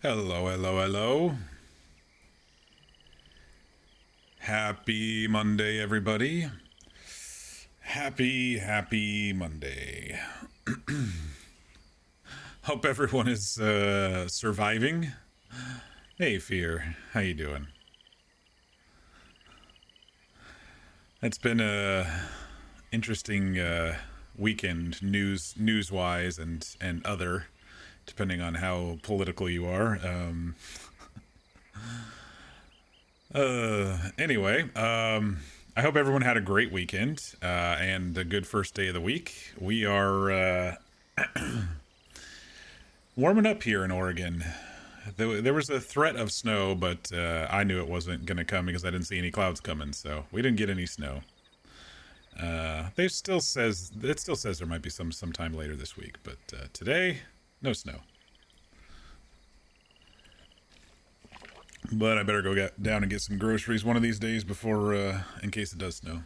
Hello, hello, hello. Happy Monday, everybody. Happy Monday. Hope everyone is surviving. Hey, Fear. How you doing? It's been a interesting weekend news-wise and other, depending on how political you are. Anyway, I hope everyone had a great weekend and a good first day of the week. We are warming up here in Oregon. There was a threat of snow, but I knew it wasn't going to come because I didn't see any clouds coming, so we didn't get any snow. They still says it still says there might be some sometime later this week, but today, no snow. But I better go get down and get some groceries one of these days before, in case it does snow.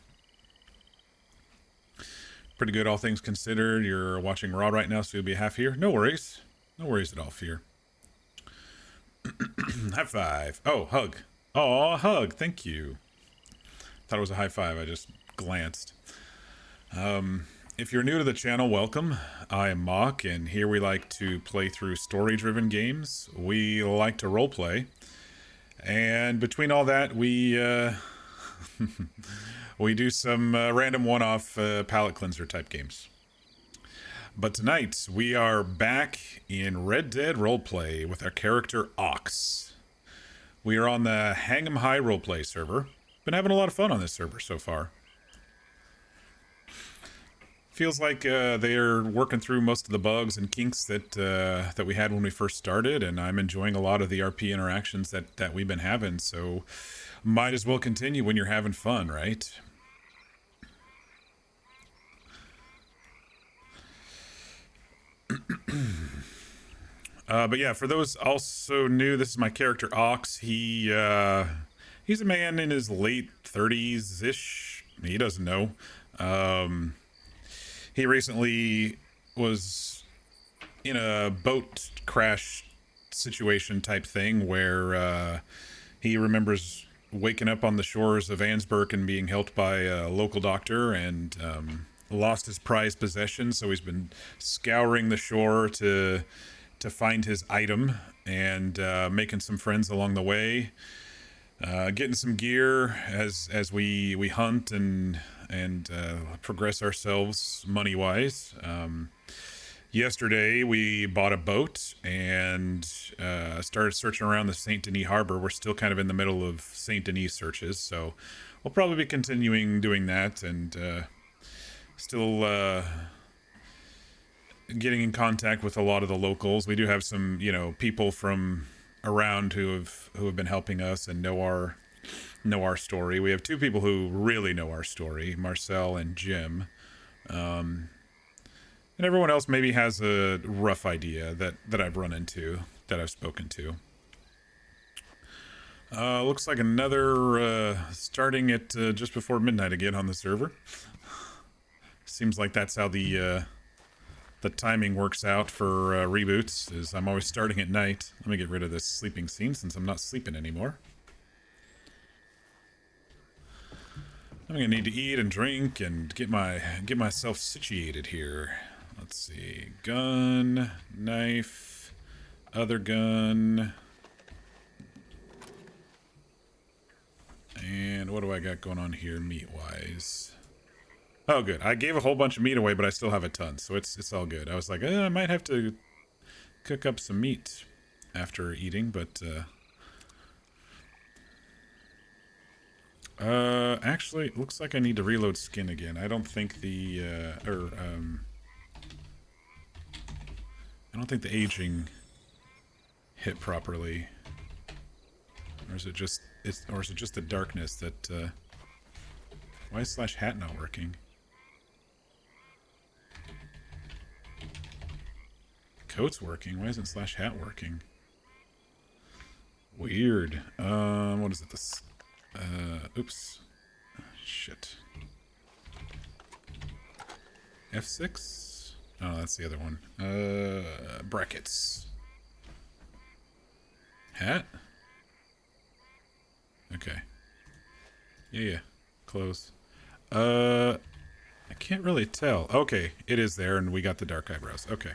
Pretty good, all things considered. You're watching Raw right now, so you'll be half here. No worries. No worries at all, Fear. High five. Oh, hug. Oh, hug. Thank you. Thought it was a high five. I just glanced. If you're new to the channel, welcome. I am Mock, and here we like to play through story-driven games. We like to roleplay. And between all that, we do some random one-off palate cleanser type games. But tonight, we are back in Red Dead Roleplay with our character Ox. We are on the Hang 'em High Roleplay server. Been having a lot of fun on this server so far. Feels like they're working through most of the bugs and kinks that we had when we first started, and I'm enjoying a lot of the RP interactions that we've been having, so might as well continue when you're having fun, right? But yeah, for those also new, this is my character Ox. He's a man in his late 30s ish. He doesn't know. Um, he recently was in a boat crash situation type thing where he remembers waking up on the shores of Ansburg and being helped by a local doctor and lost his prized possession. So he's been scouring the shore to find his item and making some friends along the way, getting some gear as we hunt and progress ourselves money wise. Yesterday we bought a boat and started searching around the Saint Denis harbor. We're still kind of in the middle of Saint Denis searches, so we'll probably be continuing doing that and still getting in contact with a lot of the locals. We do have some, people from around who have been helping us and know our story. We have two people who really know our story, Marcel and Jim. And everyone else maybe has a rough idea that I've run into, that I've spoken to. Looks like another starting at just before midnight again on the server. Seems like that's how the timing works out for reboots, is I'm always starting at night. Let me get rid of this sleeping scene since I'm not sleeping anymore. I'm gonna need to eat and drink and get myself situated here. Let's see. Gun, knife, other gun. And what do I got going on here meat-wise? Oh, good. I gave a whole bunch of meat away, but I still have a ton, so it's all good. I was like, I might have to cook up some meat after eating, but actually, it looks like I need to reload skin again. I don't think I don't think the aging hit properly. Or is it just the darkness that why is slash hat not working? Coat's working. Why isn't slash hat working? Weird. What is it? This oops. Shit. F6? Oh, that's the other one. Brackets. Hat? Okay. Yeah. Close. I can't really tell. Okay, it is there, and we got the dark eyebrows. Okay.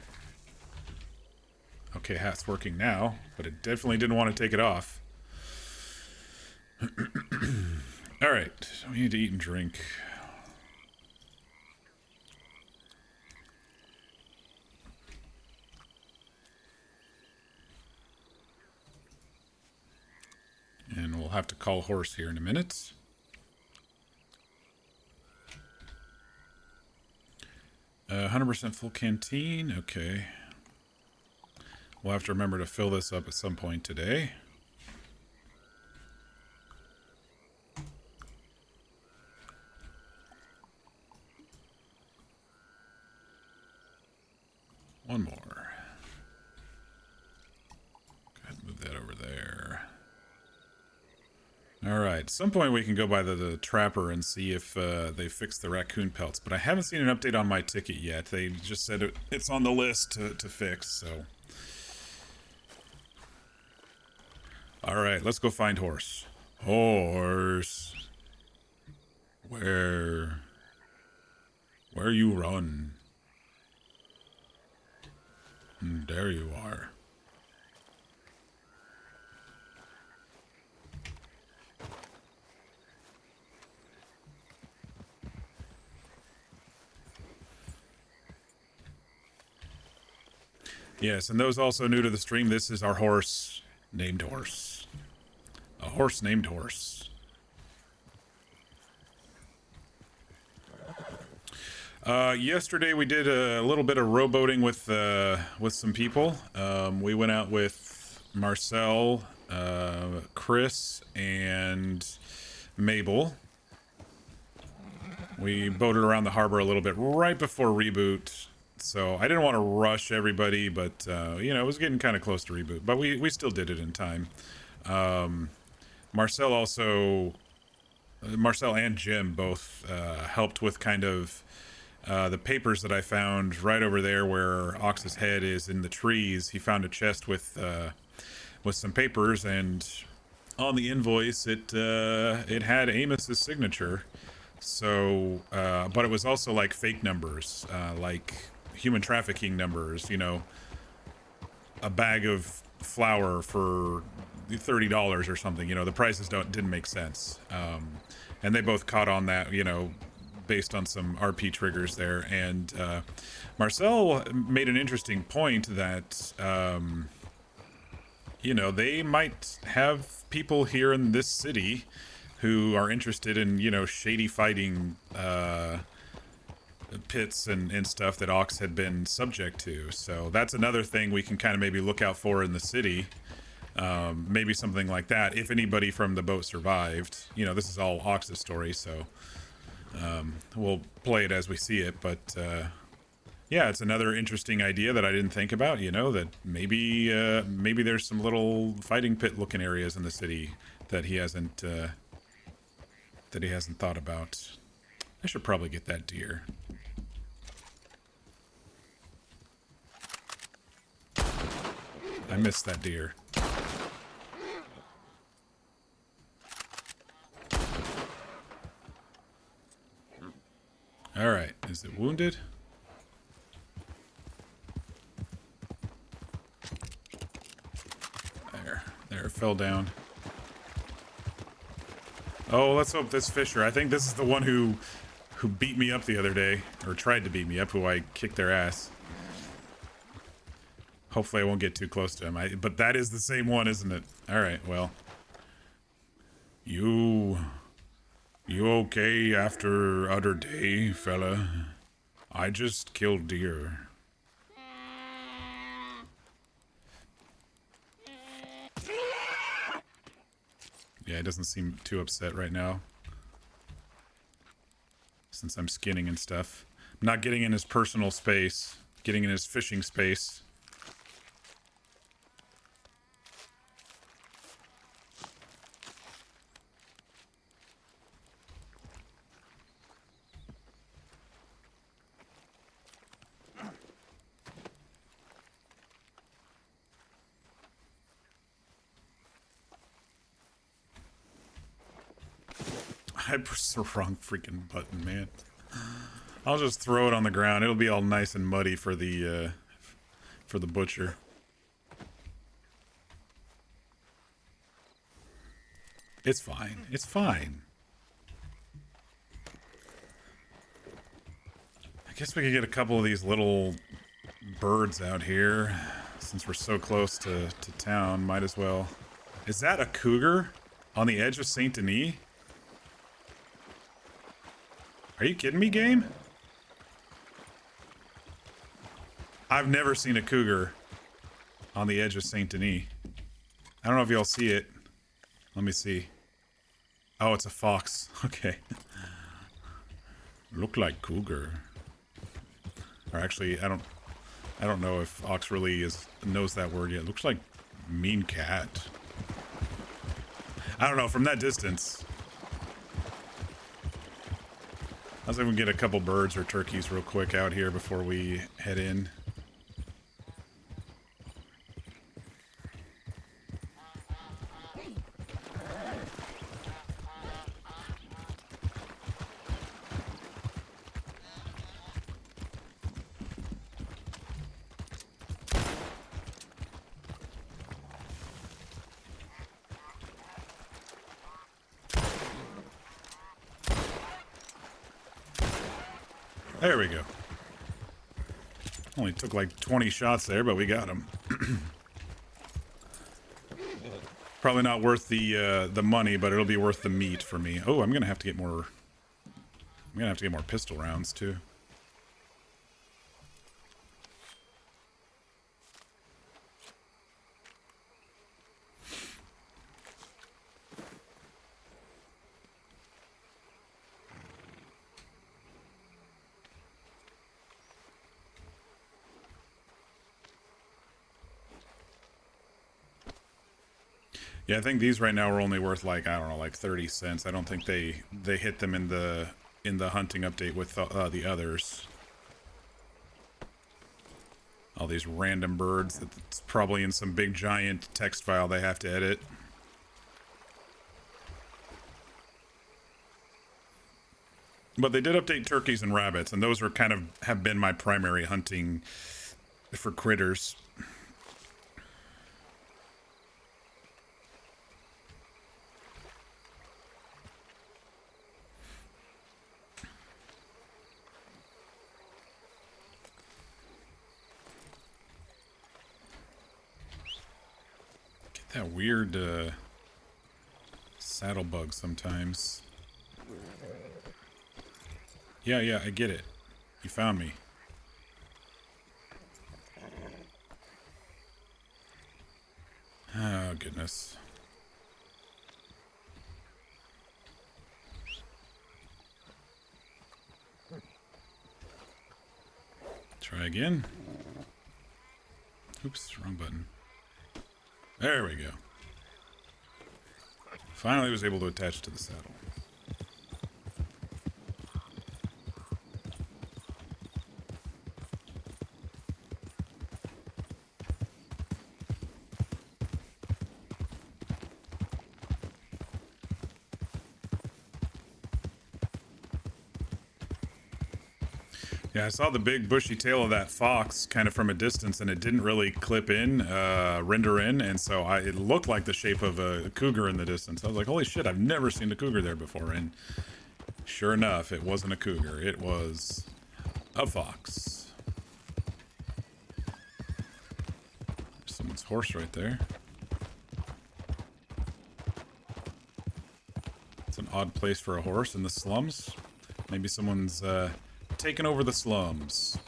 Okay, hat's working now, but it definitely didn't want to take it off. Alright, we need to eat and drink. And we'll have to call horse here in a minute. 100% full canteen. Okay. We'll have to remember to fill this up at some point today. One more. Go ahead and move that over there. Alright, at some point we can go by the trapper and see if they fixed the raccoon pelts, but I haven't seen an update on my ticket yet. They just said it's on the list to fix, so... Alright, let's go find horse. Horse. Where you run? There you are. Yes, and those also new to the stream, this is our horse named Horse. A horse named Horse. Yesterday we did a little bit of rowboating with some people. We went out with Marcel, Chris, and Mabel. We boated around the harbor a little bit right before reboot. So I didn't want to rush everybody, but, you know, it was getting kind of close to reboot. But we still did it in time. Marcel and Jim both helped with kind of the papers that I found right over there where Ox's head is in the trees. He found a chest with some papers, and on the invoice it had Amos's signature. So, but it was also like fake numbers, like human trafficking numbers, you know, a bag of flour for $30 or something, you know, the prices didn't make sense. And they both caught on that, you know, based on some RP triggers there. And Marcel made an interesting point that, you know, they might have people here in this city who are interested in, you know, shady fighting pits and stuff that Ox had been subject to. So that's another thing we can kind of maybe look out for in the city. Maybe something like that, if anybody from the boat survived. You know, this is all Ox's story, so we'll play it as we see it. But yeah, it's another interesting idea that I didn't think about, you know, that maybe there's some little fighting pit looking areas in the city that he hasn't thought about. I should probably get that deer. I missed that deer. Alright, is it wounded? There, it fell down. Oh, let's hope this Fisher. I think this is the one who beat me up the other day, or tried to beat me up, who I kicked their ass. Hopefully I won't get too close to him. But that is the same one, isn't it? Alright, well. You okay after other day, fella? I just killed deer. Yeah, he doesn't seem too upset right now. Since I'm skinning and stuff. I'm not getting in his personal space. Getting in his fishing space. I pressed the wrong freaking button, man. I'll just throw it on the ground. It'll be all nice and muddy for the butcher. It's fine. It's fine. I guess we could get a couple of these little birds out here. Since we're so close to town, might as well. Is that a cougar on the edge of Saint Denis? Are you kidding me, game? I've never seen a cougar on the edge of Saint Denis. I don't know if y'all see it. Let me see. Oh, it's a fox. Okay. Look like cougar. Or actually, I don't know if Ox really knows that word yet. Looks like mean cat. I don't know, from that distance. Let's see if we can get a couple birds or turkeys real quick out here before we head in. There we go. Only took like 20 shots there, but we got him. Probably not worth the money, but it'll be worth the meat for me. Oh, I'm gonna have to get more. I'm gonna have to get more pistol rounds too. Yeah, I think these right now are only worth like, I don't know, like 30 cents. I don't think they hit them in the hunting update with the others. All these random birds that's probably in some big giant text file they have to edit. But they did update turkeys and rabbits, and those are kind of have been my primary hunting for critters. That weird saddle bug sometimes. Yeah, I get it. You found me. Oh, goodness. Try again. Oops, wrong button. There we go. Finally was able to attach to the saddle. Yeah, I saw the big bushy tail of that fox kind of from a distance, and it didn't really clip in, render in, and so it looked like the shape of a cougar in the distance. I was like, holy shit, I've never seen a cougar there before, and sure enough, it wasn't a cougar. It was a fox. There's someone's horse right there. It's an odd place for a horse in the slums. Maybe someone's, taken over the slums.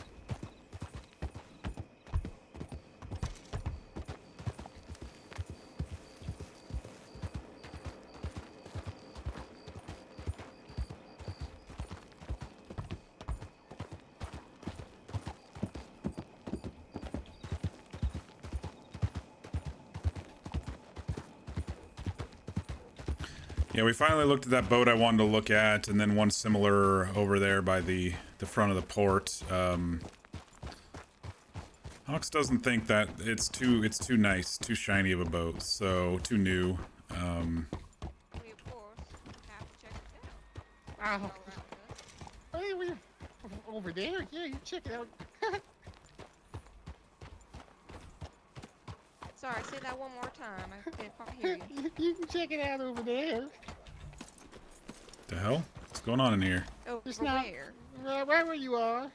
Yeah, we finally looked at that boat I wanted to look at, and then one similar over there by the front of the port. Ox doesn't think that it's too nice, too shiny of a boat, so too new. Oh. Hey, over there? Yeah, you check it out. Sorry, say that one more time. I can't quite hear you. You can check it out over there. The hell? What's going on in here? It's Over not where? right where you are.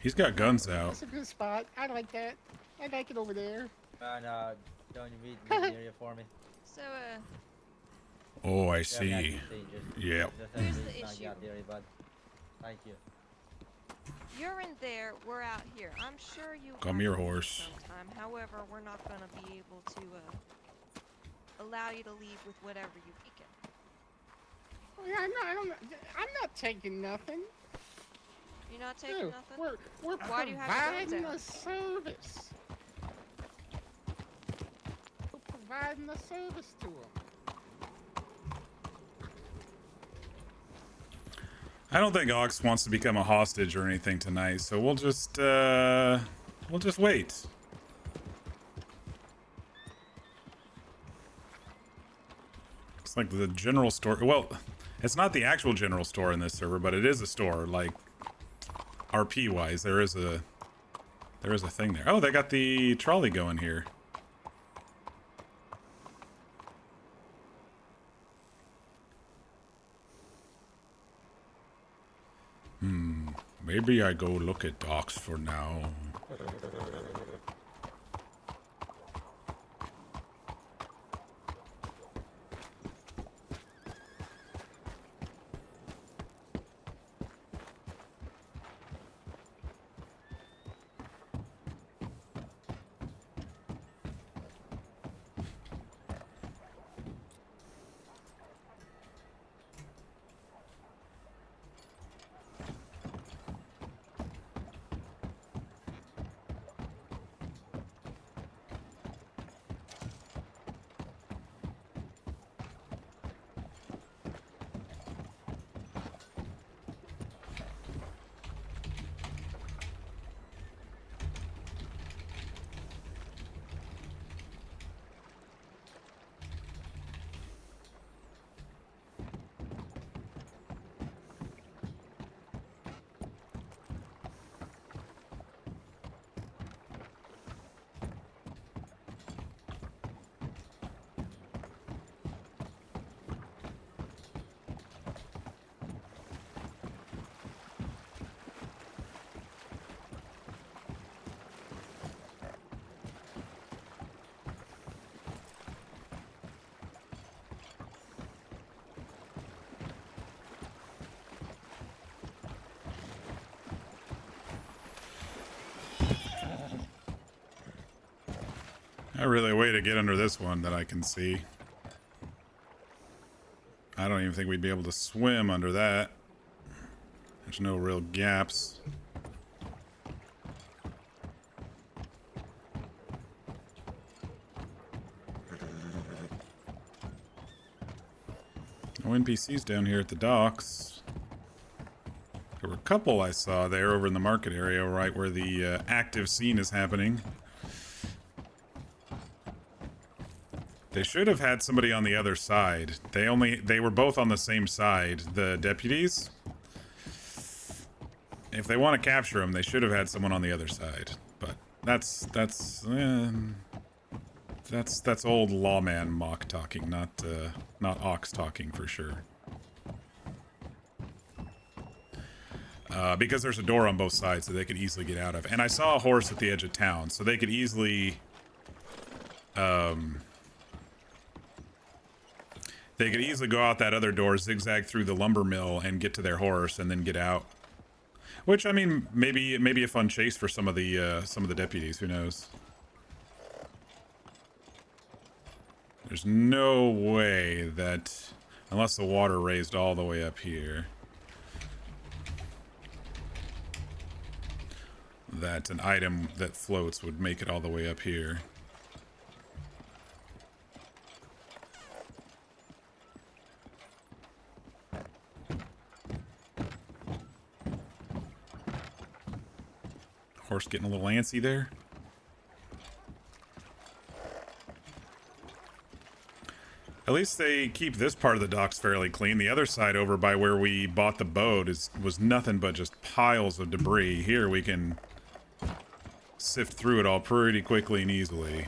He's got guns out. That's a good spot. I like that. I like it over there. Man, don't you read the area for me? So, Oh, I We have an see. active danger. Yep. Just here's me the not issue. get the area, bud. Thank you. You're in there, we're out here. I'm sure you Come have here, to leave horse. sometime. However, we're not going to be able to allow you to leave with whatever you've taken. Oh, yeah, I'm not taking nothing. You're not taking Dude, nothing? we're Why do you have your guns providing out? a service. We're providing a service to them. I don't think Ox wants to become a hostage or anything tonight, so we'll just wait. It's like the general store. Well, it's not the actual general store in this server, but it is a store. Like RP wise, there is a thing there. Oh, they got the trolley going here. Maybe I go look at Ox for now. Not really a way to get under this one that I can see. I don't even think we'd be able to swim under that. There's no real gaps. No NPCs down here at the docks. There were a couple I saw there over in the market area, right where the active scene is happening. They should have had somebody on the other side. They were both on the same side, the deputies. If they want to capture them, they should have had someone on the other side. But that's old lawman mock talking, not Ox talking for sure. Because there's a door on both sides that they could easily get out of. And I saw a horse at the edge of town, so they could easily go out that other door, zigzag through the lumber mill, and get to their horse, and then get out. Which, I mean, maybe a fun chase for some of the deputies. Who knows? There's no way that, unless the water raised all the way up here, that an item that floats would make it all the way up here. Horse getting a little antsy there. At least they keep this part of the docks fairly clean. The other side over by where we bought the boat was nothing but just piles of debris. Here we can sift through it all pretty quickly and easily.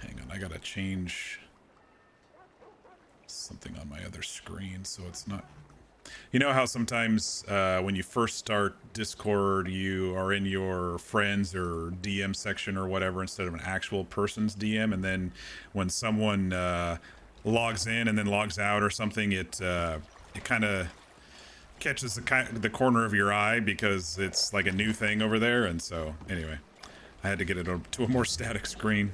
Hang on, I gotta change something on my other screen so it's not... You know how sometimes when you first start Discord, you are in your friends or DM section or whatever instead of an actual person's DM, and then when someone logs in and then logs out or something, it kind of catches the corner of your eye because it's like a new thing over there. And so anyway, I had to get it to a more static screen.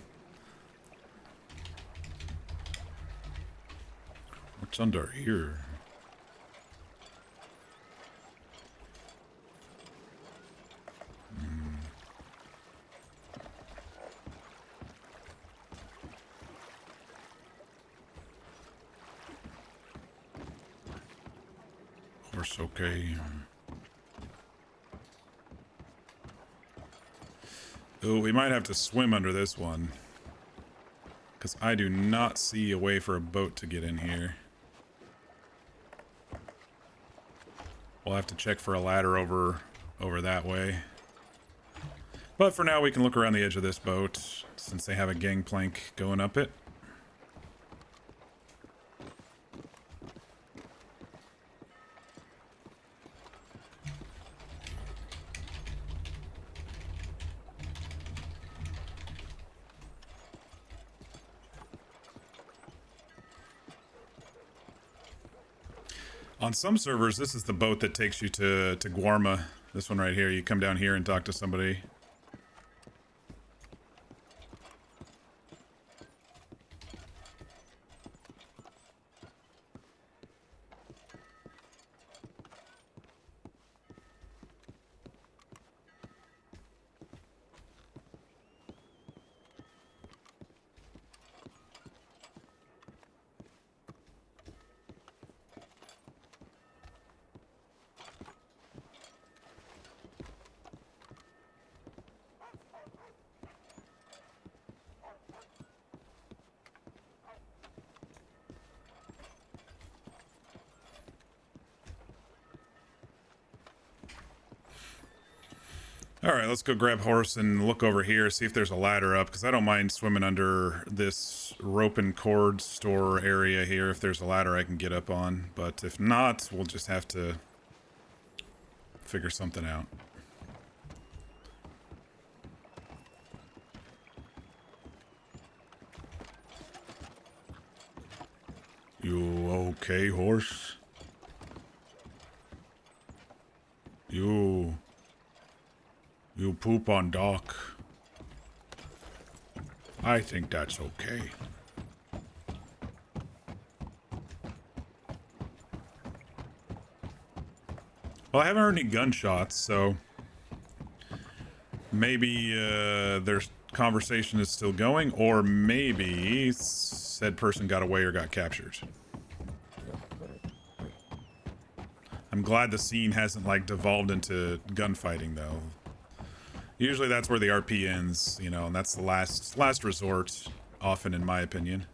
What's under here? Horse, okay. Oh, we might have to swim under this one, because I do not see a way for a boat to get in here. We'll have to check for a ladder over that way. But for now, we can look around the edge of this boat, since they have a gangplank going up it. On some servers, this is the boat that takes you to Guarma. This one right here. You come down here and talk to somebody. Alright, let's go grab horse and look over here, see if there's a ladder up, because I don't mind swimming under this rope and cord store area here if there's a ladder I can get up on. But if not, we'll just have to figure something out. You okay, horse? You poop on dock. I think that's okay. Well, I haven't heard any gunshots, so maybe their conversation is still going, or maybe said person got away or got captured. I'm glad the scene hasn't like devolved into gunfighting though. Usually that's where the RP ends, you know, and that's the last resort, often in my opinion.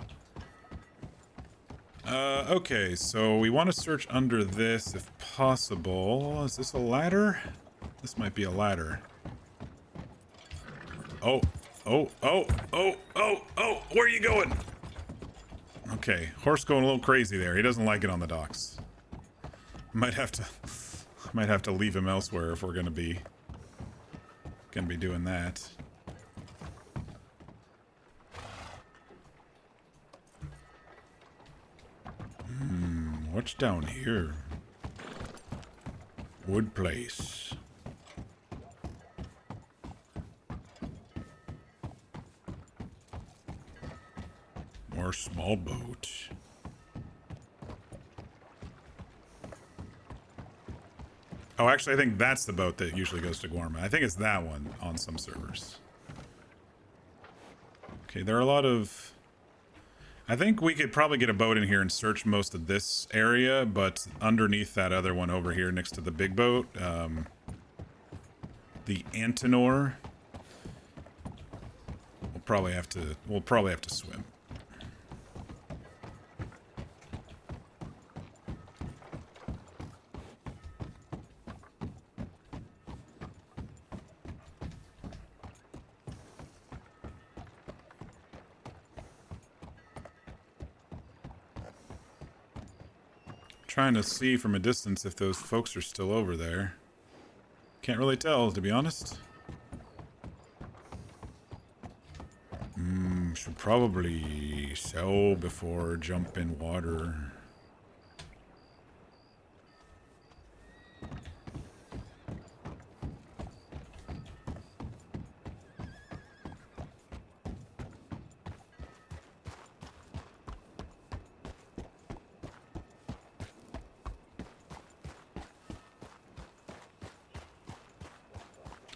Okay, so we want to search under this if possible. Is this a ladder? This might be a ladder. Oh, where are you going? Okay, horse going a little crazy there. He doesn't like it on the docks. Might have to leave him elsewhere if we're gonna be doing that. What's down here? Wood place. More small boat. Oh, actually, I think that's the boat that usually goes to Guarma. I think it's that one on some servers. Okay, there are a lot of... I think we could probably get a boat in here and search most of this area, but underneath that other one over here next to the big boat, the Antenor, we'll probably have to. We'll probably have to swim. Trying to see from a distance if those folks are still over there. Can't really tell, to be honest. Should probably sell before jump in water.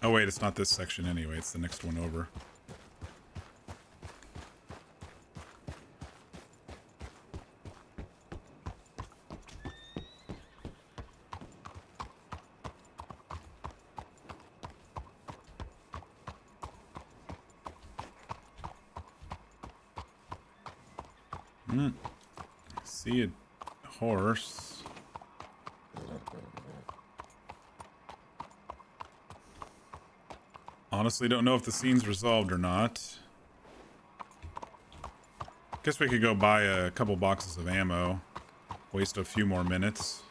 Oh wait, it's not this section anyway, it's the next one over. See a horse. Honestly, don't know if the scene's resolved or not. Guess we could go buy a couple boxes of ammo. Waste a few more minutes.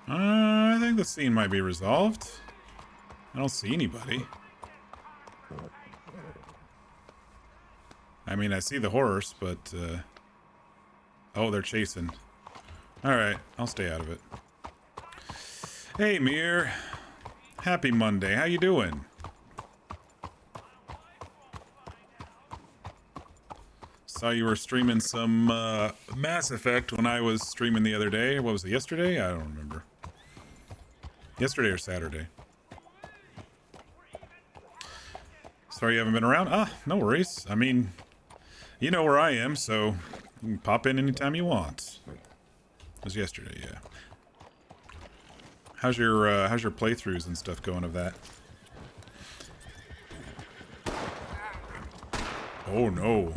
I think the scene might be resolved. I don't see anybody. I mean, I see the horse, but, oh, they're chasing. Alright, I'll stay out of it. Hey, Mir. Happy Monday. How you doing? Saw you were streaming some, Mass Effect when I was streaming the other day. What was it, yesterday? I don't remember. Yesterday or Saturday. Sorry you haven't been around? Ah, no worries. I mean, you know where I am, so you can pop in anytime you want. It was yesterday, yeah. How's your playthroughs and stuff going of that? Oh no.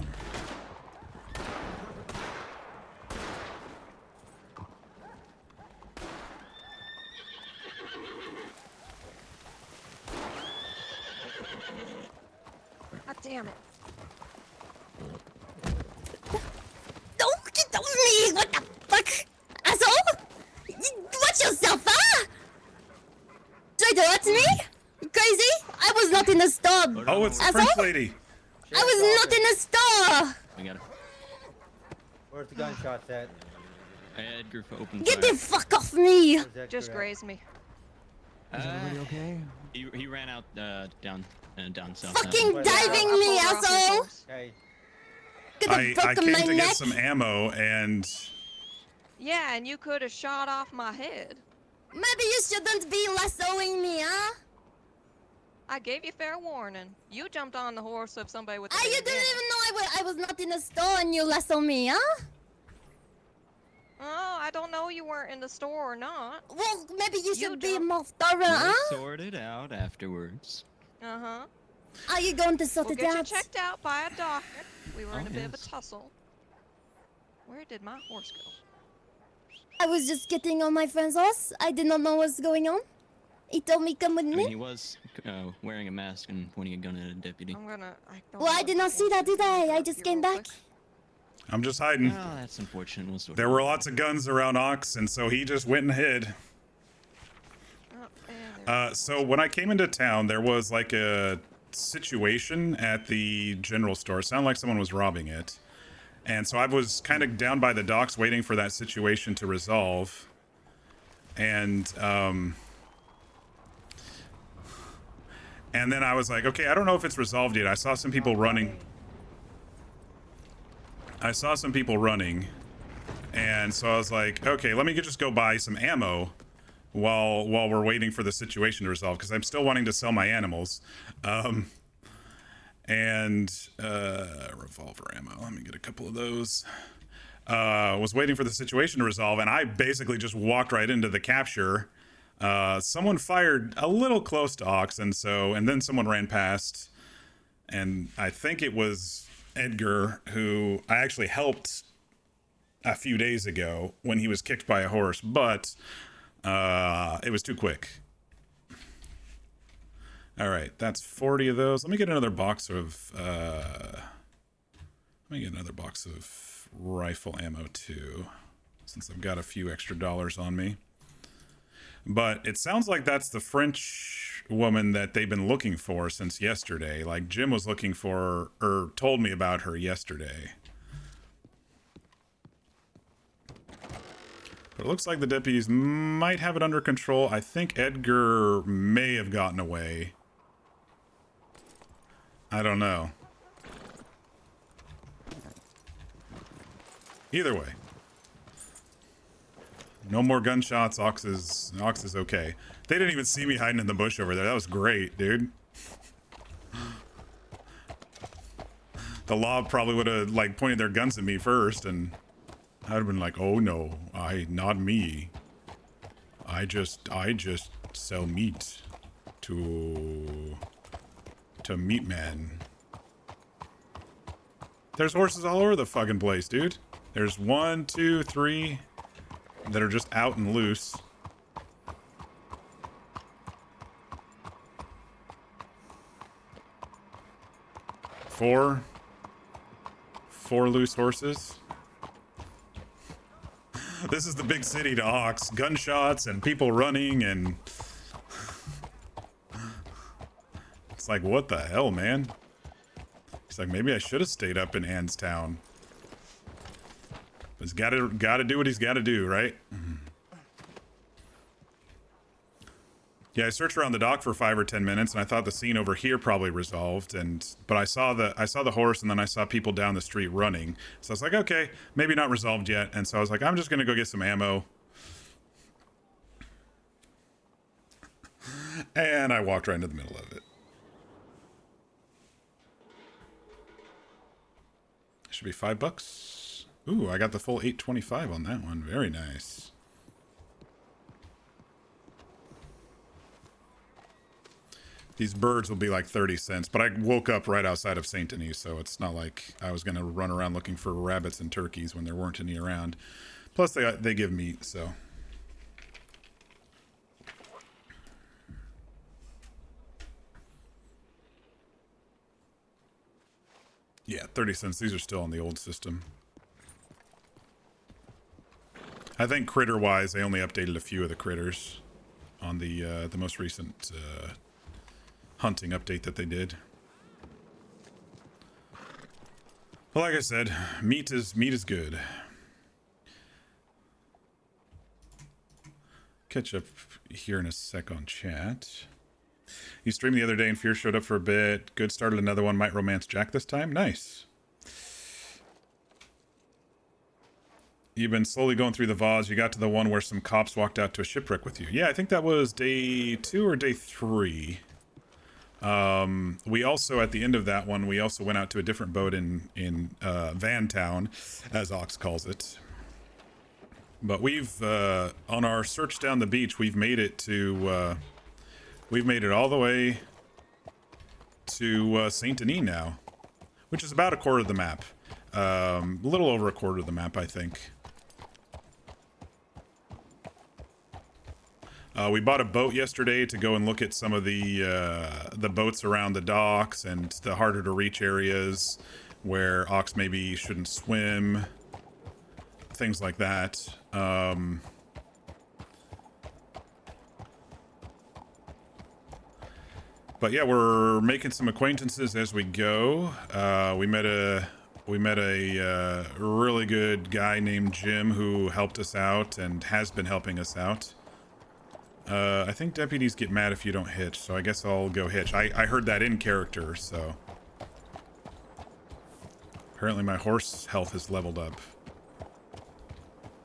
God damn it. Don't get off me! What the fuck? Asshole! Watch yourself, huh? Try to hurt me? You crazy? I was not in the store. Oh, it's the Asshole? French lady. I was not in the store. I got it. Where's the gunshots at? Edgar opened Get fire. the fuck off me. Where's Edgar Just at? grazed me. Is Everybody okay? He ran out down south. Fucking Wait, diving I me, pulled off his asshole. horse. Okay. Could I have broken came my to neck. get some ammo and Yeah, and you could have shot off my head. Maybe you shouldn't be lassoing me, huh? I gave you fair warning. You jumped on the horse of somebody with. Ah, you didn't even know I was not in the store and you lasso me, huh? Oh, I don't know you weren't in the store or not. Well, maybe you should be jumped- more thorough, We'll huh? sort it out afterwards. Uh huh. Are you going to sort We'll it get you out? checked out by a doctor. We were in a Oh, bit of a yes. tussle. Where did my horse go? I was just getting on my friend's horse. I did not know what's going on. He told me come with I mean, me. he was wearing a mask and pointing a gun at a deputy. I'm gonna. Well, I did not see that, did I? I just came back. I'm just hiding. Oh, that's unfortunate. We'll sort There it were out. lots of guns around Ox, and so he just went and hid. So when I came into town, there was like a situation at the general store. It sounded like someone was robbing it. And so I was kind of down by the docks waiting for that situation to resolve. And then I was like, okay, I don't know if it's resolved yet. I saw some people running. And so I was like, okay, let me just go buy some ammo while we're waiting for the situation to resolve, because I'm still wanting to sell my animals. Revolver ammo. Let me get a couple of those. Was waiting for the situation to resolve, and I basically just walked right into the capture. Someone fired a little close to Ox, and then someone ran past, and I think it was Edgar, who I actually helped a few days ago when he was kicked by a horse, but it was too quick. All right, that's 40 of those. Let me get another box of rifle ammo too, since I've got a few extra dollars on me. But it sounds like that's the French woman that they've been looking for since yesterday. Like Jim was looking for, or told me about her yesterday. But it looks like the deputies might have it under control. I think Edgar may have gotten away. I don't know. Either way. No more gunshots. Ox is okay. They didn't even see me hiding in the bush over there. That was great, dude. The law probably would have like pointed their guns at me first, and I'd have been like, "Oh no, not me. I just sell meat to meat men." There's horses all over the fucking place, dude. There's 1, 2, 3 that are just out and loose. Four loose horses. This is the big city to Ox. Gunshots and people running, and it's like, what the hell, man? He's like, maybe I should have stayed up in Anstown. But he's gotta do what he's gotta do, right? Yeah, I searched around the dock for 5 or 10 minutes, and I thought the scene over here probably resolved. But I saw the horse, and then I saw people down the street running. So I was like, okay, maybe not resolved yet. And so I was like, I'm just gonna go get some ammo. And I walked right into the middle of it. Should be $5. Ooh, I got the full 825 on that one. Very nice. These birds will be like 30 cents, but I woke up right outside of Saint Denis, so it's not like I was going to run around looking for rabbits and turkeys when there weren't any around. Plus, they give meat, so. Yeah, 30 cents. These are still on the old system. I think critter-wise, they only updated a few of the critters on the most recent hunting update that they did. Well, like I said, meat is good. Catch up here in a sec on chat. You streamed the other day and Fear showed up for a bit. Good, started another one. Might romance Jack this time. Nice. You've been slowly going through the VODs. You got to the one where some cops walked out to a shipwreck with you. Yeah, I think that was day 2 or day 3. We also, at the end of that one, we also went out to a different boat in Van Town, as Ox calls it. But we've, on our search down the beach, we've made it to, we've made it all the way to Saint Denis now, which is about a quarter of the map. A little over a quarter of the map, I think. We bought a boat yesterday to go and look at some of the boats around the docks and the harder to reach areas where Ox maybe shouldn't swim, things like that. But yeah, we're making some acquaintances as we go. We met a really good guy named Jim who helped us out and has been helping us out. I think deputies get mad if you don't hitch, so I guess I'll go hitch. I heard that in character, so. Apparently my horse health has leveled up.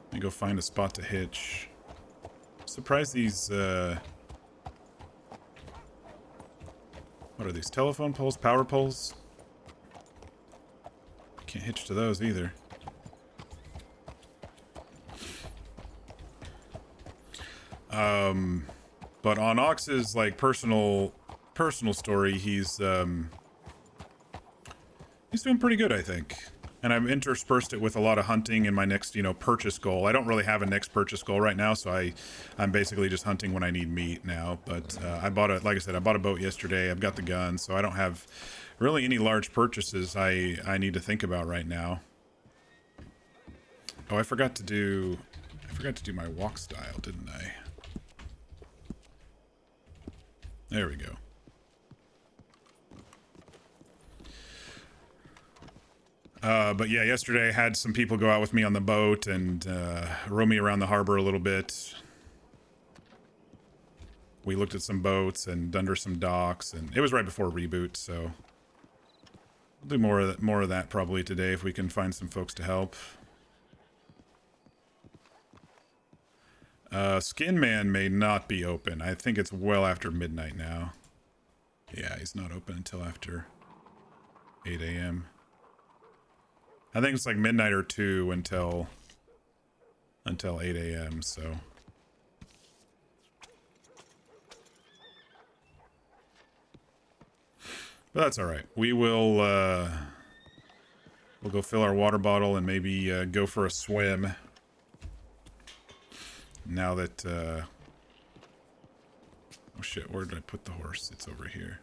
Let me go find a spot to hitch. Surprised these, what are these, telephone poles, power poles? Can't hitch to those either. But on Ox's like personal story, he's doing pretty good, I think. And I've interspersed it with a lot of hunting in my next, purchase goal. I don't really have a next purchase goal right now, so I'm basically just hunting when I need meat now. But I bought I bought a boat yesterday. I've got the gun, so I don't have really any large purchases I need to think about right now. Oh, I forgot to do my walk style, didn't I? There we go. But yeah, yesterday I had some people go out with me on the boat and row me around the harbor a little bit. We looked at some boats and under some docks, and it was right before reboot, so we'll do more of that probably today if we can find some folks to help. Skin Man may not be open. I think it's well after midnight now. Yeah, he's not open until after 8 a.m. I think it's like midnight or 2 until 8 a.m. So but that's all right. We'll go fill our water bottle and maybe go for a swim. Now that oh shit, where did I put the horse? It's over here.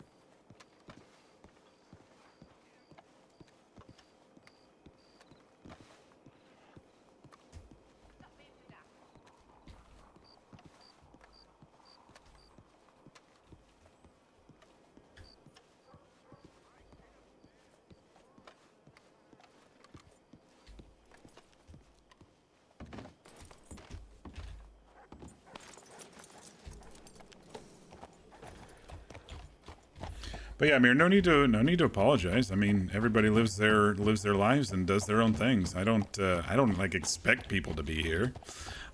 But yeah, Amir, no need to apologize. I mean, everybody lives their lives and does their own things. I don't like expect people to be here.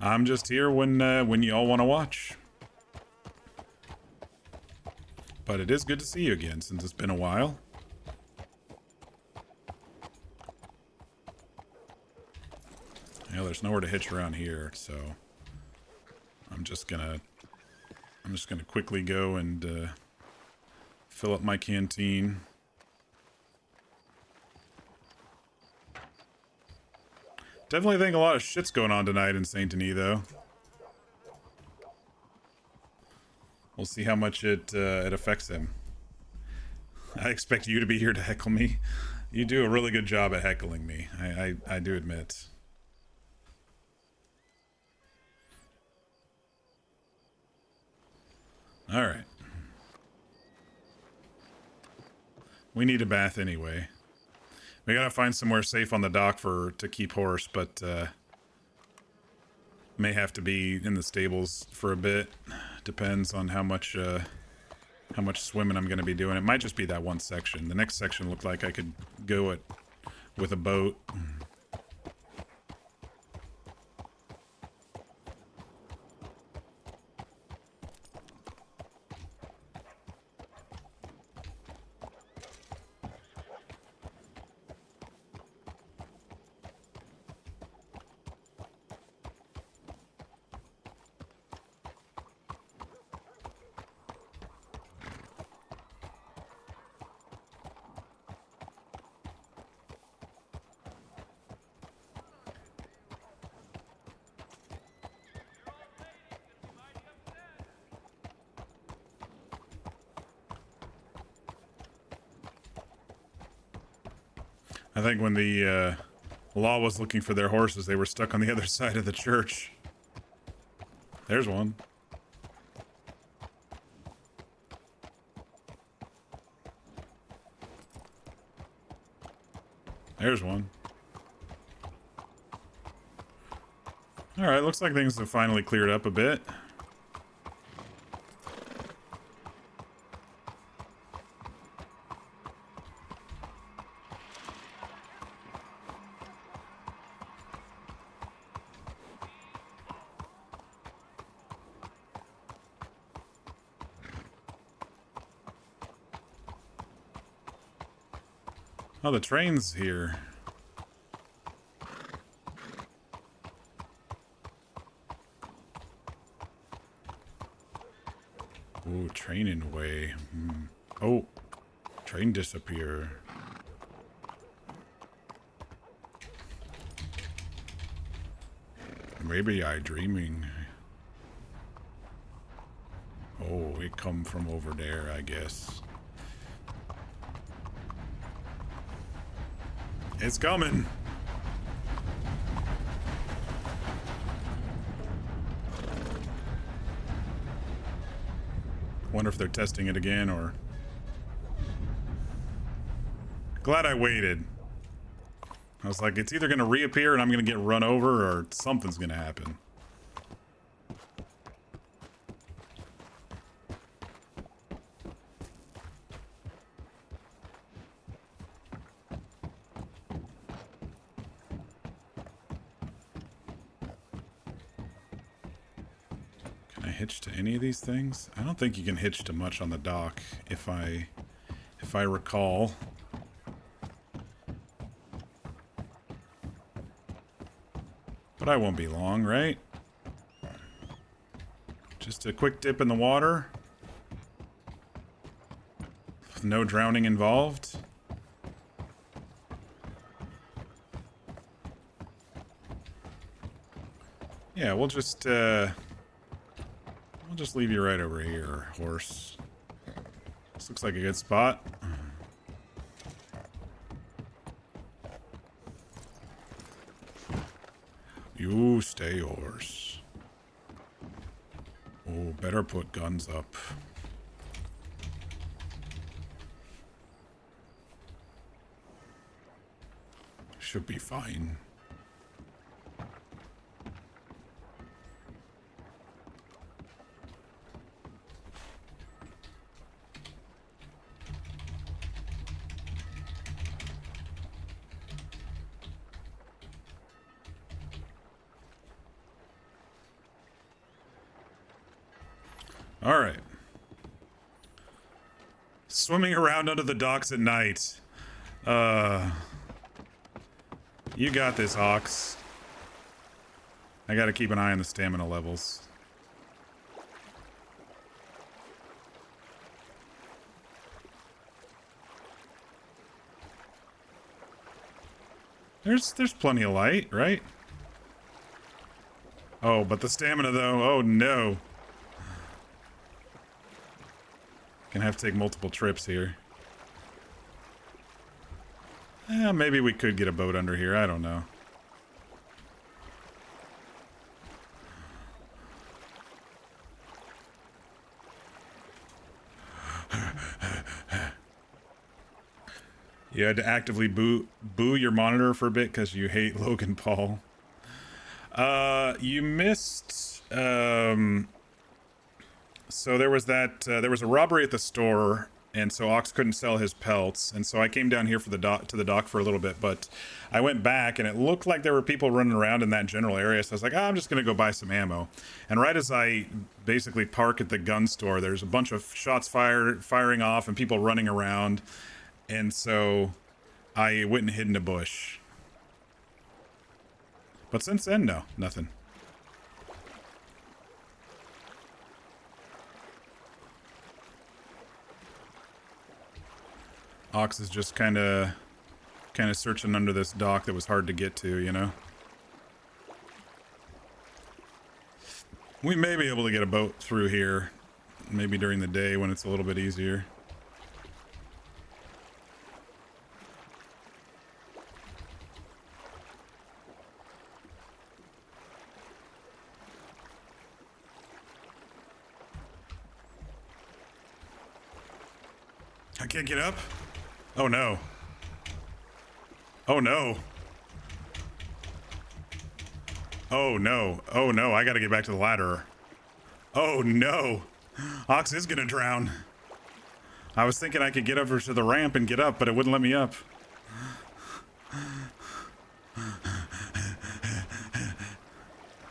I'm just here when you all want to watch. But it is good to see you again since it's been a while. Yeah, there's nowhere to hitch around here, so I'm just gonna quickly go and fill up my canteen. Definitely think a lot of shit's going on tonight in Saint Denis, though. We'll see how much it affects him. I expect you to be here to heckle me. You do a really good job at heckling me. I do admit. All right. We need a bath anyway. We gotta find somewhere safe on the dock to keep horse, but may have to be in the stables for a bit. Depends on how much swimming I'm gonna be doing. It might just be that one section. The next section looked like I could go it with a boat. I think when the law was looking for their horses, they were stuck on the other side of the church. There's one. There's one. Alright, looks like things have finally cleared up a bit. Oh, the train's here. Ooh, training way. Oh, train disappear. Maybe I dreaming. Oh, it come from over there, I guess. It's coming. Wonder if they're testing it again or... Glad I waited. I was like, it's either going to reappear and I'm going to get run over or something's going to happen. Can I hitch to any of these things? I don't think you can hitch to much on the dock, if I recall. But I won't be long, right? Just a quick dip in the water. With no drowning involved. Yeah, we'll just leave you right over here, horse. This looks like a good spot. You stay, horse. Oh, better put guns up. Should be fine. All right. Swimming around under the docks at night. You got this, Ox. I gotta keep an eye on the stamina levels. There's plenty of light, right? Oh, but the stamina though, oh no. Gonna have to take multiple trips here. Maybe we could get a boat under here, I don't know. You had to actively boo your monitor for a bit because you hate Logan Paul. You missed, so there was that, there was a robbery at the store, and so Ox couldn't sell his pelts, and so I came down here for the dock for a little bit, but I went back, and it looked like there were people running around in that general area, so I was like, I'm just gonna go buy some ammo. And right as I basically park at the gun store, there's a bunch of shots firing off and people running around, and so I went and hid in a bush. But since then, no, nothing. Ox is just kind of searching under this dock that was hard to get to, you know? We may be able to get a boat through here, maybe during the day when it's a little bit easier. I can't get up? Oh no. Oh no. Oh no. Oh no, I gotta get back to the ladder. Oh no. Ox is gonna drown. I was thinking I could get over to the ramp and get up, but it wouldn't let me up.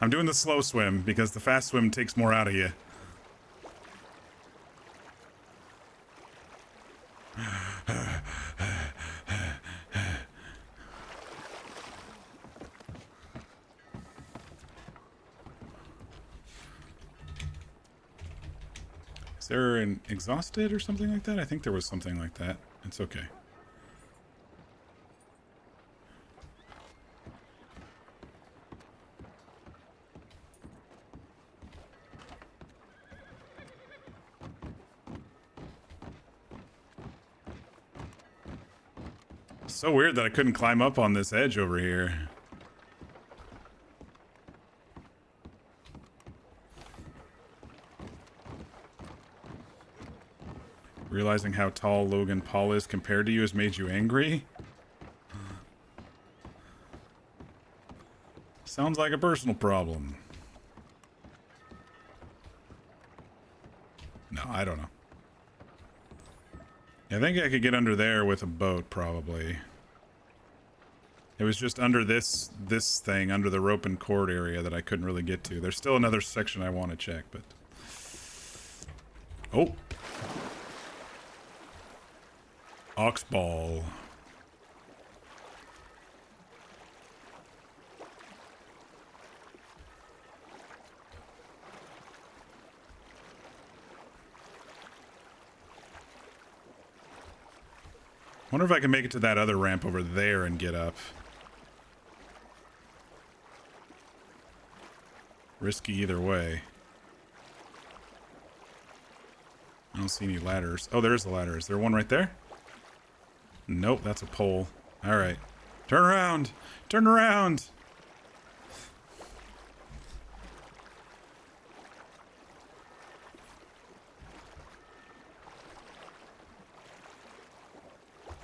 I'm doing the slow swim because the fast swim takes more out of you. Is there an exhausted or something like that? I think there was something like that. It's okay. So weird that I couldn't climb up on this edge over here. Realizing how tall Logan Paul is compared to you has made you angry? Sounds like a personal problem. No, I don't know. I think I could get under there with a boat, probably. It was just under this thing, under the rope and cord area that I couldn't really get to. There's still another section I want to check, but... Oh! Oxball. Wonder if I can make it to that other ramp over there and get up. Risky either way. I don't see any ladders. Oh, there's a ladder. Is there one right there? Nope, that's a pole. Alright. Turn around! Turn around!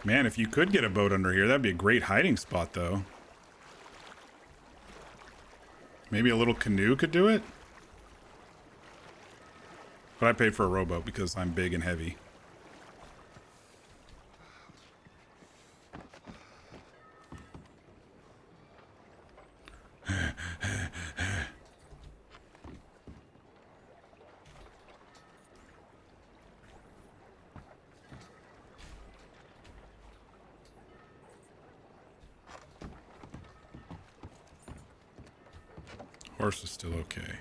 Man, if you could get a boat under here, that'd be a great hiding spot, though. Maybe a little canoe could do it? But I paid for a rowboat because I'm big and heavy. Horse is still okay.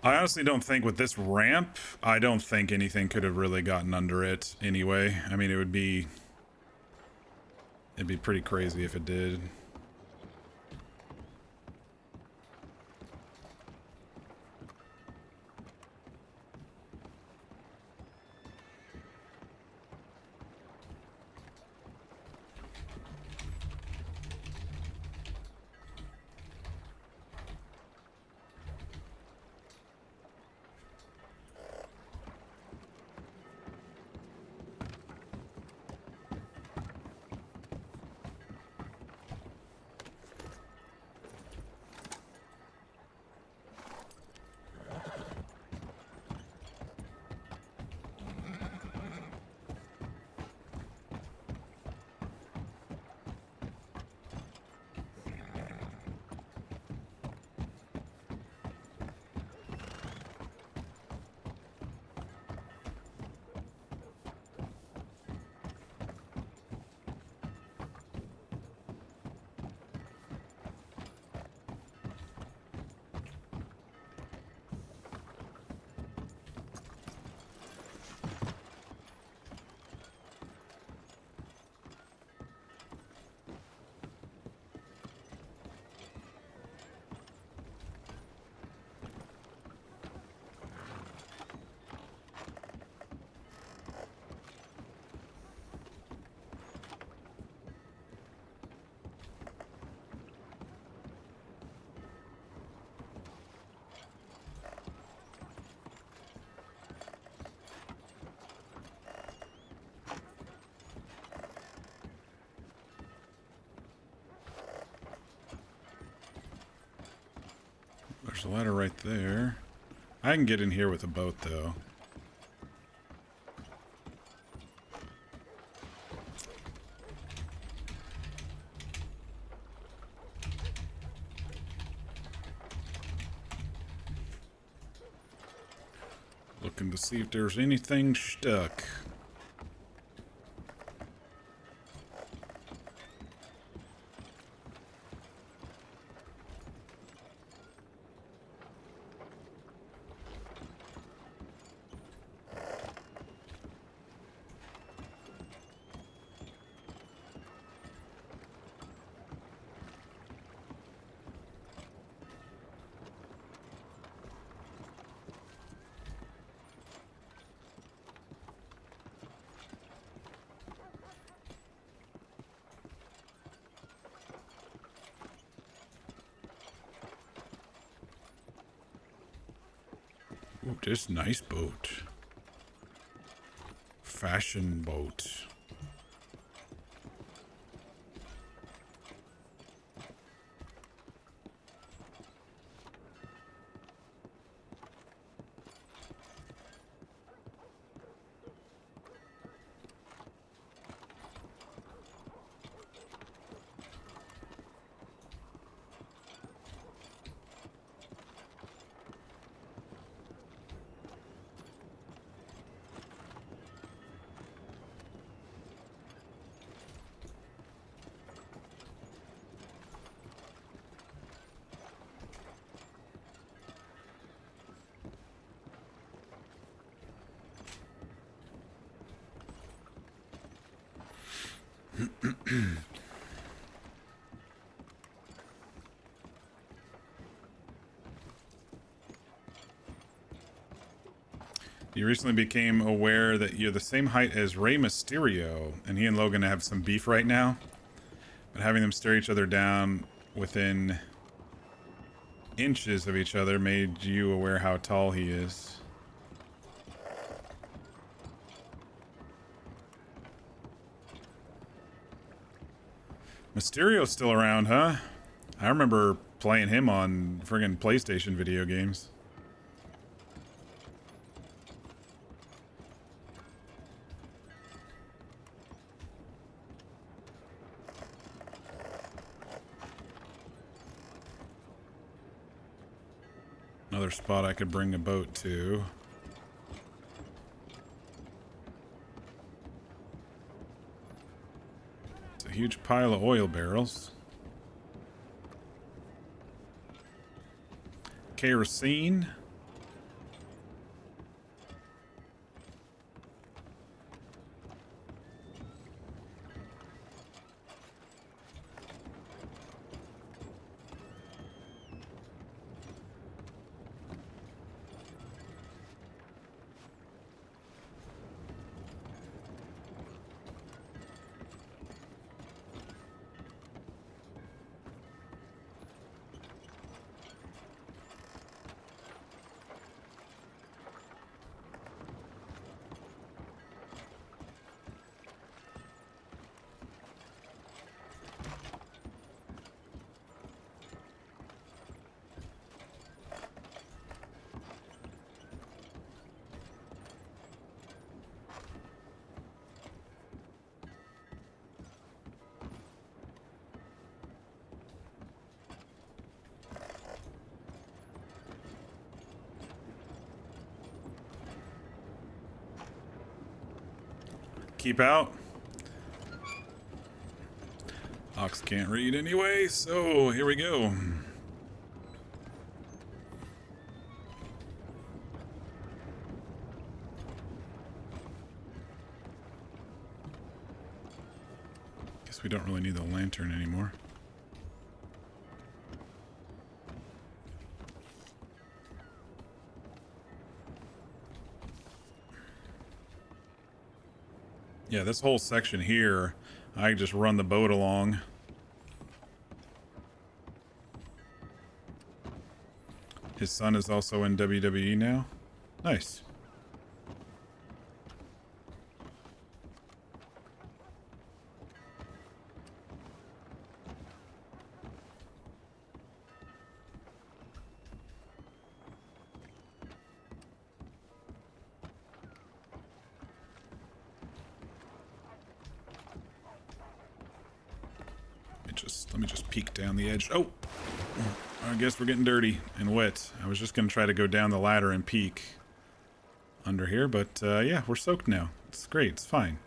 I honestly don't think with this ramp, I don't think anything could have really gotten under it anyway. I mean, it'd be pretty crazy if it did. There's a ladder right there. I can get in here with a boat, though. Looking to see if there's anything stuck. boat. This nice boat. Fashion boat. You recently became aware that you're the same height as Rey Mysterio, and he and Logan have some beef right now. But having them stare each other down within inches of each other made you aware how tall he is. Mysterio's still around, huh? I remember playing him on friggin' PlayStation video games. Another spot I could bring a boat to. It's a huge pile of oil barrels. Kerosene. Keep out. Ox can't read anyway, so here we go. Guess we don't really need the lantern anymore. Yeah, this whole section here, I just run the boat along. His son is also in WWE now. Nice. Let me just peek down the edge. Oh! I guess we're getting dirty and wet. I was just going to try to go down the ladder and peek under here, but yeah, we're soaked now. It's great. It's fine.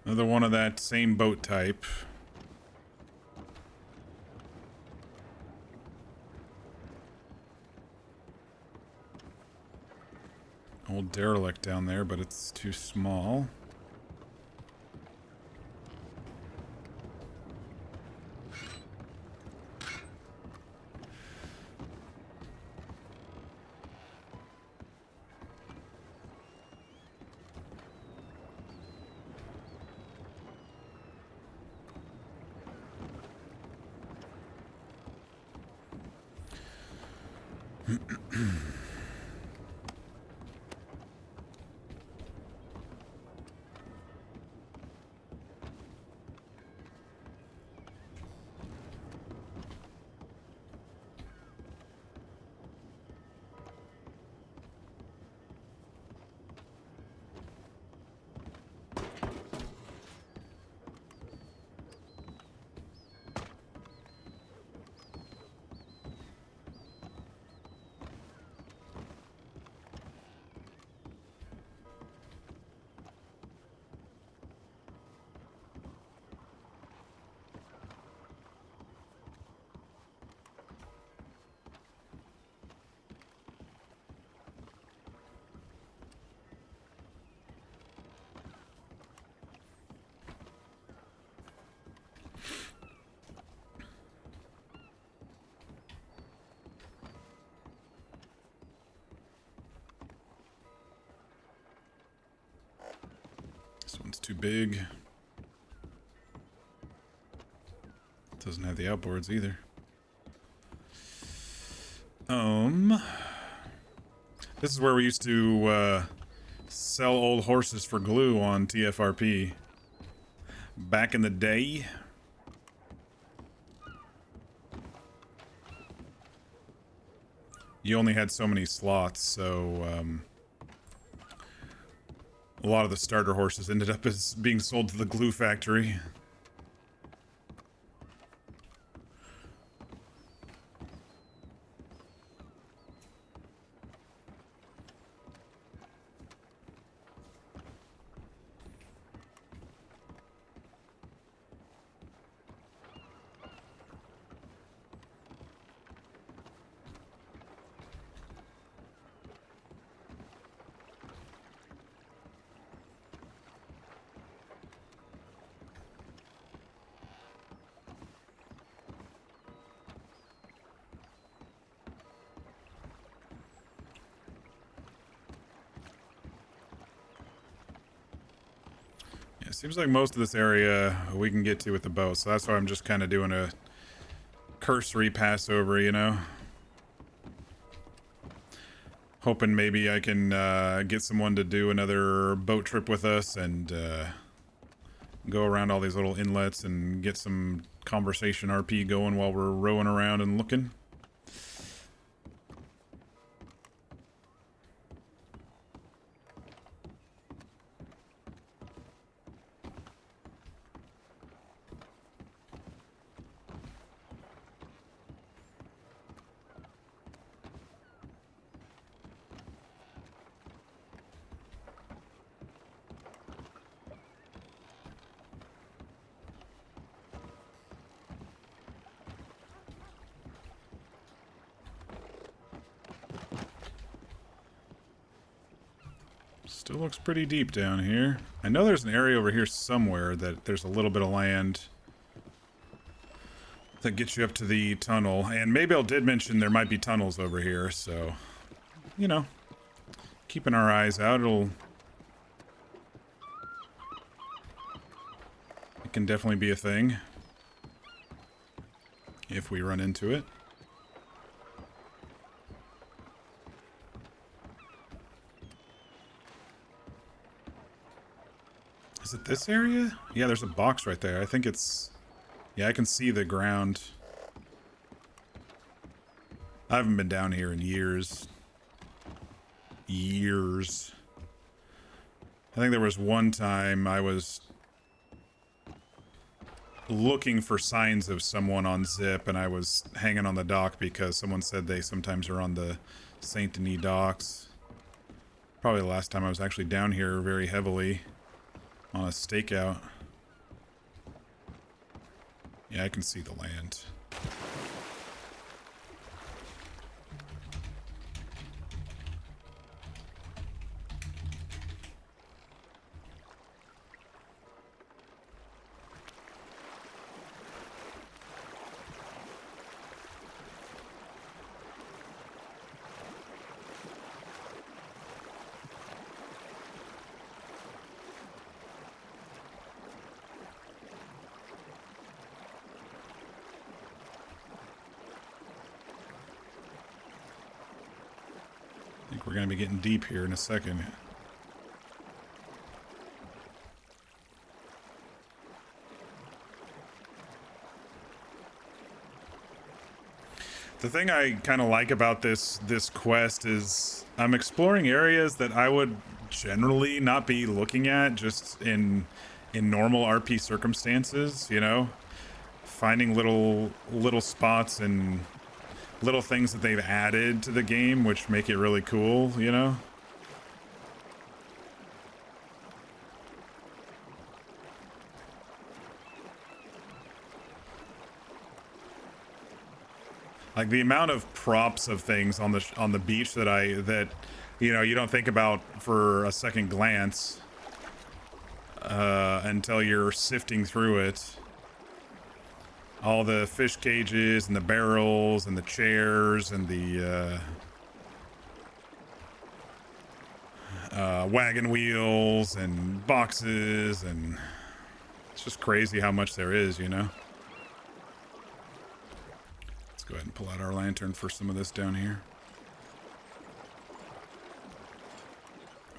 Another one of that same boat type. Old derelict down there, but it's too small. This one's too big. Doesn't have the outboards either. This is where we used to sell old horses for glue on TFRP. Back in the day. You only had so many slots, so a lot of the starter horses ended up as being sold to the glue factory. It seems like most of this area we can get to with the boat, so that's why I'm just kind of doing a cursory pass over, you know? Hoping maybe I can get someone to do another boat trip with us and go around all these little inlets and get some conversation RP going while we're rowing around and looking. Still looks pretty deep down here. I know there's an area over here somewhere that there's a little bit of land that gets you up to the tunnel. And Maybell did mention there might be tunnels over here, so, you know, keeping our eyes out, it can definitely be a thing if we run into it. Is it this area? Yeah, there's a box right there. I think it's... Yeah, I can see the ground. I haven't been down here in years. Years. I think there was one time I was looking for signs of someone on Zip, and I was hanging on the dock because someone said they sometimes are on the Saint Denis docks. Probably the last time I was actually down here very heavily on a stakeout. Yeah, I can see the land. I think we're going to be getting deep here in a second. The thing I kind of like about this quest is I'm exploring areas that I would generally not be looking at just in normal RP circumstances, you know? Finding little spots and little things that they've added to the game which make it really cool, you know? Like the amount of props of things on the beach that you know you don't think about for a second glance until you're sifting through it. All the fish cages and the barrels and the chairs and the wagon wheels and boxes, and it's just crazy how much there is, you know? Let's go ahead and pull out our lantern for some of this down here.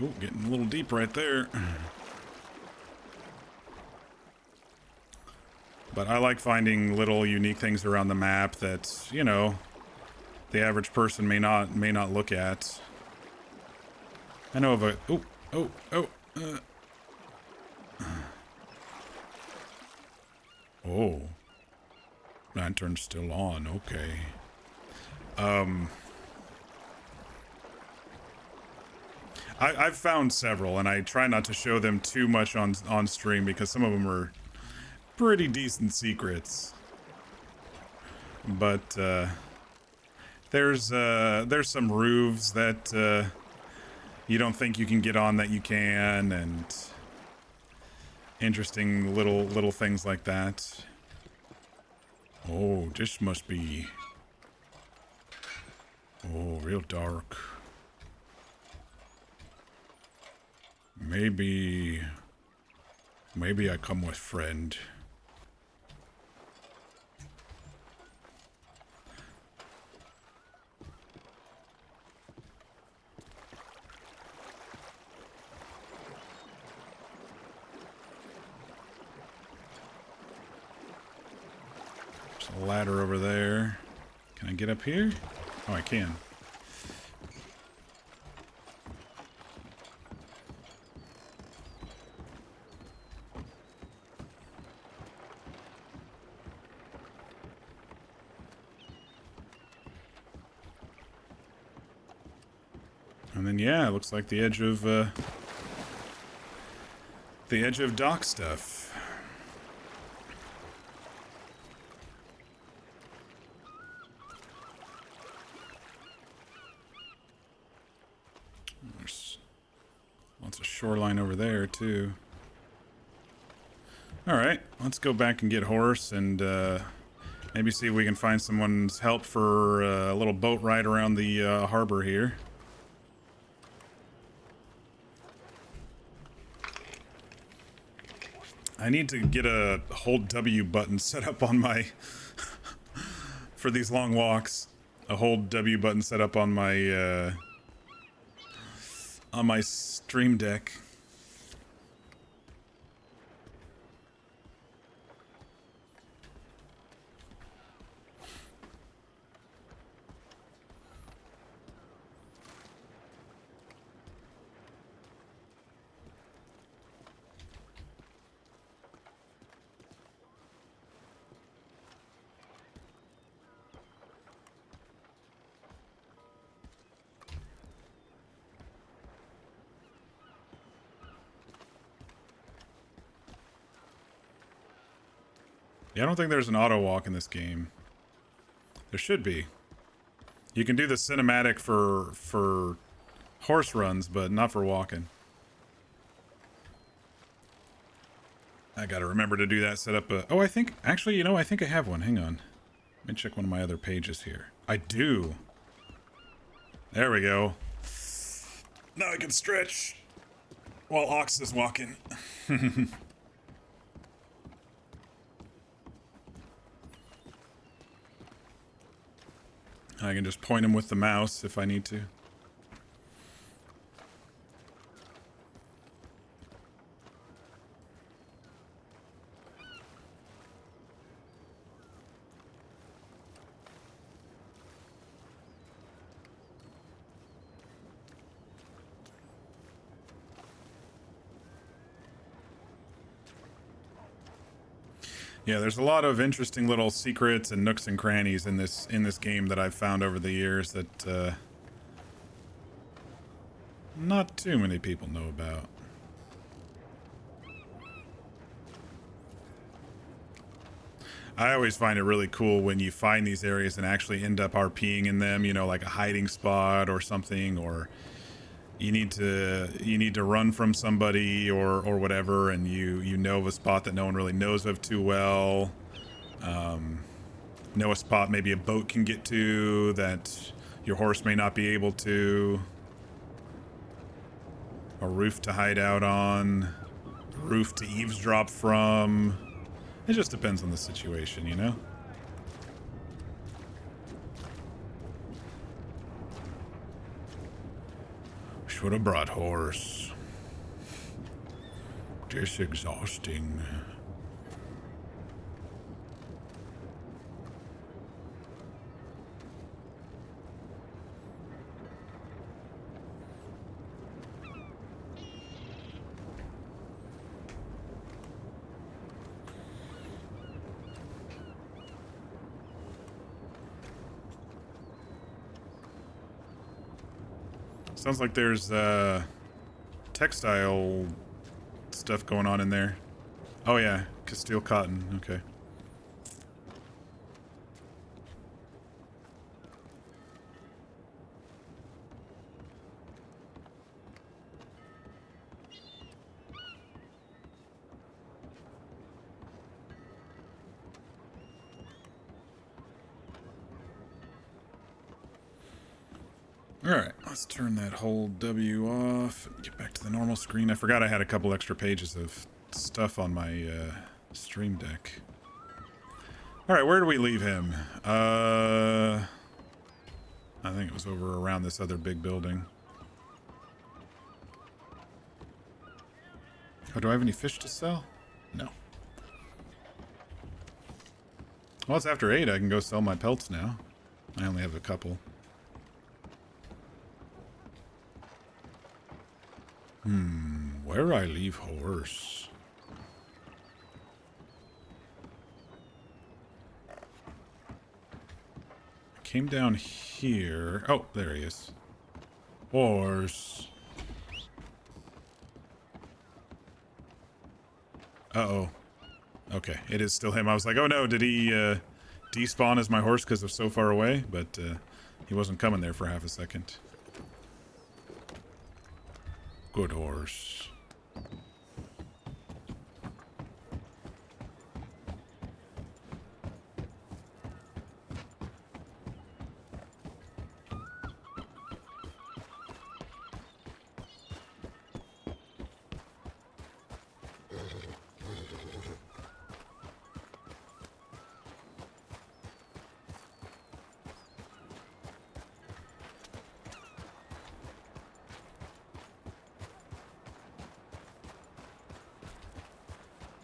Oh, getting a little deep right there. But I like finding little unique things around the map that, you know, the average person may not look at. I know of a oh, lantern's still on. Okay. I've found several, and I try not to show them too much on stream because some of them are pretty decent secrets. But there's some roofs that you don't think you can get on that you can, and interesting little things like that. Oh, this must be real dark. Maybe I come with friend. There's a ladder over there. Can I get up here? Oh, I can. And then yeah, it looks like the edge of dock stuff. There's lots of shoreline over there too. All right, let's go back and get Horse and maybe see if we can find someone's help for a little boat ride around the harbor here. I need to get a hold W button set up on my for these long walks. A hold W button set up on my stream deck. Yeah, I don't think there's an auto walk in this game. There should be. You can do the cinematic for horse runs, but not for walking. I gotta remember to do that. Set up a... Oh, I think... Actually, you know, I think I have one. Hang on. Let me check one of my other pages here. I do. There we go. Now I can stretch while Ox is walking. I can just point him with the mouse if I need to. Yeah, there's a lot of interesting little secrets and nooks and crannies in this game that I've found over the years that not too many people know about. I always find it really cool when you find these areas and actually end up RPing in them, you know, like a hiding spot or something, or you need to run from somebody or whatever, and you know of a spot that no one really knows of too well. Know a spot maybe a boat can get to that your horse may not be able to. A roof to hide out on. A roof to eavesdrop from. It just depends on the situation, you know? Should have brought horse. Just exhausting. Sounds like there's textile stuff going on in there. Oh yeah, Castile cotton. Okay. Alright, let's turn that whole W off and get back to the normal screen. I forgot I had a couple extra pages of stuff on my stream deck. Alright, where do we leave him? I think it was over around this other big building. Oh, do I have any fish to sell? No. Well, it's after 8. I can go sell my pelts now. I only have a couple. Where I leave horse? Came down here. Oh, there he is. Horse. Uh-oh. Okay, it is still him. I was like, oh no, did he despawn as my horse because of so far away? But he wasn't coming there for half a second. Good horse.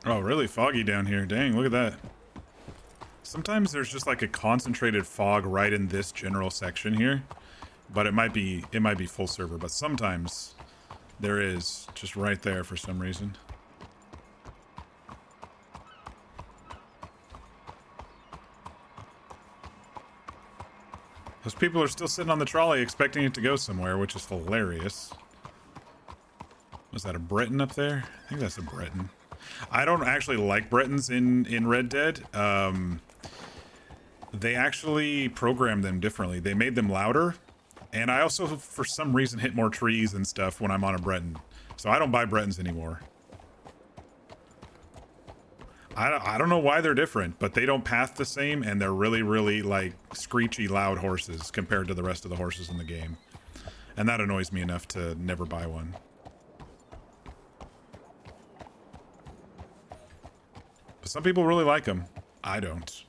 Oh, really foggy down here. Dang, look at that. Sometimes there's just like a concentrated fog right in this general section here. But it might be full server, but sometimes there is just right there for some reason. Those people are still sitting on the trolley expecting it to go somewhere, which is hilarious. Was that a Breton up there? I think that's a Breton. I don't actually like Bretons in Red Dead. They actually programmed them differently. They made them louder, and I also, for some reason, hit more trees and stuff when I'm on a Breton. So I don't buy Bretons anymore. I don't know why they're different, but they don't path the same, and they're really, really, like, screechy loud horses compared to the rest of the horses in the game. And that annoys me enough to never buy one. But some people really like them. I don't.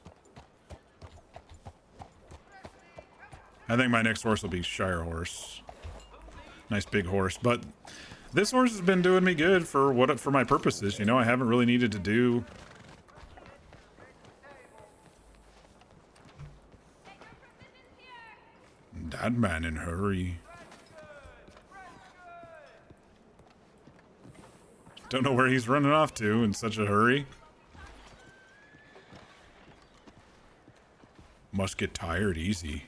I think my next horse will be Shire Horse. Nice big horse, but this horse has been doing me good for my purposes. You know, I haven't really needed to do... That man in a hurry. Don't know where he's running off to in such a hurry. Must get tired easy.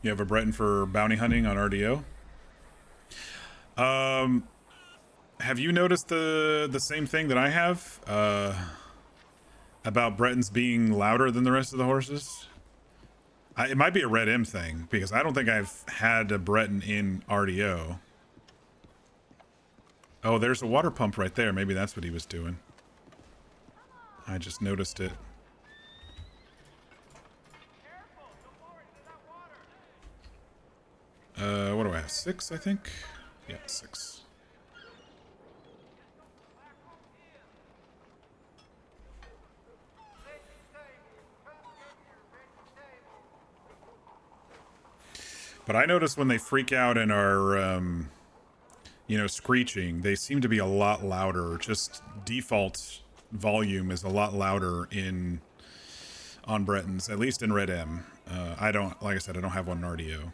You have a Breton for bounty hunting on RDO? Have you noticed the same thing that I have? About Bretons being louder than the rest of the horses? It might be a Red M thing, because I don't think I've had a Breton in RDO. Oh, there's a water pump right there. Maybe that's what he was doing. I just noticed it. What do I have? 6, I think? Yeah, 6. But I notice when they freak out and are, you know, screeching, they seem to be a lot louder. Just default volume is a lot louder on Bretons, at least in Red M. I don't, like I said, I don't have one in RDO.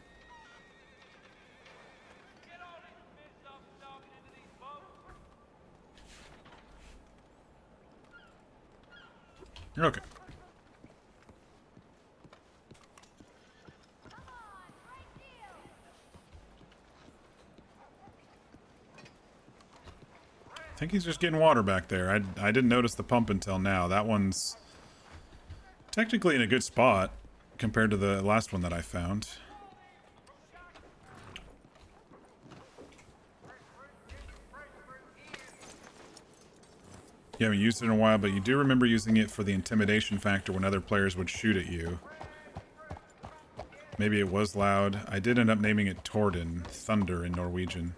Okay. I think he's just getting water back there. I didn't notice the pump until now. That one's technically in a good spot compared to the last one that I found. You haven't used it in a while, but you do remember using it for the intimidation factor when other players would shoot at you. Maybe it was loud. I did end up naming it Torden, thunder in Norwegian.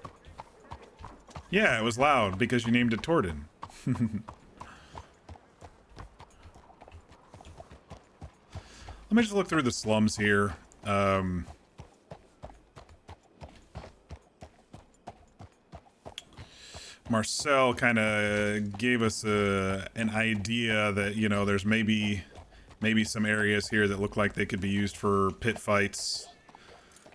Yeah, it was loud because you named it Torden. Let me just look through the slums here. Marcel kind of gave us an idea that, you know, there's maybe some areas here that look like they could be used for pit fights.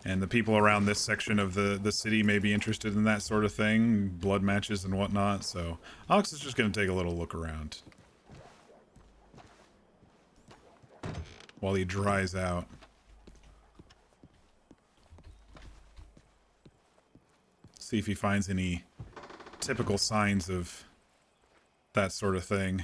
And the people around this section of the city may be interested in that sort of thing. Blood matches and whatnot. So Alex is just going to take a little look around while he dries out. See if he finds any typical signs of that sort of thing.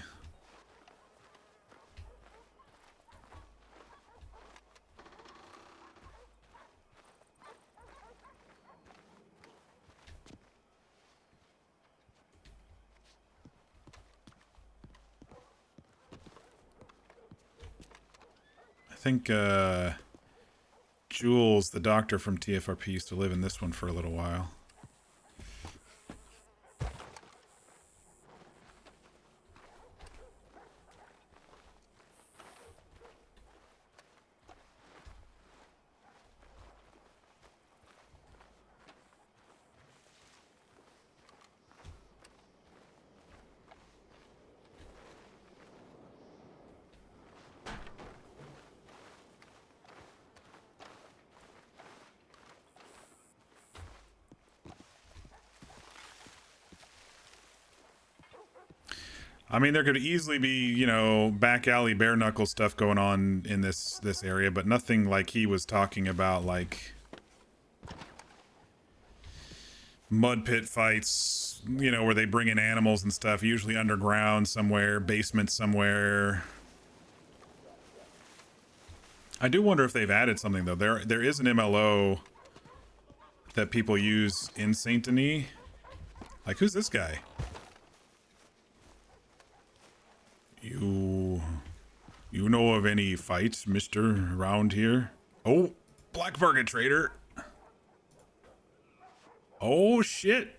I think Jules, the doctor from TFRP, used to live in this one for a little while. I mean, there could easily be, you know, back alley bare knuckle stuff going on in this area, but nothing like he was talking about, like mud pit fights, you know, where they bring in animals and stuff, usually underground somewhere, basement somewhere. I do wonder if they've added something though. There is an MLO that people use in Saint Denis. Like, who's this guy? You know of any fights, mister, around here? Oh, black market trader. Oh shit.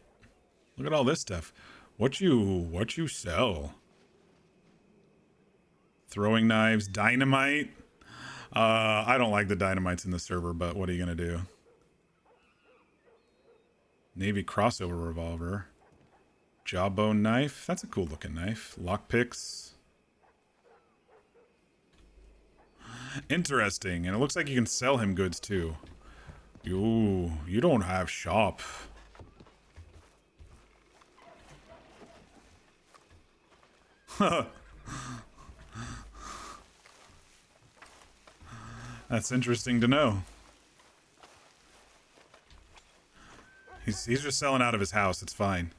Look at all this stuff. What you sell? Throwing knives, dynamite. I don't like the dynamites in the server, but what are you gonna do? Navy crossover revolver. Jawbone knife. That's a cool looking knife. Lockpicks. Interesting. And it looks like you can sell him goods too. You don't have shop. That's interesting to know. He's just selling out of his house. It's fine.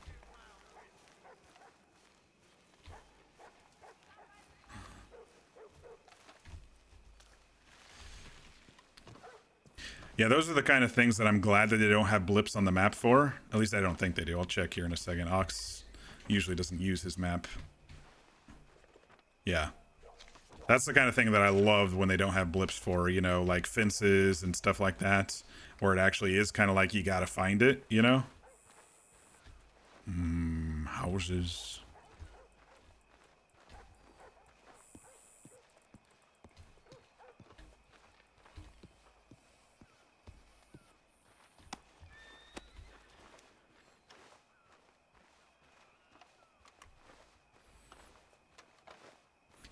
Yeah, those are the kind of things that I'm glad that they don't have blips on the map for. At least I don't think they do. I'll check here in a second. Ox usually doesn't use his map. Yeah. That's the kind of thing that I love when they don't have blips for, you know, like fences and stuff like that, where it actually is kind of like you gotta find it, you know? Houses.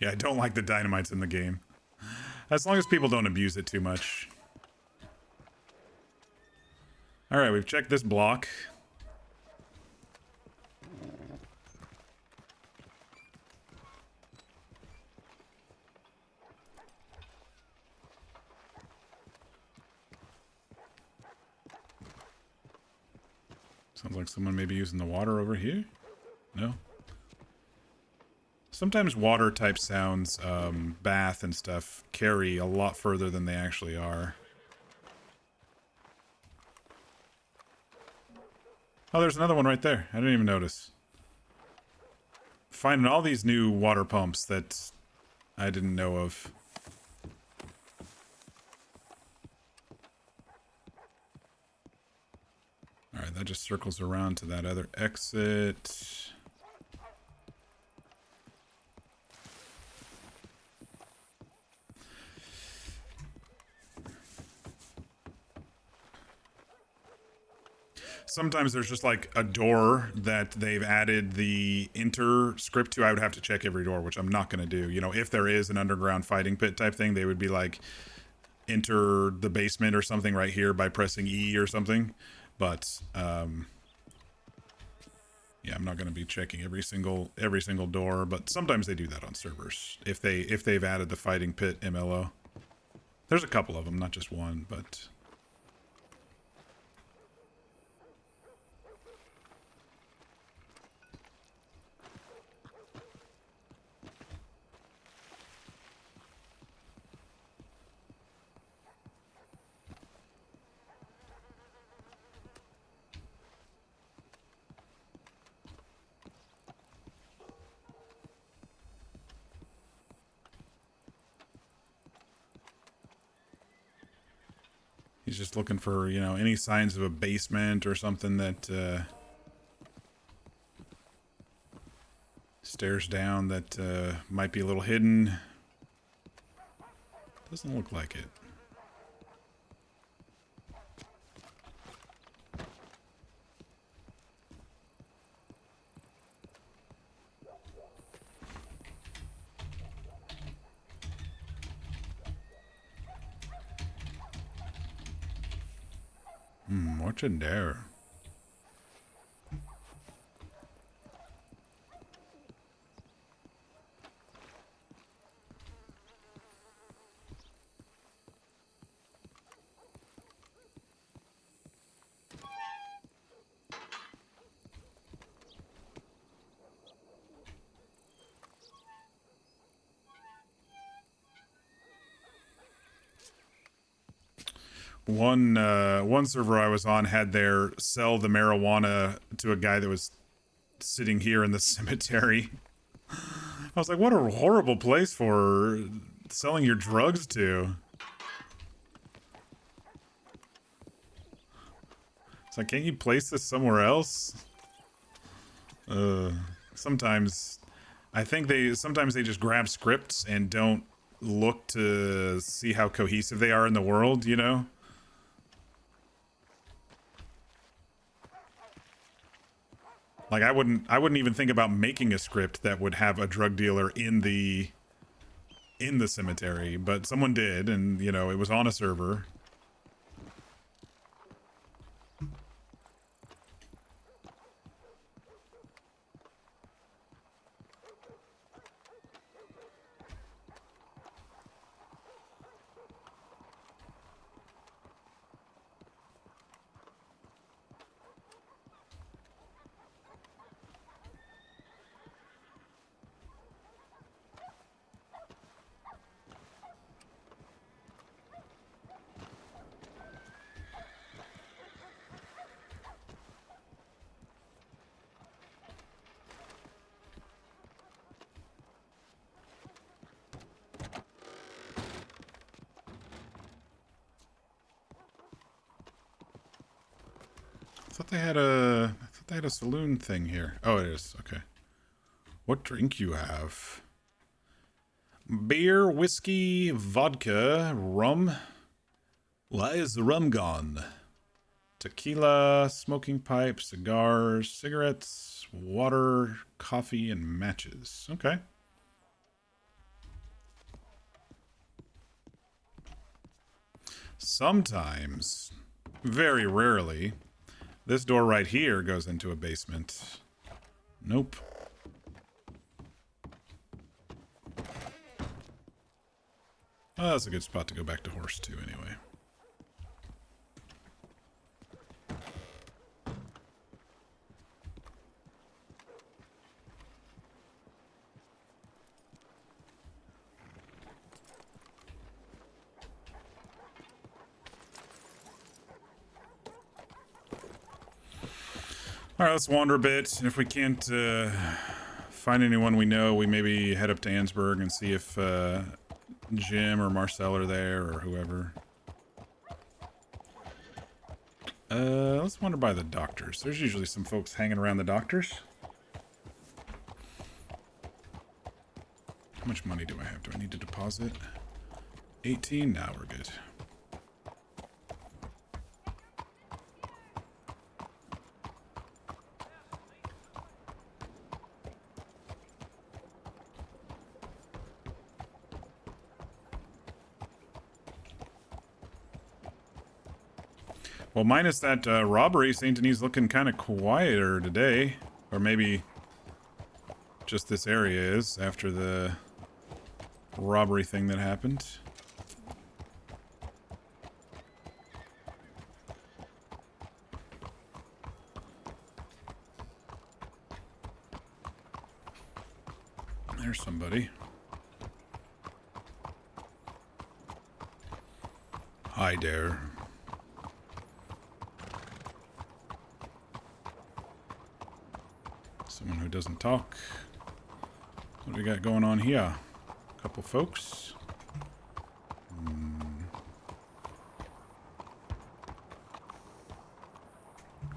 Yeah, I don't like the dynamites in the game. As long as people don't abuse it too much. Alright, we've checked this block. Sounds like someone may be using the water over here. No? Sometimes water type sounds, bath and stuff, carry a lot further than they actually are. Oh, there's another one right there. I didn't even notice. Finding all these new water pumps that I didn't know of. Alright, that just circles around to that other exit. Sometimes there's just like a door that they've added the enter script to. I would have to check every door, which I'm not going to do. You know, if there is an underground fighting pit type thing, they would be like, enter the basement or something right here by pressing E or something. But, yeah, I'm not going to be checking every single door, but sometimes they do that on servers if they've added the fighting pit MLO. There's a couple of them, not just one, but he's just looking for, you know, any signs of a basement or something that stairs down that might be a little hidden. Doesn't look like it. What's in there? one server I was on had their sell the marijuana to a guy that was sitting here in the cemetery. I was like, what a horrible place for selling your drugs to. It's like, can't you place this somewhere else? Sometimes I think sometimes they just grab scripts and don't look to see how cohesive they are in the world, you know? Like I wouldn't even think about making a script that would have a drug dealer in the cemetery, but someone did, and you know, it was on a server. I thought they had a saloon thing here. Oh, it is. Okay. What drink you have? Beer, whiskey, vodka, rum. Why is the rum gone? Tequila, smoking pipe, cigars, cigarettes, water, coffee, and matches. Okay. Sometimes, very rarely, this door right here goes into a basement. Nope. Oh, that's a good spot to go back to horse too, anyway. Alright, let's wander a bit. If we can't find anyone we know, we maybe head up to Ansburg and see if Jim or Marcel are there or whoever. Let's wander by the doctors. There's usually some folks hanging around the doctors. How much money do I have? Do I need to deposit? 18? Now we're good. Well, minus that robbery, St. Denis looking kind of quieter today. Or maybe just this area is after the robbery thing that happened. There's somebody. Hi there. Someone who doesn't talk. What do we got going on here? A couple folks.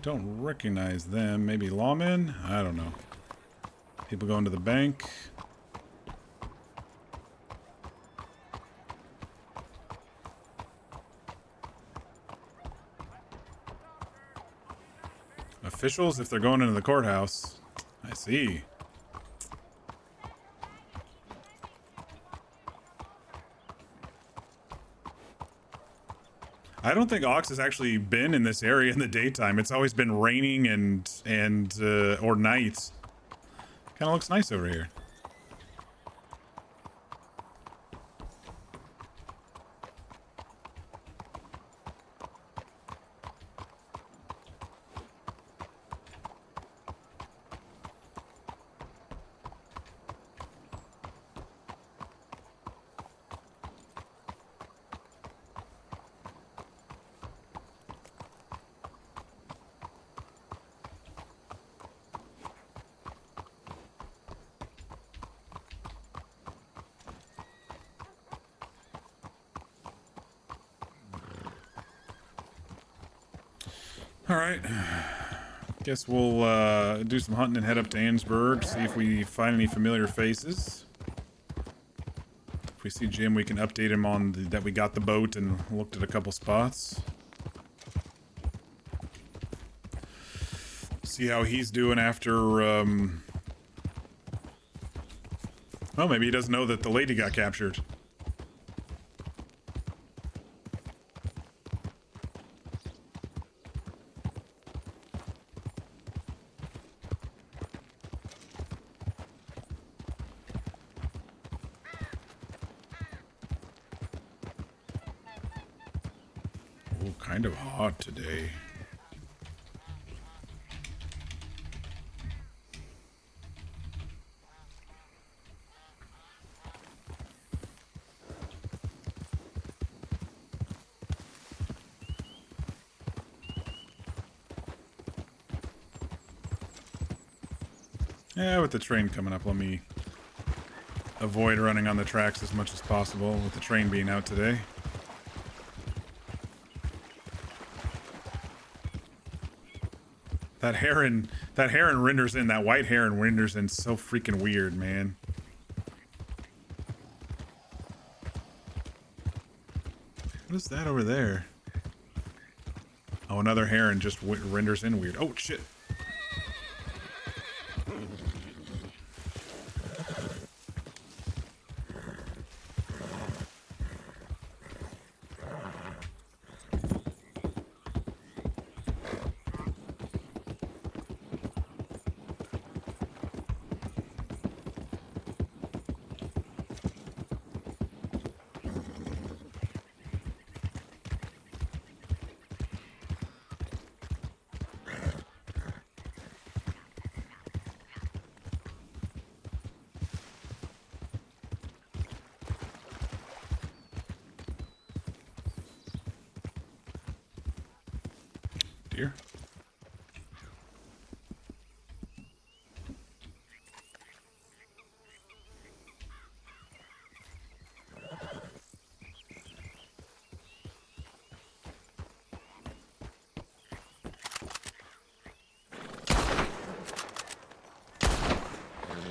Don't recognize them. Maybe lawmen? I don't know. People going to the bank. Officials, if they're going into the courthouse. I see. I don't think Ox has actually been in this area in the daytime. It's always been raining and or nights. Kind of looks nice over here. Alright. Guess we'll do some hunting and head up to Ansburg, see if we find any familiar faces. If we see Jim, we can update him on that we got the boat and looked at a couple spots. See how he's doing after, well, maybe he doesn't know that the lady got captured. Oh, kind of hot today. Yeah, with the train coming up, let me avoid running on the tracks as much as possible with the train being out today. That heron renders in, that white heron renders in so freaking weird, man. What is that over there? Oh, another heron just renders in weird. Oh, shit. Deer.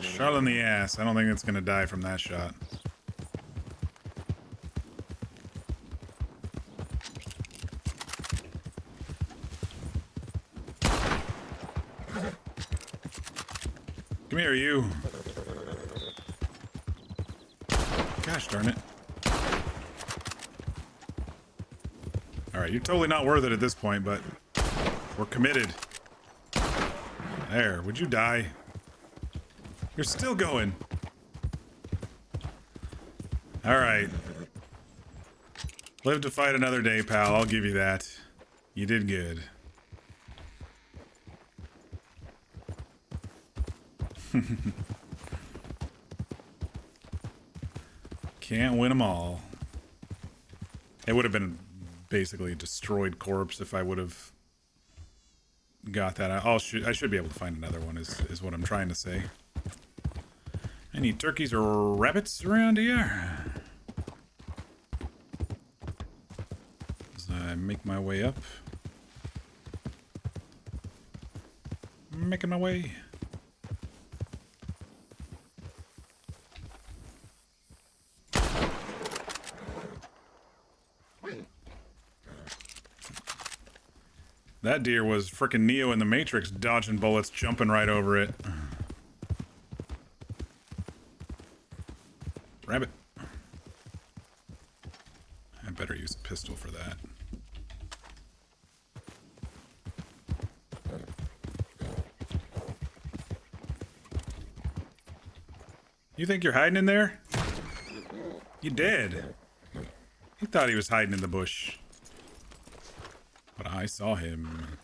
Shot in the ass. I don't think it's gonna die from that shot. Come here, you. Gosh darn it. Alright, you're totally not worth it at this point, but we're committed. There, would you die? You're still going. Alright. Live to fight another day, pal. I'll give you that. You did good. Can't win them all. It would have been basically a destroyed corpse if I would have got that. I should be able to find another one is what I'm trying to say. Any turkeys or rabbits around here? As I make my way up. Making my way. That deer was frickin' Neo in the Matrix, dodging bullets, jumping right over it. Rabbit. I better use a pistol for that. You think you're hiding in there? You did. He thought he was hiding in the bush. But I saw him.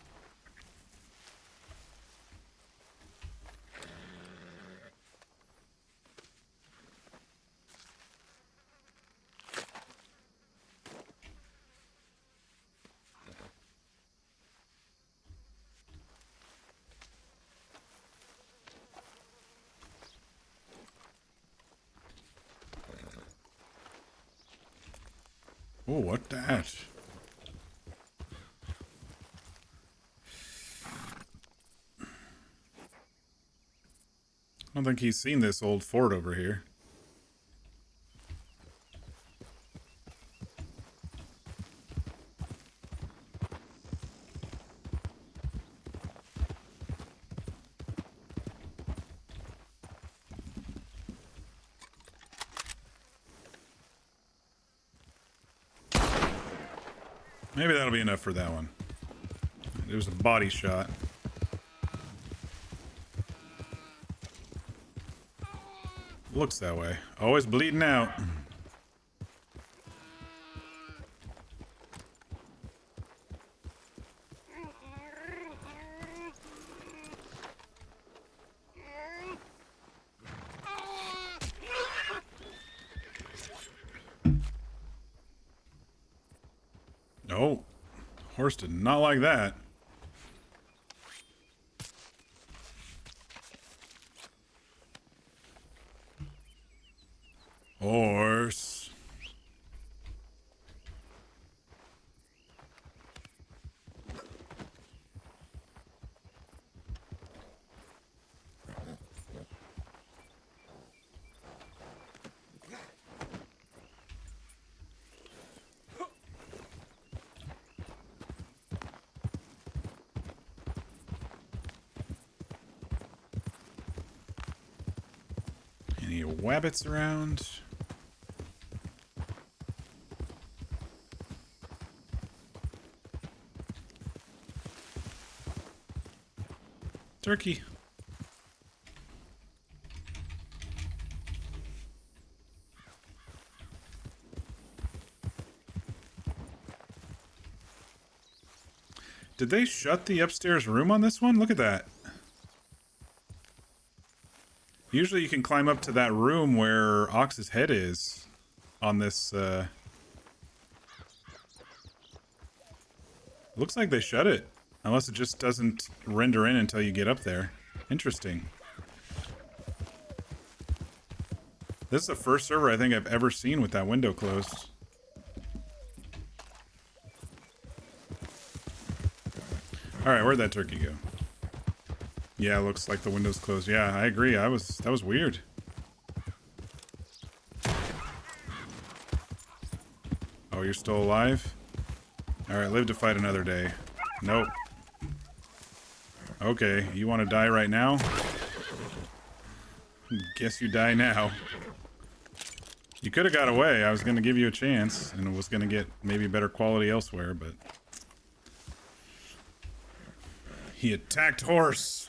Oh, what that? don't think he's seen this old fort over here. Maybe that'll be enough for that one. It was a body shot. Looks that way. Always bleeding out. No. Horse did not like that. Horse. Any wabbits around? Turkey. Did they shut the upstairs room on this one? Look at that. Usually you can climb up to that room where Ox's head is on this, Looks like they shut it. Unless it just doesn't render in until you get up there. Interesting. This is the first server I think I've ever seen with that window closed. Alright, where'd that turkey go? Yeah, looks like the window's closed. Yeah, I agree. That was weird. Oh, you're still alive? Alright, live to fight another day. Nope. Okay, you want to die right now? Guess you die now. You could have got away. I was going to give you a chance, and was going to get maybe better quality elsewhere, but... He attacked horse.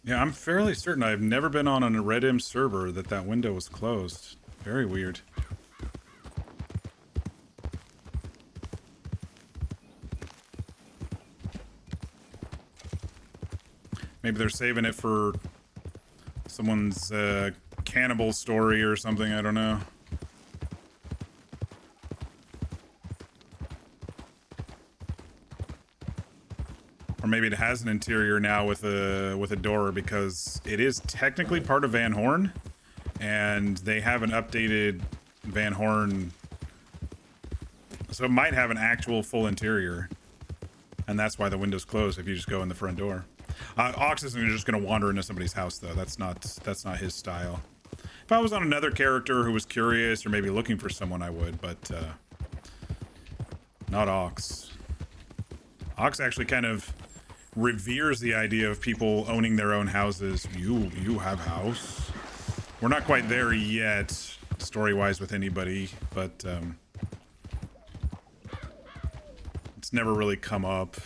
Yeah, I'm fairly certain I've never been on a Redim server that window was closed. Very weird. Maybe they're saving it for someone's cannibal story or something, I don't know. Or maybe it has an interior now with a door, because it is technically part of Van Horn, and they haven't updated Van Horn, so it might have an actual full interior, and that's why the window's closed if you just go in the front door. Ox isn't just going to wander into somebody's house though. That's not his style. If I was on another character who was curious or maybe looking for someone, I would, but not Ox. Ox actually kind of reveres the idea of people owning their own houses. You have house. We're not quite there yet, story-wise, with anybody, but it's never really come up.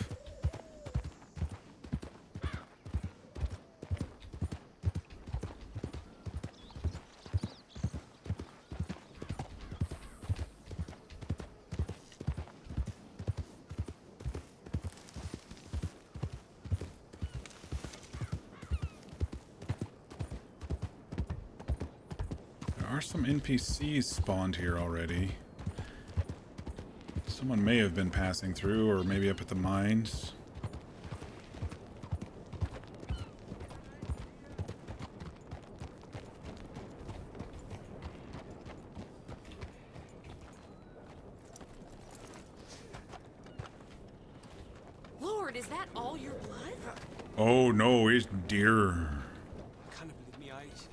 Some NPCs spawned here already. Someone may have been passing through, or maybe up at the mines. Lord, is that all your blood? Oh no, it's deer. Can't believe my eyes.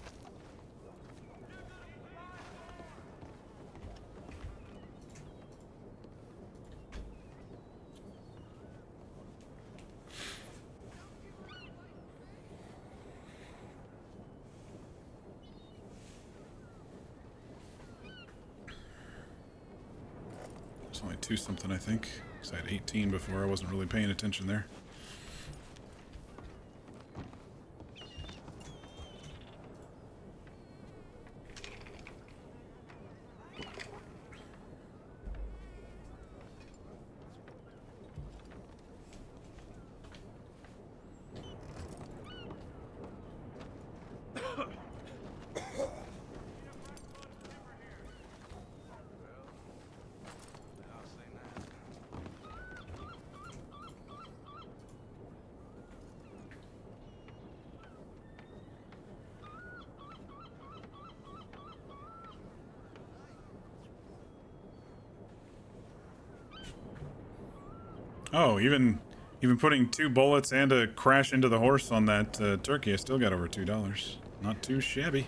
It's only 2 something, I think. Because I had 18 before. I wasn't really paying attention there. Oh, even putting 2 bullets and a crash into the horse on that turkey, I still got over $2. Not too shabby.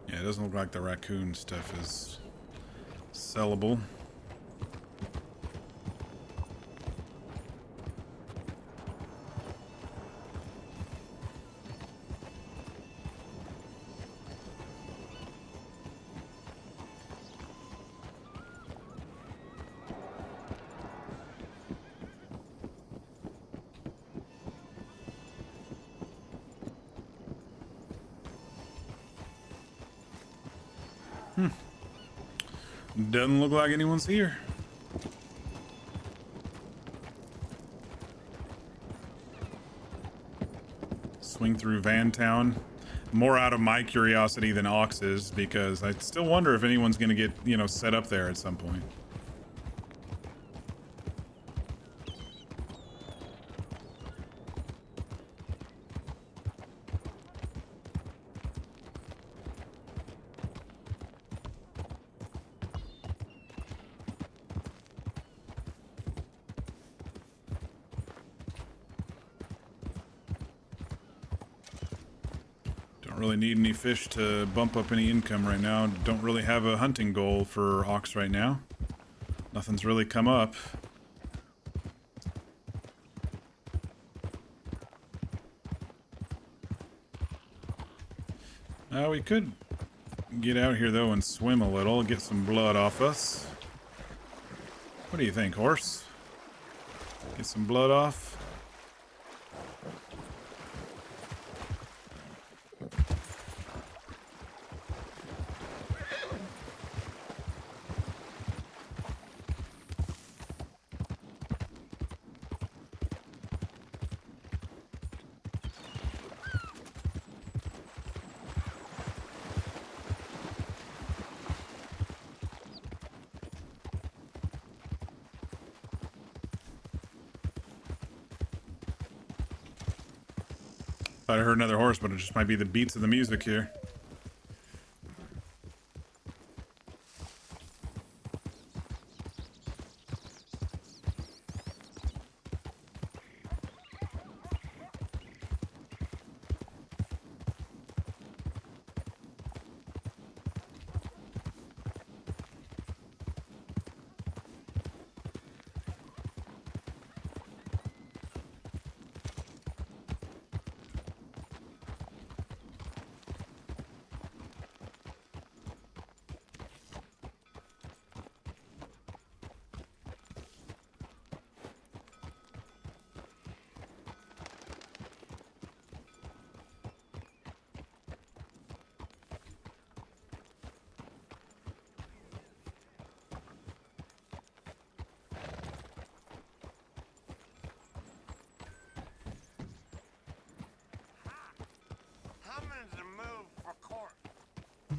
Yeah, it doesn't look like the raccoon stuff is sellable. Doesn't look like anyone's here. Swing through Vantown. More out of my curiosity than Ox's, because I still wonder if anyone's going to get, you know, set up there at some point. Really need any fish to bump up any income right now. Don't really have a hunting goal for Ox right now. Nothing's really come up. We could get out here though and swim a little, get some blood off us. What do you think, horse? Get some blood off? Thought I heard another horse, but it just might be the beats of the music here.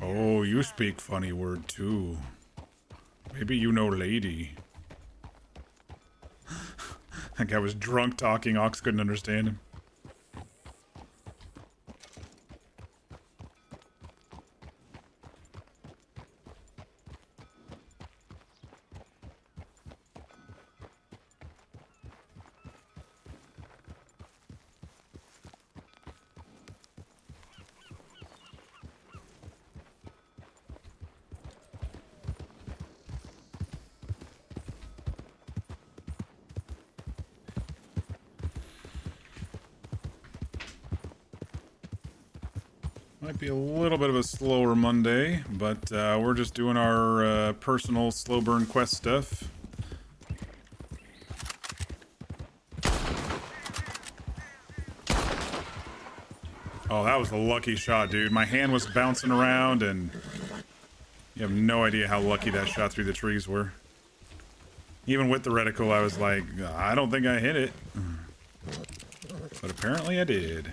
Oh, you speak funny word too. Maybe you know lady. That guy was drunk talking. Ox couldn't understand him. Might be a little bit of a slower Monday, but we're just doing our personal slow burn quest stuff. Oh, that was a lucky shot, dude. My hand was bouncing around, and you have no idea how lucky that shot through the trees were. Even with the reticle, I was like, I don't think I hit it. But apparently I did.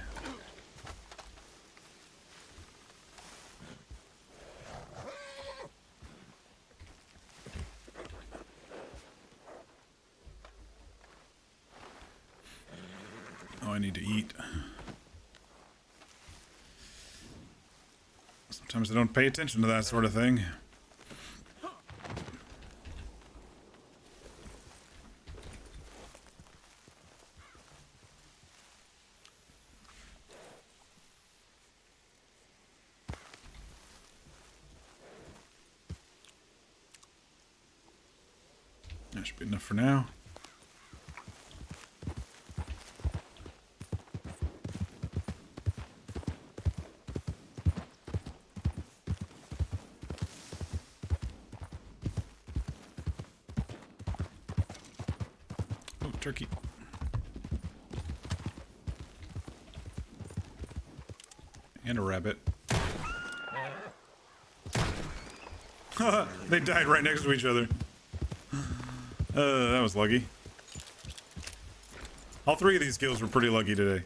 Oh, I need to eat. Sometimes I don't pay attention to that sort of thing. That should be enough for now. Oh, turkey. And a rabbit. They died right next to each other. That was lucky. All three of these kills were pretty lucky today.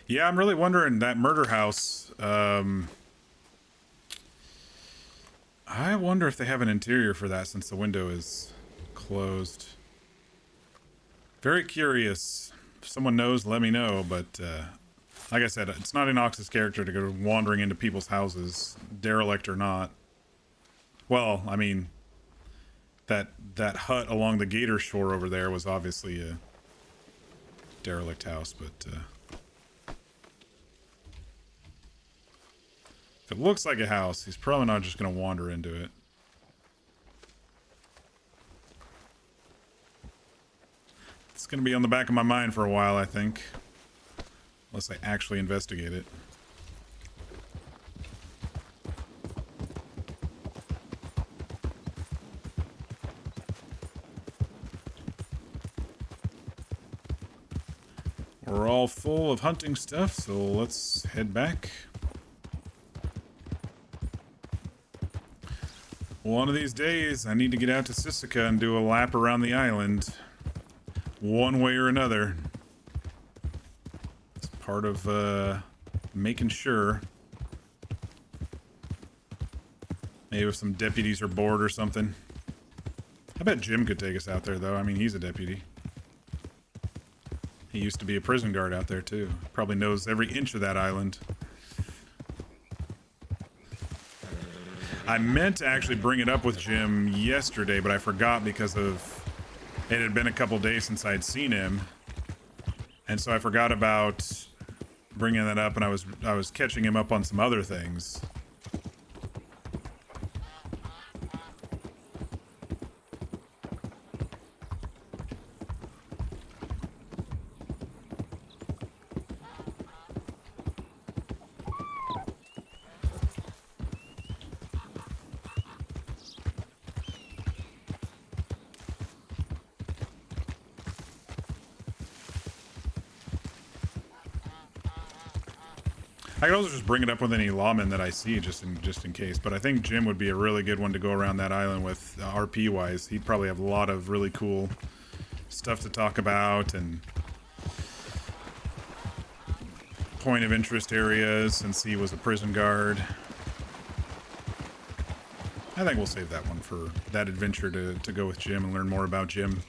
Yeah, I'm really wondering that murder house. I wonder if they have an interior for that since the window is closed. Very curious. If someone knows, let me know, but like I said, it's not in Ox's character to go wandering into people's houses, derelict or not. Well, I mean, that hut along the Gator shore over there was obviously a derelict house, but if it looks like a house, he's probably not just going to wander into it. It's going to be on the back of my mind for a while, I think. Unless I actually investigate it. We're all full of hunting stuff, so let's head back. One of these days, I need to get out to Sisika and do a lap around the island. One way or another. It's part of making sure. Maybe if some deputies are bored or something. I bet Jim could take us out there, though. I mean, he's a deputy. He used to be a prison guard out there, too. Probably knows every inch of that island. I meant to actually bring it up with Jim yesterday, but I forgot because of... It had been a couple days since I'd seen him. And so I forgot about bringing that up, and I was catching him up on some other things. I could also just bring it up with any lawmen that I see, just in case. But I think Jim would be a really good one to go around that island with, RP wise. He'd probably have a lot of really cool stuff to talk about, and point of interest areas since he was a prison guard. I think we'll save that one for that adventure to go with Jim and learn more about Jim.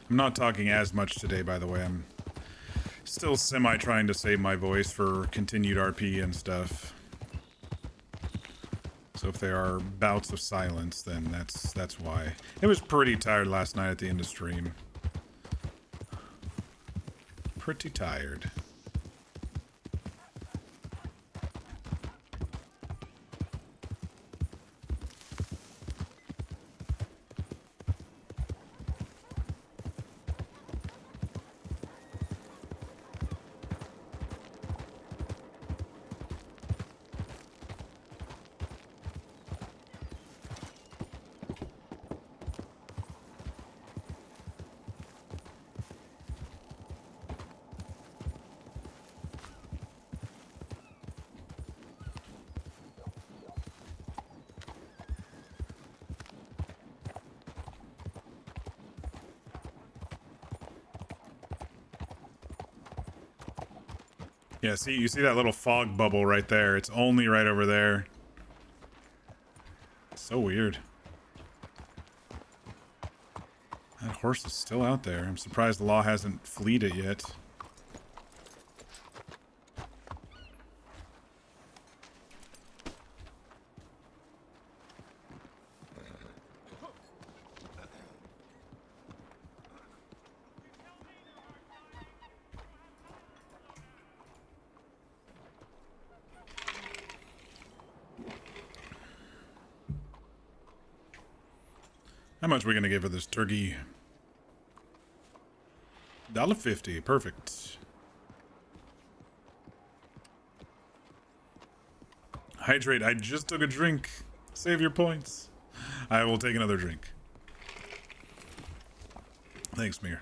I'm not talking as much today, by the way. I'm still semi trying to save my voice for continued RP and stuff. So if there are bouts of silence, then that's why. It was pretty tired last night at the end of stream. Pretty tired. Yeah, see, you see that little fog bubble right there. It's only right over there. So weird. That horse is still out there. I'm surprised the law hasn't fleed it yet. How much are we gonna give for this turkey? $1.50. Perfect. Hydrate. I just took a drink. Save your points. I will take another drink. Thanks, Mir.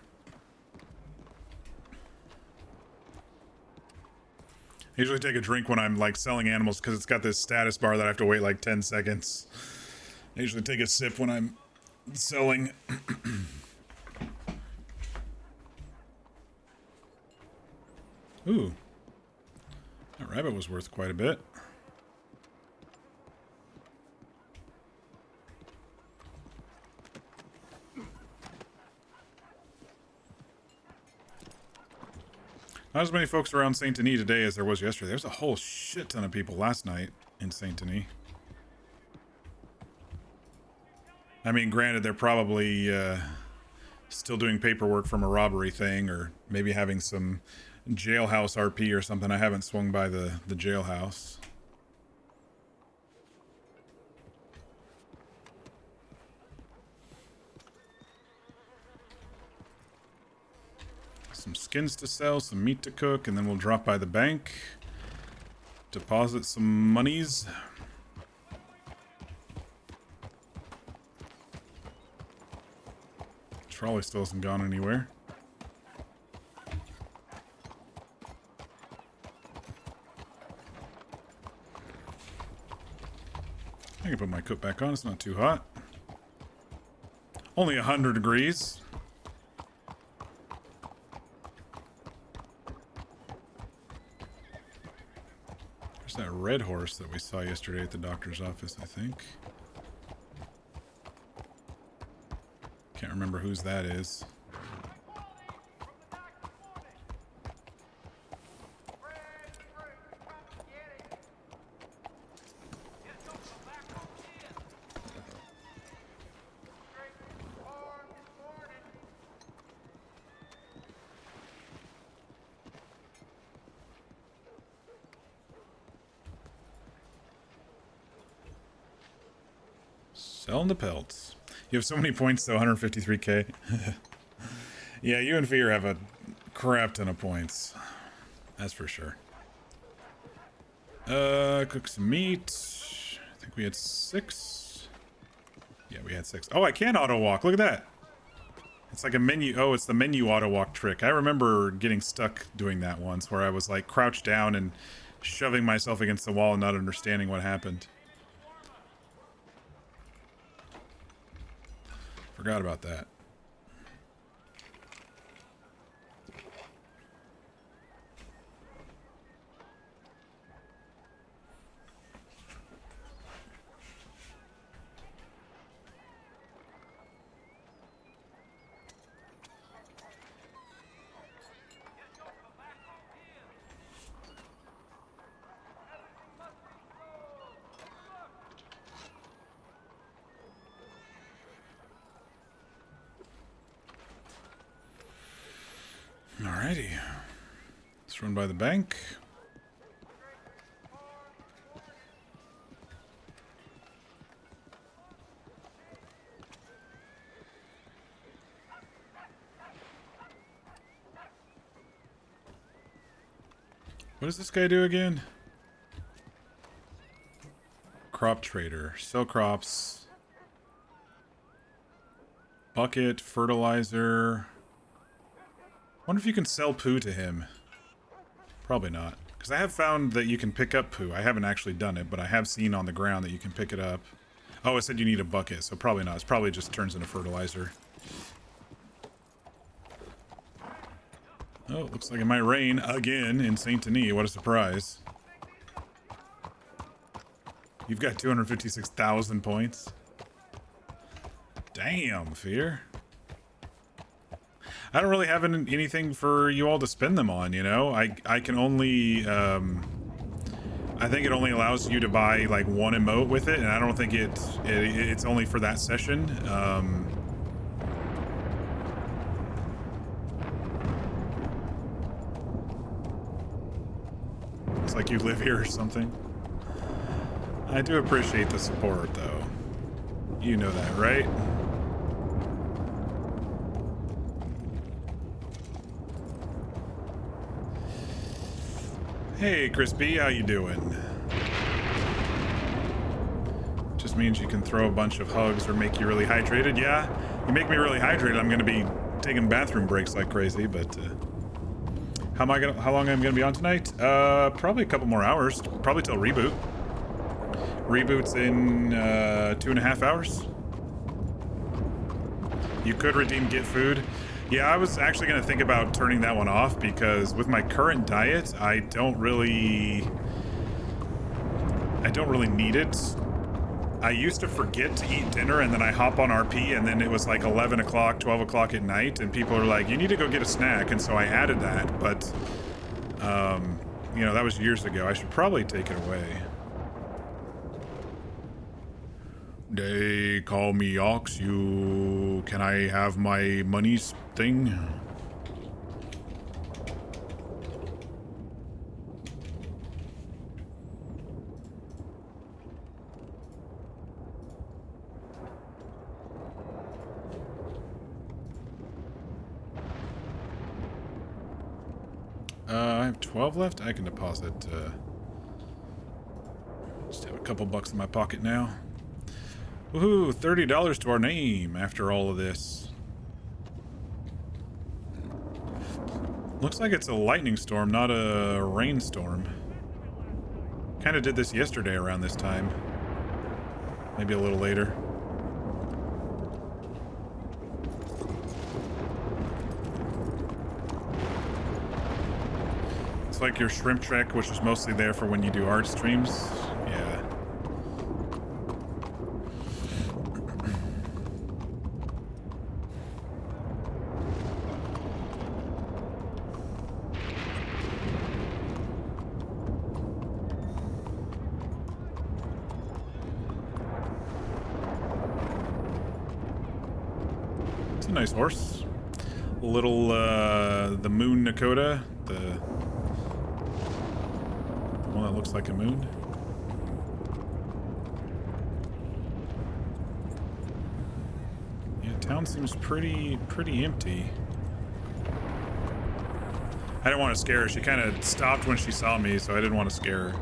I usually take a drink when I'm like selling animals because it's got this status bar that I have to wait like 10 seconds. I usually take a sip when I'm selling. Ooh. That rabbit was worth quite a bit. Not as many folks around Saint Denis today as there was yesterday. There's a whole shit ton of people last night in Saint Denis. I mean, granted, they're probably still doing paperwork from a robbery thing, or maybe having some jailhouse RP or something. I haven't swung by the jailhouse. Some skins to sell, some meat to cook, and then we'll drop by the bank. Deposit some monies. Trolley still hasn't gone anywhere. I can put my coat back on, it's not too hot. Only 100 degrees. There's that red horse that we saw yesterday at the doctor's office, I think. Can't remember whose that is. Selling the pelts. You have so many points, though, 153k. Yeah, you and Fear have a crap ton of points. That's for sure. Cook some meat. I think we had 6. Yeah, we had 6. Oh, I can auto walk. Look at that. It's like a menu. Oh, it's the menu auto walk trick. I remember getting stuck doing that once where I was like crouched down and shoving myself against the wall and not understanding what happened. Forgot about that. Alrighty. Let's run by the bank. What does this guy do again? Crop trader. Sell crops. Bucket, fertilizer. Wonder if you can sell poo to him. Probably not. Because I have found that you can pick up poo. I haven't actually done it, but I have seen on the ground that you can pick it up. Oh, it said you need a bucket, so probably not. It probably just turns into fertilizer. Oh, looks like it might rain again in Saint Denis. What a surprise. You've got 256,000 points. Damn, Fear. I don't really have anything for you all to spend them on, you know? I can only, I think it only allows you to buy, like, one emote with it, and I don't think it's only for that session. It's like you live here or something. I do appreciate the support, though. You know that, right? Hey, Crispy, how you doing? Just means you can throw a bunch of hugs or make you really hydrated. Yeah, you make me really hydrated. I'm gonna be taking bathroom breaks like crazy, but how long I'm gonna be on tonight? Probably a couple more hours. Probably till reboot. Reboot's in 2.5 hours. You could redeem Get Food. Yeah, I was actually going to think about turning that one off because with my current diet, I don't really need it. I used to forget to eat dinner and then I hop on RP and then it was like 11 o'clock, 12 o'clock at night and people are like, you need to go get a snack. And so I added that, but, you know, that was years ago. I should probably take it away. They call me Ox. Can I have my money's thing? I have 12 left. I can deposit. Just have a couple bucks in my pocket now. Woohoo, $30 to our name after all of this. Looks like it's a lightning storm, not a rainstorm. Kind of did this yesterday around this time. Maybe a little later. It's like your shrimp trek, which is mostly there for when you do art streams. Yeah. Nice horse. Little, the moon Nakota. The one that looks like a moon. Town seems pretty empty. I didn't want to scare her. She kind of stopped when she saw me, so I didn't want to scare her.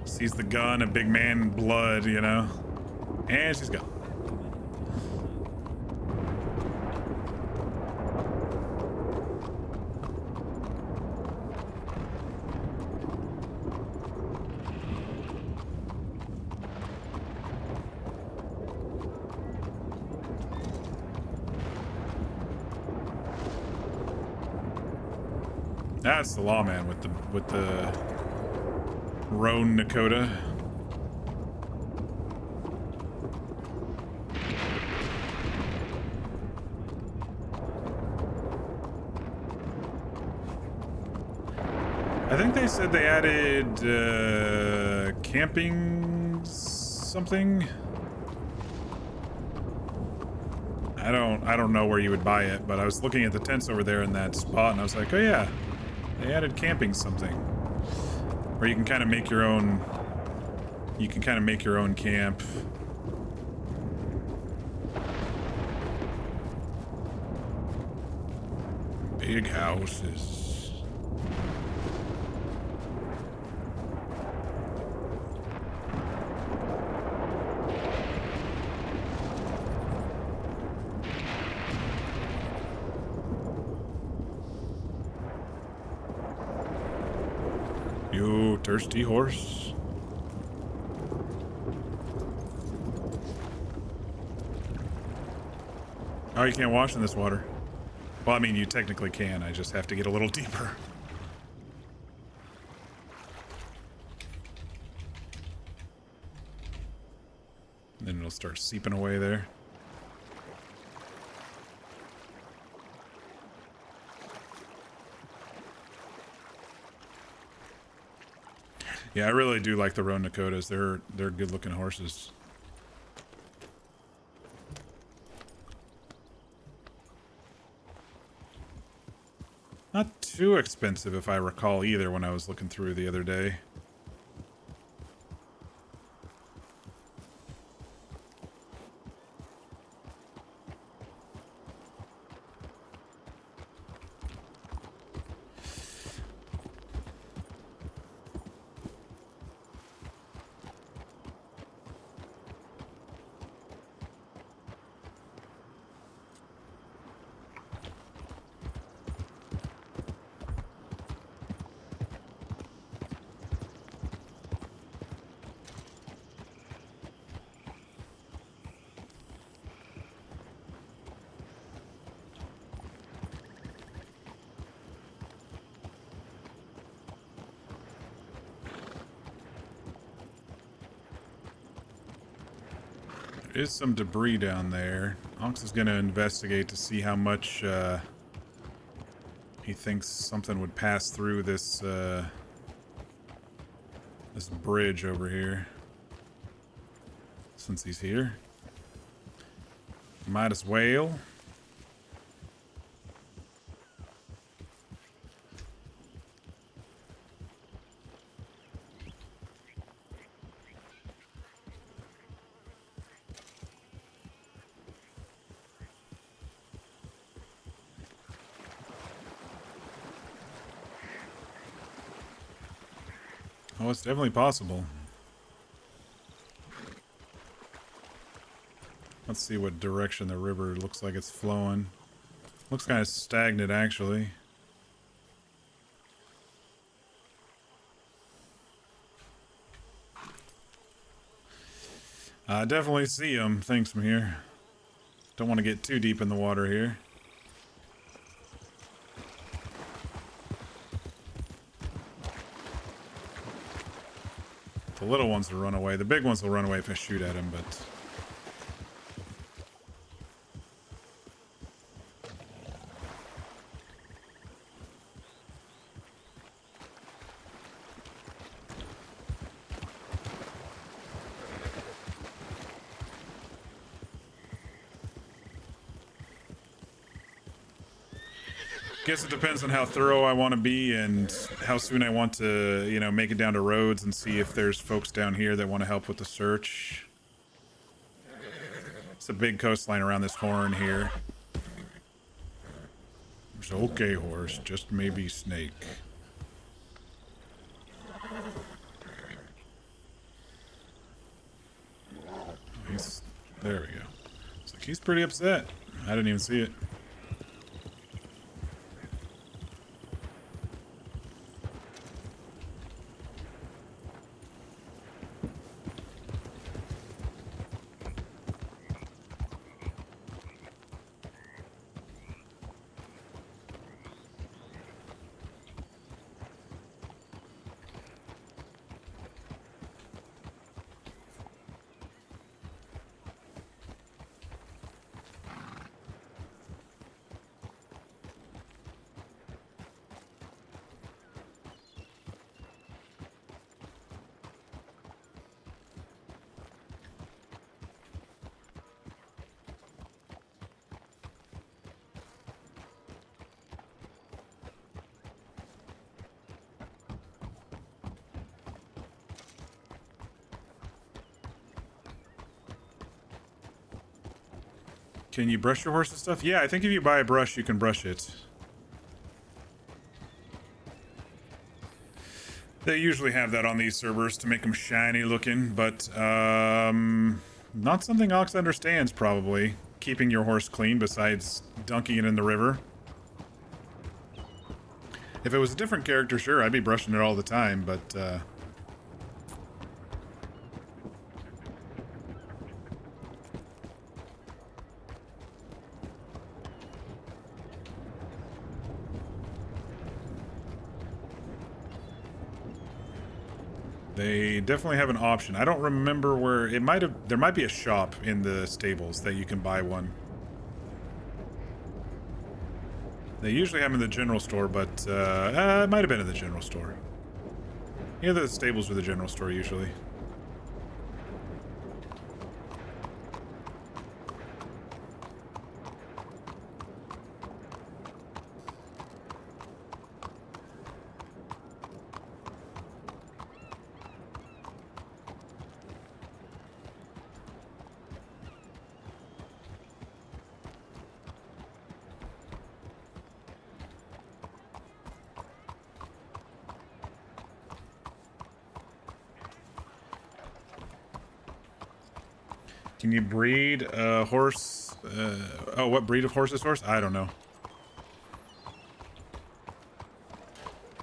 Sees the gun, a big man, blood, you know? And she's gone. That's the lawman with the Roan Nakota. I think they said they added camping something. I don't know where you would buy it, but I was looking at the tents over there in that spot, and I was like, oh yeah, they added camping something, where you can kind of make your own. You can kind of make your own camp. Big houses. You thirsty horse. Oh, you can't wash in this water. Well, I mean, you technically can. I just have to get a little deeper. Then it'll start seeping away there. Yeah, I really do like the Roan Nakotas. They're good-looking horses. Not too expensive, if I recall, either, when I was looking through the other day. There is some debris down there. Ox is going to investigate to see how much he thinks something would pass through this this bridge over here. Since he's here, might as well. Oh, it's definitely possible. Let's see what direction the river looks like it's flowing. Looks kind of stagnant, actually. I definitely see things from here. Don't want to get too deep in the water here. The little ones will run away. The big ones will run away if I shoot at them, but... Guess it depends on how thorough I want to be and how soon I want to, you know, make it down to Rhodes and see if there's folks down here that want to help with the search. It's a big coastline around this horn here. It's okay, horse. Just maybe snake. There we go. It's like he's pretty upset. I didn't even see it. Can you brush your horse and stuff? Yeah, I think if you buy a brush, you can brush it. They usually have that on these servers to make them shiny looking, but not something Ox understands, probably. Keeping your horse clean besides dunking it in the river. If it was a different character, sure, I'd be brushing it all the time, but they definitely have an option. I don't remember where it might have. There might be a shop in the stables that you can buy one. They usually have them in the general store, but it might have been in the general store. Yeah, the stables are the general store usually. Can you breed a horse? Oh, what breed of horse is horse? I don't know.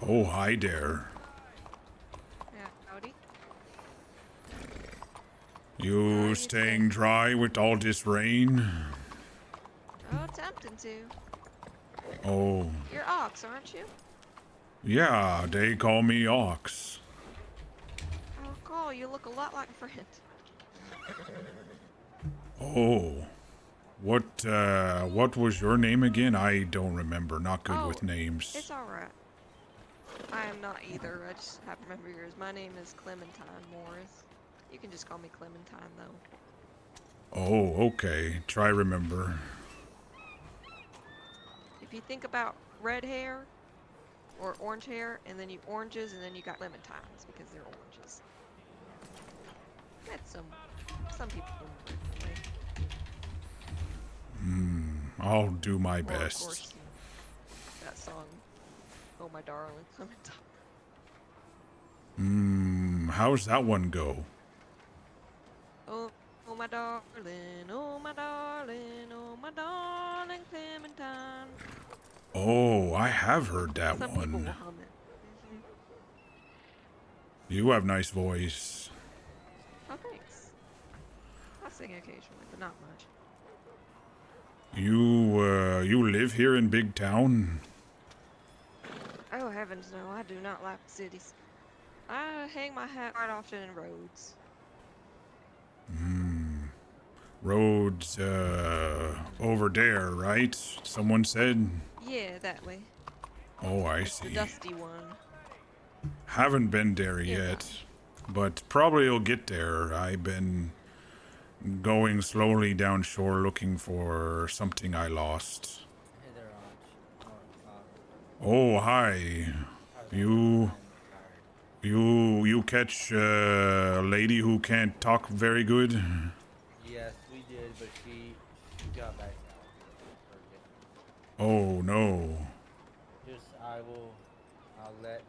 Oh, hi there. Yeah, howdy. You staying dry with all this rain? Oh, tempting to. Oh, You're Ox, aren't you? yeah, they call me Ox. I recall you look a lot like a friend. Oh, what was your name again? I don't remember. Not good with names. It's alright. I am not either. I just have to remember yours. My name is Clementine Morris. You can just call me Clementine, though. Oh, okay. Try remember. If you think about red hair or orange hair, and then you oranges, and then you got clementines because they're oranges. That's some people. I'll do my Or, of best. course, that song, "Oh My Darling Clementine." How's that one go? Oh my darling, oh my darling, oh my darling Clementine. Oh, I have heard that Some people will one. hum it. You have nice voice. Oh, thanks. I sing occasionally, but not much. You live here in Big Town? Oh heavens no, I do not like cities. I hang my hat quite often in roads. Roads, over there, right? Someone said? Yeah, that way. Oh, I The see. dusty one. Haven't been there yet, but probably will get there. I've been going slowly down shore looking for something I lost. Hey there, Oh, hi. You catch a lady who can't talk very good? Yes, we did, but she got back out. Oh no. I'll let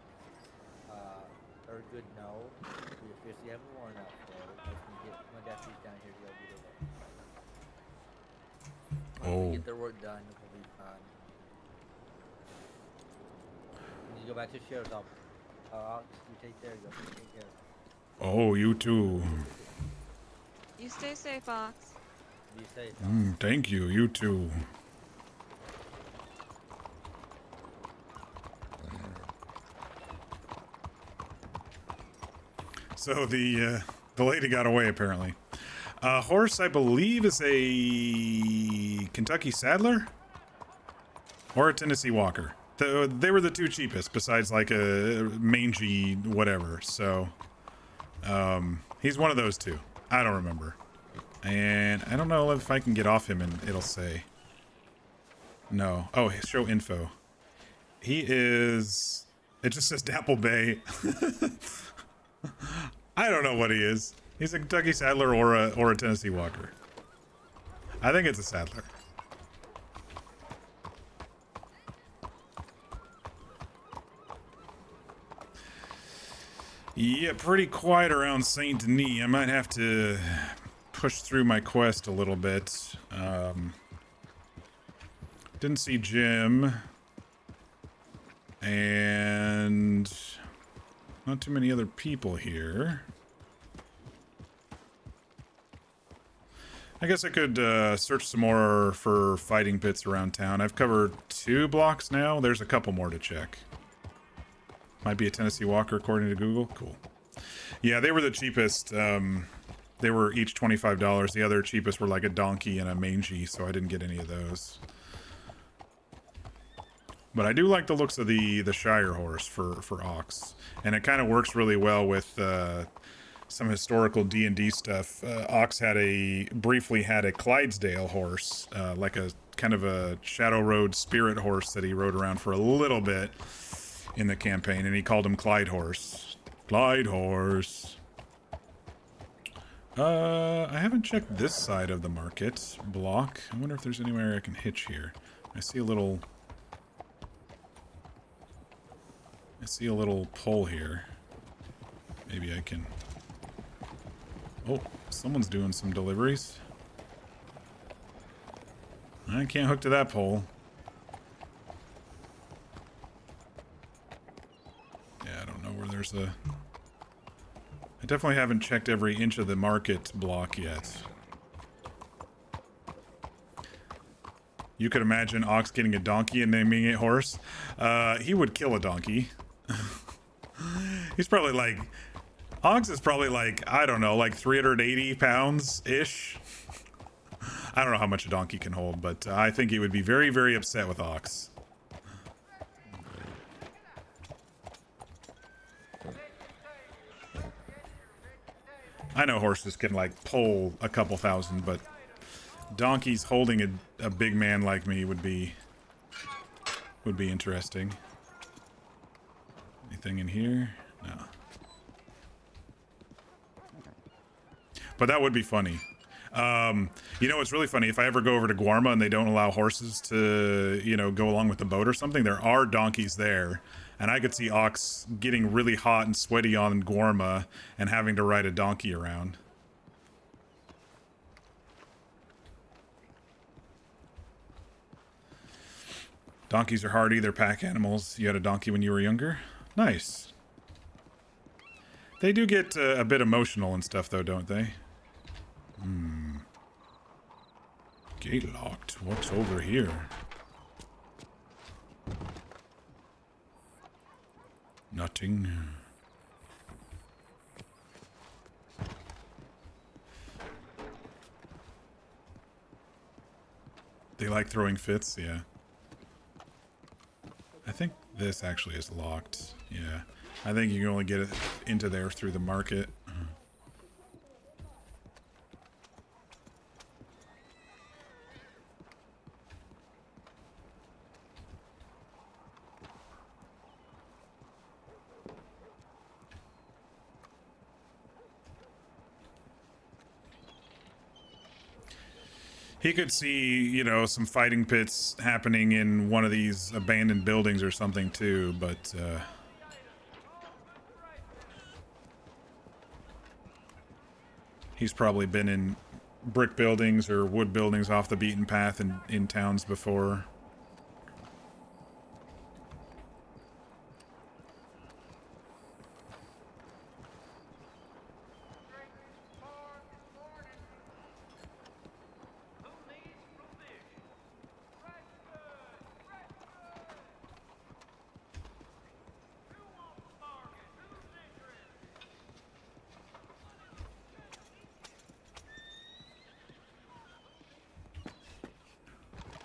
Thurgood know. We officially have a warrant out for it. Once we get my deputies down here to go get it. Once we Oh. get their work done, we'll be fine. You go back to the sheriff's office. Ox, you take care. Go take care. Oh, you too. You stay safe, Ox. Be safe. Ox. Thank you. You too. So the lady got away apparently. Horse, I believe, is a Kentucky Saddler or a Tennessee Walker. They were the two cheapest, besides like a mangy whatever. So he's one of those two. I don't remember, and I don't know if I can get off him and it'll say no. Oh, show info. He is. It just says Dapple Bay. I don't know what he is. He's a Kentucky Saddler or a Tennessee Walker. I think it's a Saddler. Yeah, pretty quiet around Saint Denis. I might have to push through my quest a little bit. Didn't see Jim. And not too many other people here. I guess I could search some more for fighting pits around town. I've covered 2 blocks now. There's a couple more to check. Might be a Tennessee Walker according to Google. Cool. Yeah, they were the cheapest. They were each $25. The other cheapest were like a donkey and a mangy, so I didn't get any of those. But I do like the looks of the Shire horse for Ox. And it kind of works really well with some historical D&D stuff. Ox briefly had a Clydesdale horse, like a kind of a Shadow Road spirit horse that he rode around for a little bit in the campaign, and he called him Clyde Horse. Clyde Horse. I haven't checked this side of the market block. I wonder if there's anywhere I can hitch here. I see a little pole here. Maybe I can... Oh, someone's doing some deliveries. I can't hook to that pole. Yeah, I don't know where there's a... I definitely haven't checked every inch of the market block yet. You could imagine Ox getting a donkey and naming it horse. He would kill a donkey. He's probably like... Ox is probably like, I don't know, like 380 pounds-ish. I don't know how much a donkey can hold, but I think he would be very, very upset with Ox. I know horses can like pull a couple thousand, but donkeys holding a big man like me would be interesting. Anything in here? No. But that would be funny. You know, it's really funny. If I ever go over to Guarma and they don't allow horses to, you know, go along with the boat or something, there are donkeys there. And I could see Ox getting really hot and sweaty on Guarma and having to ride a donkey around. Donkeys are hardy. They're pack animals. You had a donkey when you were younger? Nice. They do get a bit emotional and stuff, though, don't they? Gate locked. What's over here? Nothing. They like throwing fits, yeah. I think this actually is locked. Yeah. I think you can only get it into there through the market. He could see, you know, some fighting pits happening in one of these abandoned buildings or something too, but he's probably been in brick buildings or wood buildings off the beaten path in towns before.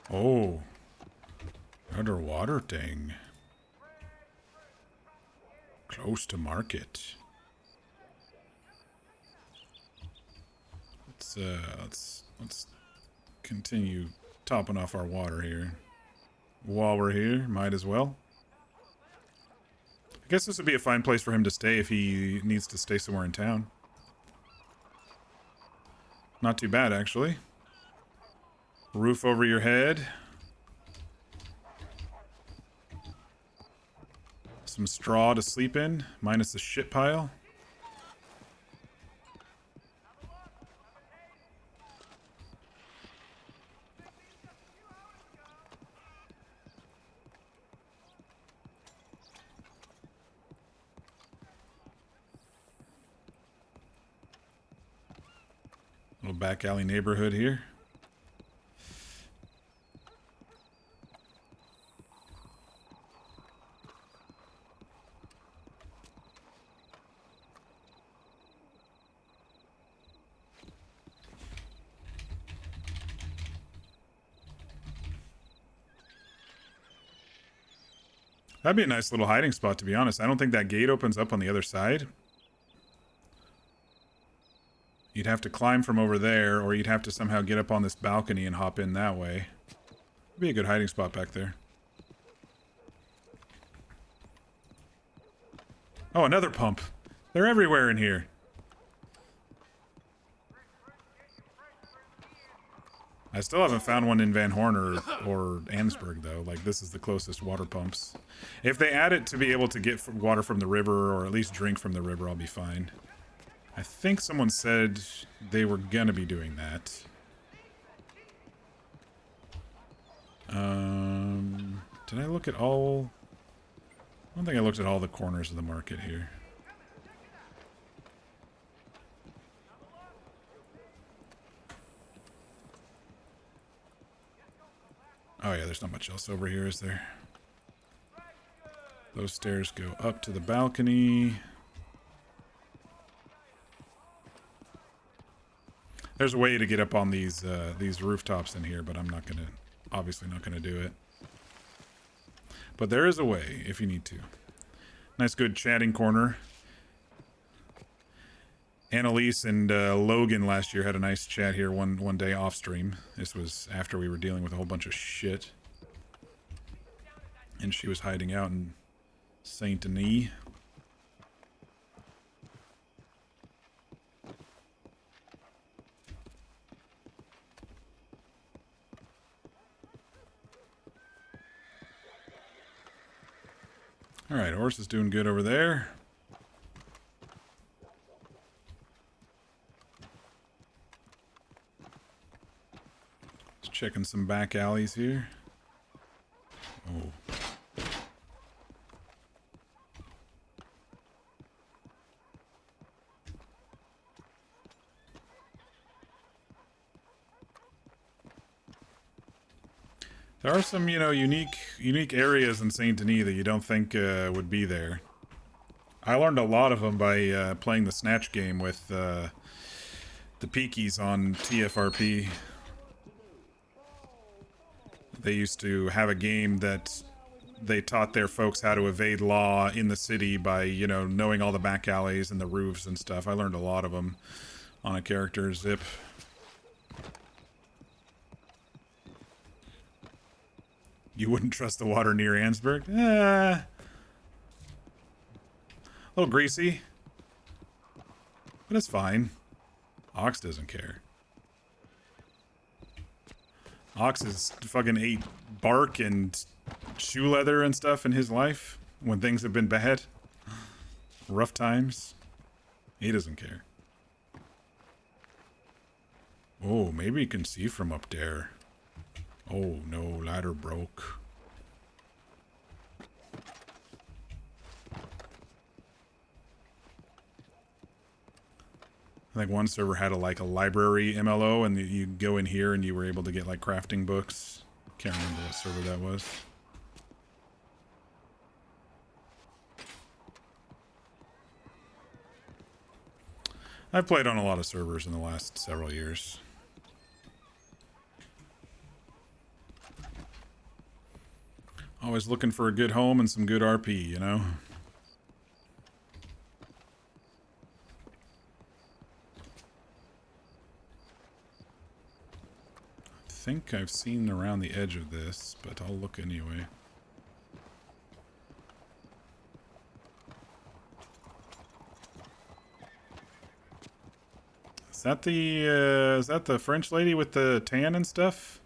Oh, underwater thing. Close to market. Let's continue topping off our water here. While we're here, might as well. I guess this would be a fine place for him to stay if he needs to stay somewhere in town. Not too bad, actually. Roof over your head. Some straw to sleep in, minus the shit pile. Little back alley neighborhood here. That'd be a nice little hiding spot, to be honest. I don't think that gate opens up on the other side. You'd have to climb from over there, or you'd have to somehow get up on this balcony and hop in that way. It'd be a good hiding spot back there. Oh, another pump. They're everywhere in here. I still haven't found one in Van Horn or Ansburg, though. Like, this is the closest water pumps. If they add it to be able to get water from the river, or at least drink from the river, I'll be fine. I think someone said they were gonna be doing that. Did I look at all... I don't think I looked at all the corners of the market here. Oh yeah, there's not much else over here, is there? Those stairs go up to the balcony. There's a way to get up on these rooftops in here, but I'm not gonna, obviously not gonna do it. But there is a way if you need to. Nice, good chatting corner. Annalise and Logan last year had a nice chat here one day off stream. This was after we were dealing with a whole bunch of shit. And she was hiding out in Saint Denis. Alright, horse is doing good over there. Just checking some back alleys here. Oh. There are some, you know, unique areas in Saint Denis that you don't think would be there. I learned a lot of them by playing the Snatch game with the Peakies on TFRP. They used to have a game that they taught their folks how to evade law in the city by, you know, knowing all the back alleys and the roofs and stuff. I learned a lot of them on a character zip. You wouldn't trust the water near Ansburg? A little greasy. But it's fine. Ox doesn't care. Ox fucking ate bark and shoe leather and stuff in his life when things have been bad. Rough times. He doesn't care. Oh, maybe you can see from up there. Oh no, ladder broke. I think one server had a library MLO, and you go in here and you were able to get like crafting books. Can't remember what server that was. I've played on a lot of servers in the last several years. Always looking for a good home and some good RP, you know? I think I've seen around the edge of this, but I'll look anyway. Is that the French lady with the tan and stuff?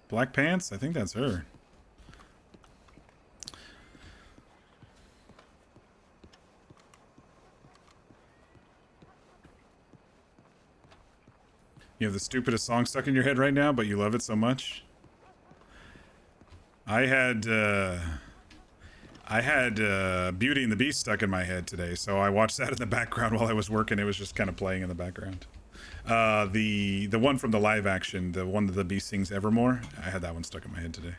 Black pants? I think that's her. You have the stupidest song stuck in your head right now, but you love it so much. I had Beauty and the Beast stuck in my head today, so I watched that in the background while I was working. It was just kind of playing in the background. The one from the live action, the one that the Beast sings Evermore, I had that one stuck in my head today.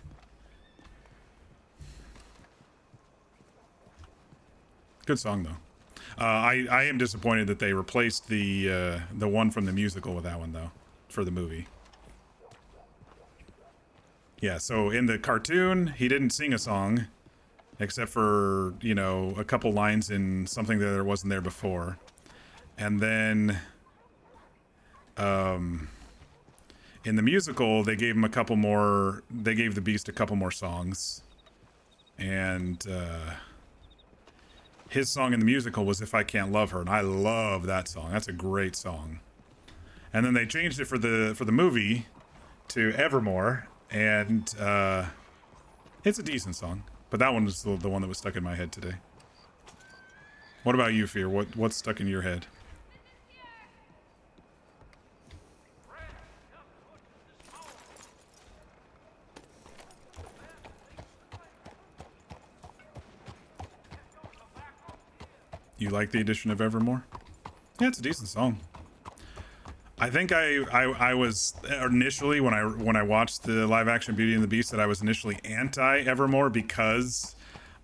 Good song though. I am disappointed that they replaced the one from the musical with that one though, for the movie. Yeah, so in the cartoon, he didn't sing a song, except for, you know, a couple lines in something that wasn't there before. And then, in the musical, they gave him a couple more, they gave the Beast a couple more songs. And, his song in the musical was If I Can't Love Her, and I love that song. That's a great song. And then they changed it for the movie to Evermore, and it's a decent song. But that one was the one that was stuck in my head today. What about you, Fear? What's stuck in your head? You like the addition of Evermore? Yeah, it's a decent song. I think I was initially when I watched the live action Beauty and the Beast that I was initially anti Evermore because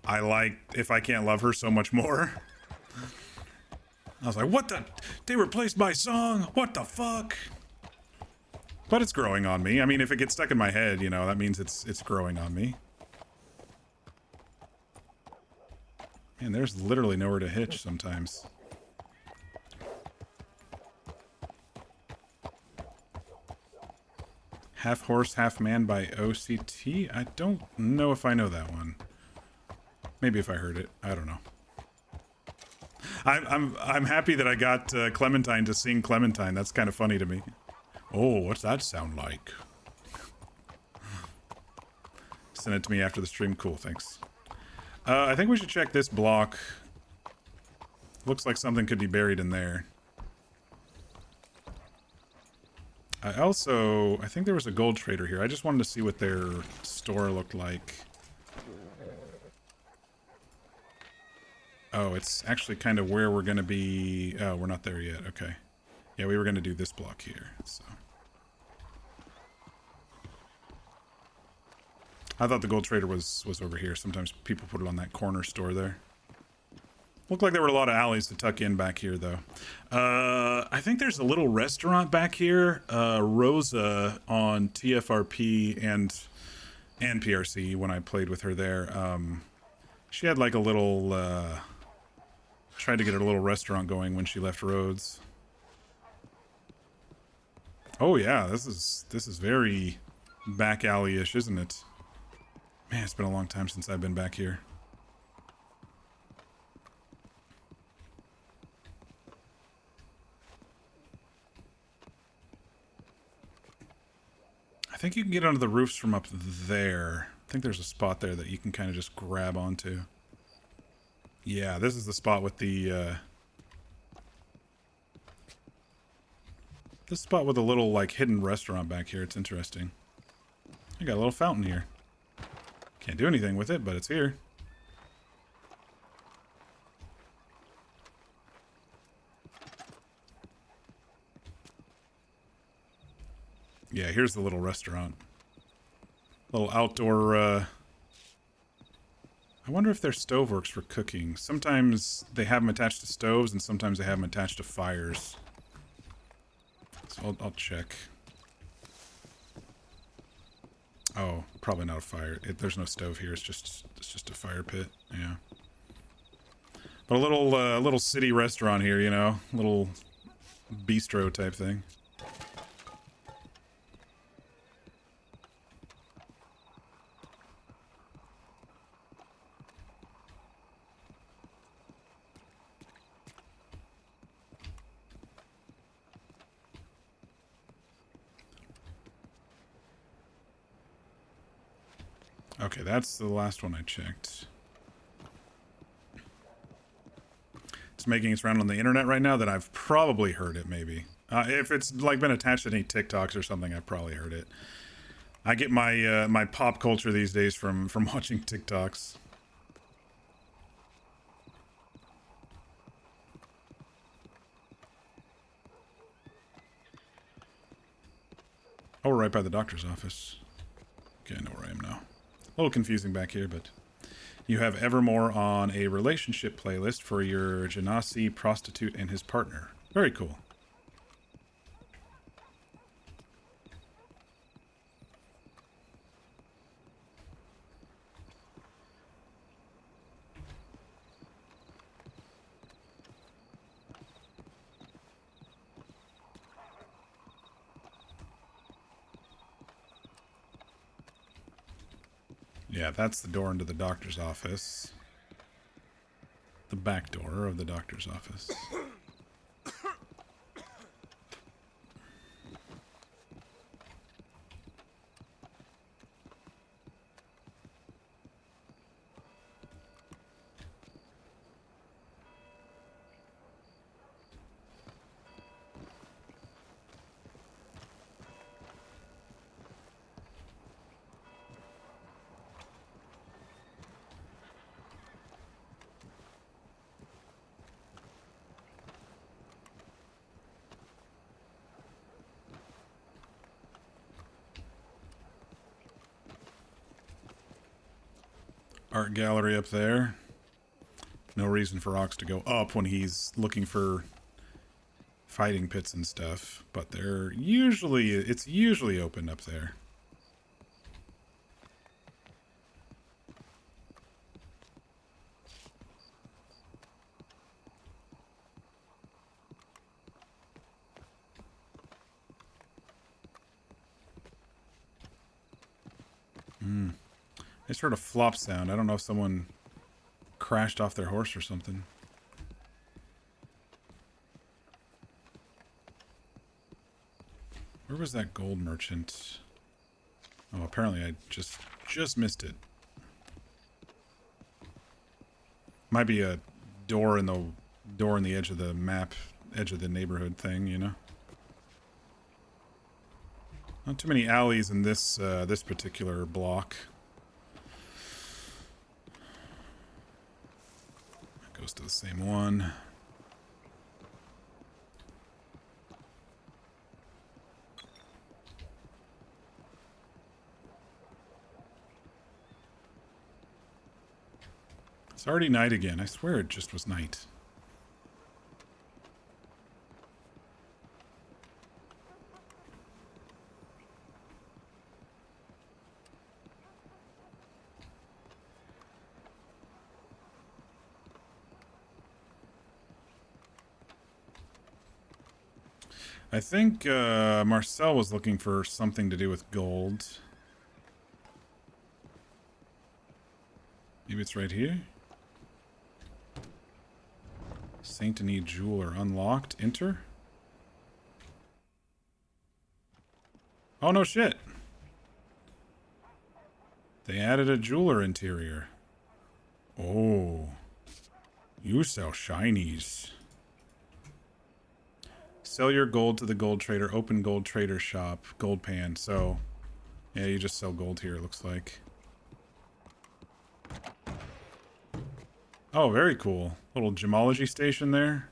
I like If I Can't Love Her so much more. I was like, what the? They replaced my song? What the fuck? But it's growing on me. I mean, if it gets stuck in my head, you know, that means it's growing on me. Man, there's literally nowhere to hitch sometimes. Half Horse, Half Man by OCT? I don't know if I know that one. Maybe if I heard it. I don't know. I'm happy that I got Clementine to sing Clementine. That's kind of funny to me. Oh, what's that sound like? Send it to me after the stream. Cool, thanks. I think we should check this block. Looks like something could be buried in there. I think there was a gold trader here. I just wanted to see what their store looked like. Oh, it's actually kind of where we're going to be. Oh, we're not there yet. Okay. Yeah, we were going to do this block here, so. I thought the gold trader was over here. Sometimes people put it on that corner store there. Looked like there were a lot of alleys to tuck in back here, though. I think there's a little restaurant back here. Rosa on TFRP and PRC when I played with her there. She had like a little... tried to get a little restaurant going when she left Rhodes. Oh yeah, this is very back alley-ish, isn't it? Man, it's been a long time since I've been back here. I think you can get onto the roofs from up there. I think there's a spot there that you can kind of just grab onto. Yeah, this is the spot with the, this spot with a little, like, hidden restaurant back here. It's interesting. I got a little fountain here. Can't do anything with it, but it's here. Yeah, here's the little restaurant. Little outdoor, I wonder if their stove works for cooking. Sometimes they have them attached to stoves, and sometimes they have them attached to fires. So I'll check. Oh, probably not a fire. There's no stove here. It's just a fire pit. Yeah. But a little city restaurant here, you know, little bistro type thing. Okay, that's the last one I checked. It's making its round on the internet right now, that I've probably heard it, maybe. If it's like been attached to any TikToks or something, I've probably heard it. I get my my pop culture these days from watching TikToks. Oh, we're right by the doctor's office. Okay, I know where I am now. A little confusing back here, but you have Evermore on a relationship playlist for your Genasi prostitute and his partner. Very cool. Yeah, that's the door into the doctor's office. The back door of the doctor's office. Art gallery up there. No reason for Ox to go up when he's looking for fighting pits and stuff, but they're usually, it's usually open up there. I just heard a flop sound. I don't know if someone crashed off their horse or something. Where was that gold merchant? Oh, apparently I just missed it. Might be a door in the edge of the map, edge of the neighborhood thing, you know. Not too many alleys in this this particular block. Goes to the same one. It's already night again. I swear it just was night. I think Marcel was looking for something to do with gold. Maybe it's right here? Saint Denis Jeweler unlocked. Enter? Oh, no shit. They added a jeweler interior. Oh. You sell shinies. Sell your gold to the gold trader. Open gold trader shop. Gold pan. So, yeah, you just sell gold here, it looks like. Oh, very cool. Little gemology station there.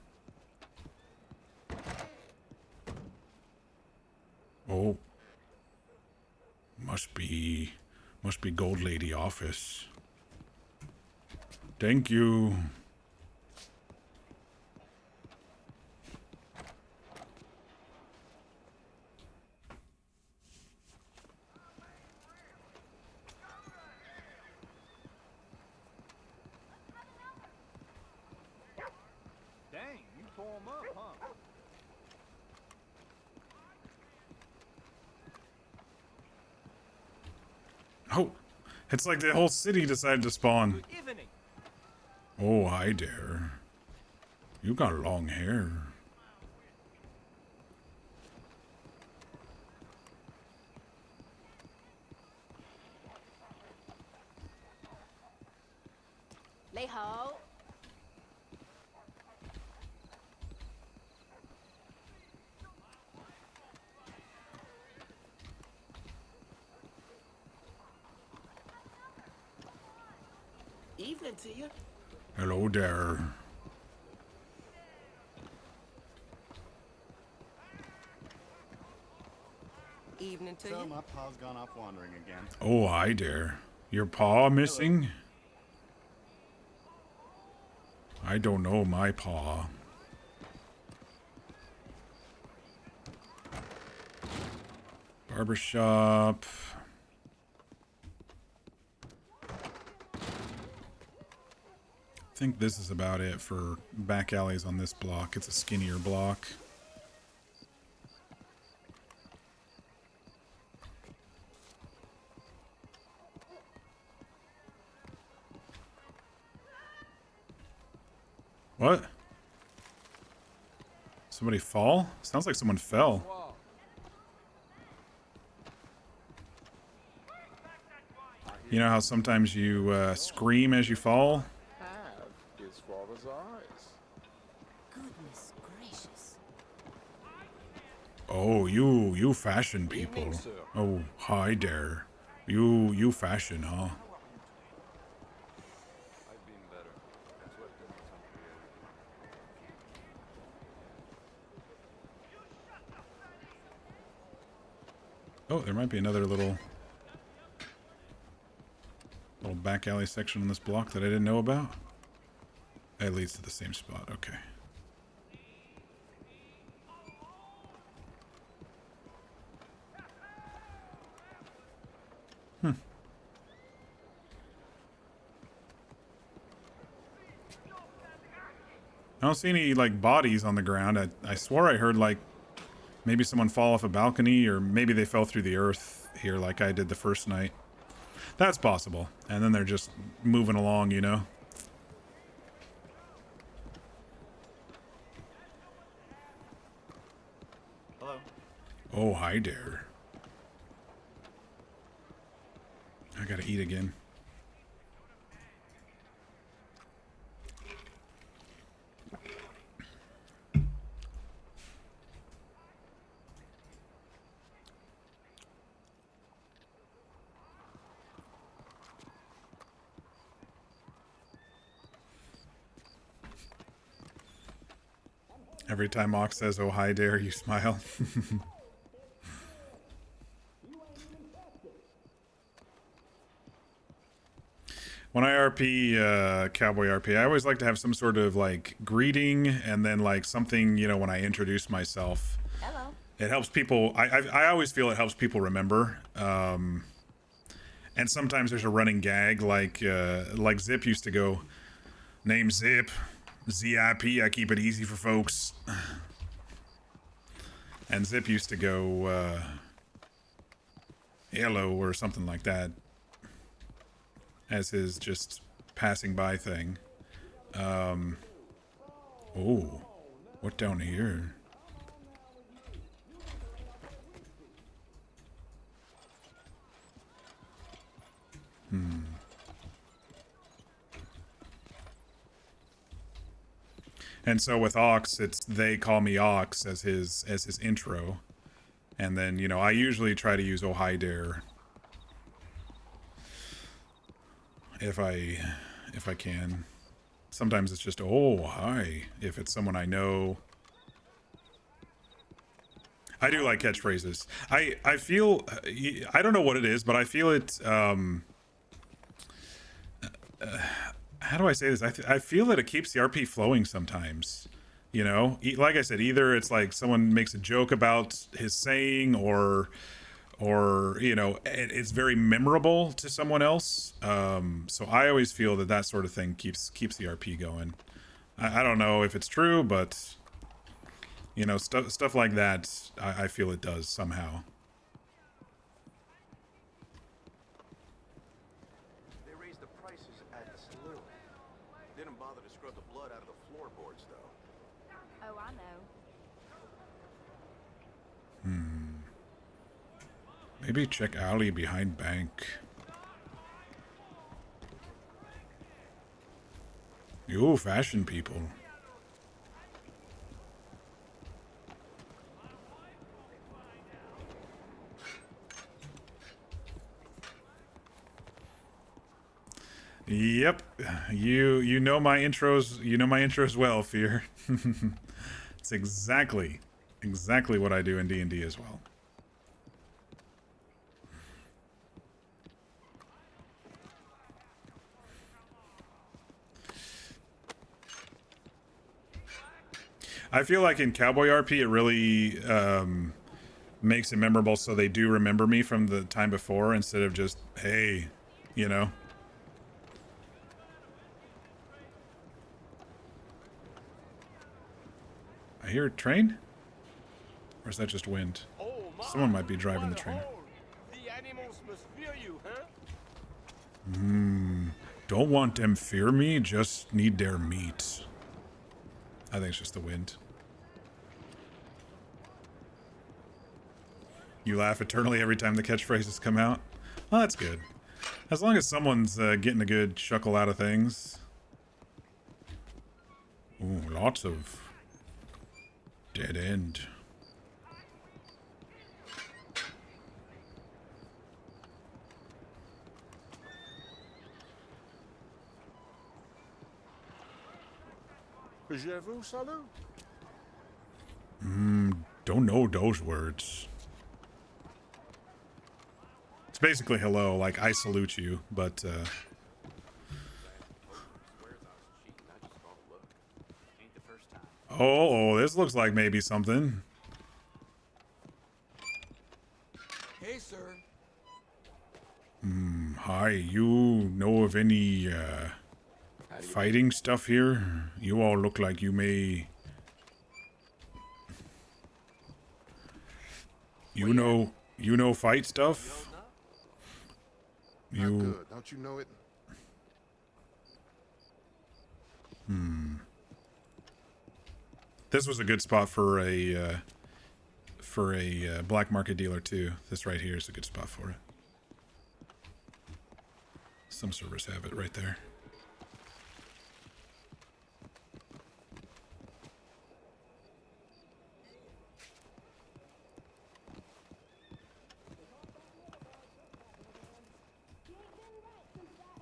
Oh. Must be gold lady office. Thank you. Dang, you tore 'em up, huh? Oh, it's like the whole city decided to spawn. Good evening. Oh, hi there. You got long hair. Lay ho. Evening to you. Hello there. Evening to So you. my pa's gone off wandering again. Oh, hi there. Your paw missing? I don't know my paw. Barbershop. I think this is about it for back alleys on this block. It's a skinnier block. What? Somebody fall? Sounds like someone fell. You know how sometimes you scream as you fall? Have his father's eyes. Goodness gracious. Oh, you fashion people. Evening, sir. Oh, hi there. You fashion, huh? I've been better. Swept in some creative. Oh, there might be another little back alley section on this block that I didn't know about. It leads to the same spot. Okay. I don't see any, like, bodies on the ground. I swore I heard, like, maybe someone fall off a balcony, or maybe they fell through the earth here like I did the first night. That's possible. And then they're just moving along, you know? Hello. Oh, hi there. I gotta eat again. Every time Ox says, oh, hi there, you smile. When I RP, Cowboy RP, I always like to have some sort of, like, greeting and then, like, something, you know, when I introduce myself. Hello. It helps people. I always feel it helps people remember. And sometimes there's a running gag, like Zip used to go, name Zip, ZIP, I keep it easy for folks. And Zip used to go, hello, or something like that, as his just passing by thing. Oh, what down here? And so with Ox, it's they call me Ox as his intro. And then, you know, I usually try to use Oh Hi There if I can. Sometimes it's just oh hi if it's someone I know. I do like catchphrases. I feel I don't know what it is, but I feel it how do I say this? I feel that it keeps the RP flowing sometimes. You know, like I said, either it's like someone makes a joke about his saying, or you know, it's very memorable to someone else. So I always feel that that sort of thing keeps the RP going. I don't know if it's true, but you know, stuff like that, I feel it does somehow. They raised the prices at the saloon. Didn't bother to scrub the blood out of the floorboards, though. Oh, I know. Maybe check alley behind bank. Yo, fashion people. Yep, you know my intros. You know my intros well, Fear. It's exactly what I do in D&D as well. I feel like in Cowboy RP, it really makes it memorable, so they do remember me from the time before instead of just hey, you know. I hear a train? Or is that just wind? Someone might be driving the train. The animals must fear you, huh? Don't want them fear me, just need their meat. I think it's just the wind. You laugh eternally every time the catchphrases come out. Well, that's good. As long as someone's getting a good chuckle out of things. Ooh, lots of dead end. Je vous salue. Don't know those words. It's basically hello, like I salute you, but oh, this looks like maybe something. Hey, sir. Hi, you know of any fighting stuff here? You all look like you may. You know fight stuff? Not good. Don't you know it? This was a good spot for a black market dealer too. This right here is a good spot for it. Some servers have it right there.